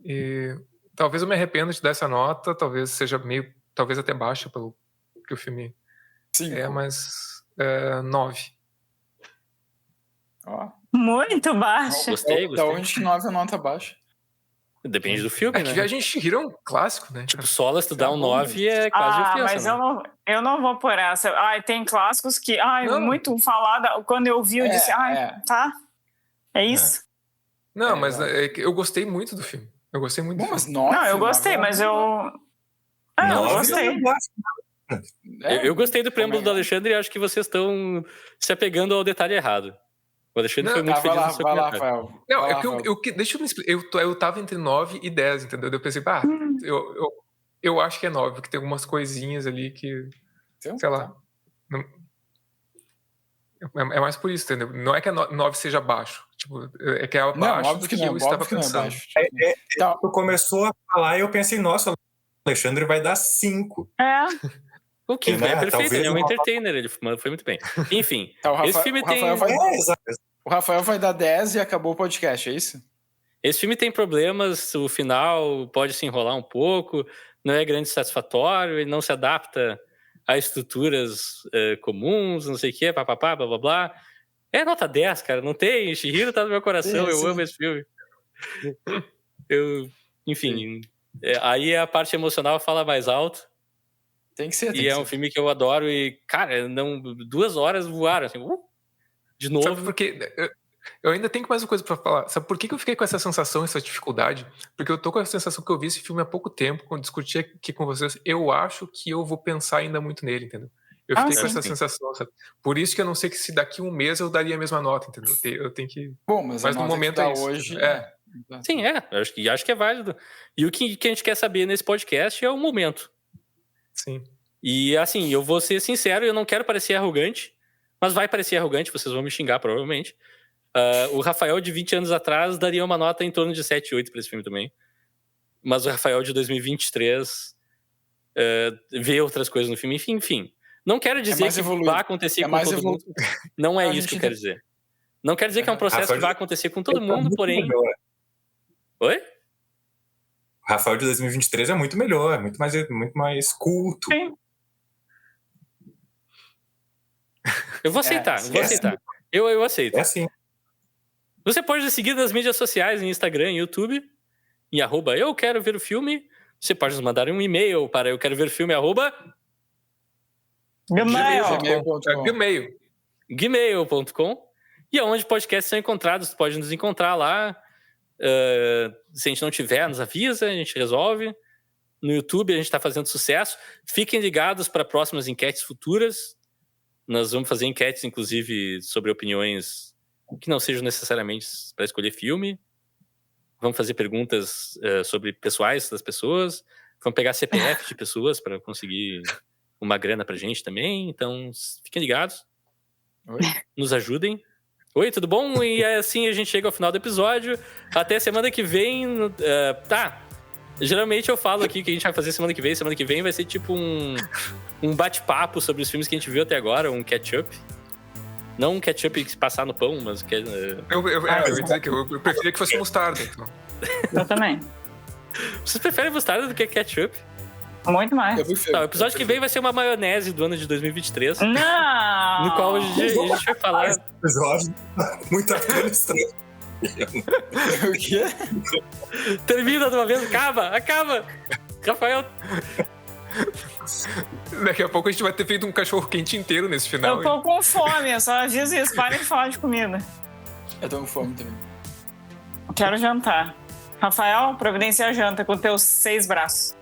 E talvez eu me arrependa de dar essa nota, talvez seja talvez até baixa pelo que o filme Sim. mas 9. Ó. muito baixa. Gostei. Da onde que 9 é nota baixa? Depende do filme, É que né? Viagem de Chihiro é um clássico, né? Tipo, Solas, tu dá um bom, 9 é quase ofensa, mas né? eu não vou por essa. Ai, tem clássicos que, Não. muito falada. Quando eu vi, eu disse, tá, é isso. Não, mas eu gostei muito do filme. Eu gostei muito Bom, do mas filme. 9, Não, eu gostei, mas eu... eu Não, gostei. Eu gostei do preâmbulo do Alexandre e acho que vocês estão se apegando ao detalhe errado. O Alexandre foi muito feliz no seu vai lá, comentário. Rafael. Não, Vai é lá, que Rafael. deixa eu me explicar. Eu tava entre 9 e 10, entendeu? Eu pensei, eu acho que é 9, porque tem algumas coisinhas ali que, Então, sei lá. É mais por isso, entendeu? Não é que a 9 seja baixo. Tipo, é que é abaixo óbvio do que que não, eu estava óbvio que não é pensando. baixo. Quando começou a falar, eu pensei, nossa, o Alexandre vai dar 5. É, O que Né? é perfeito, Talvez ele é um uma- entertainer, ele foi muito bem. Enfim, Tá, o esse filme tem... Exato. O Rafael vai dar 10 e acabou o podcast, é isso? Esse filme tem problemas, o final pode se enrolar um pouco, não é grande satisfatório, ele não se adapta a estruturas comuns, não sei o que, papapá, blá blá blá. É nota 10, cara, não tem. Chihiro tá no meu coração, eu amo esse filme. Enfim, aí a parte emocional fala mais alto. Tem que ser, tem E que é ser. um filme que eu adoro e, cara, 2 horas voaram, assim, de novo. Sabe por quê? Eu ainda tenho mais uma coisa pra falar. Sabe por que eu fiquei com essa sensação, essa dificuldade? Porque eu tô com a sensação que eu vi esse filme há pouco tempo, quando discuti aqui com vocês. Eu acho que eu vou pensar ainda muito nele, entendeu? Eu fiquei com essa sensação, sabe? Por isso que eu não sei que se daqui um mês eu daria a mesma nota, entendeu? Eu tenho que... Bom, mas no momento é isso. hoje... Sim, acho que é válido. E o que a gente quer saber nesse podcast é o momento. Sim. E assim, eu vou ser sincero, eu não quero parecer arrogante, mas vai parecer arrogante, vocês vão me xingar provavelmente. O Rafael de 20 anos atrás daria uma nota em torno de 7, 8 para esse filme também. Mas o Rafael de 2023 vê outras coisas no filme. Enfim. Não quero dizer que vai acontecer com todo mundo. Não é isso que eu quero dizer. Não quero dizer que é um processo que vai acontecer com todo mundo, porém... Melhor. Oi? O Rafael de 2023 é muito melhor, é muito mais culto. Sim. Eu vou aceitar, Eu aceito. É assim. Você pode nos seguir nas mídias sociais, em Instagram, em YouTube, em @eu quero ver o filme. Você pode nos mandar um e-mail para eu quero ver o filme @gmail.com. E aonde podcasts são encontrados, você pode nos encontrar lá. Se a gente não tiver, nos avisa, a gente resolve. No YouTube a gente está fazendo sucesso. Fiquem ligados para próximas enquetes futuras. Nós vamos fazer enquetes, inclusive, sobre opiniões que não sejam necessariamente para escolher filme. Vamos fazer perguntas sobre pessoais das pessoas. Vamos pegar CPF de pessoas para conseguir uma grana pra gente também. Então, fiquem ligados. Oi? Nos ajudem. Oi, tudo bom? E assim a gente chega ao final do episódio. Até semana que vem. Geralmente eu falo aqui que a gente vai fazer semana que vem. Semana que vem vai ser tipo um bate-papo sobre os filmes que a gente viu até agora, um catch-up. Não um ketchup que se passar no pão, mas... Eu ia dizer que eu preferia que fosse mostarda, então. Eu também. Vocês preferem mostarda do que ketchup? Muito mais. Tá, o episódio que vem vai ser uma maionese do ano de 2023. Não! No qual a gente vai falar... Episódio muita coisa estranha. O quê? Termina de uma vez, acaba! Rafael... Daqui a pouco a gente vai ter feito um cachorro quente inteiro nesse final. Eu tô com fome, eu só aviso isso. Parem de falar de comida. Eu tô com fome também. Quero jantar. Rafael, providencia a janta com teus 6 braços.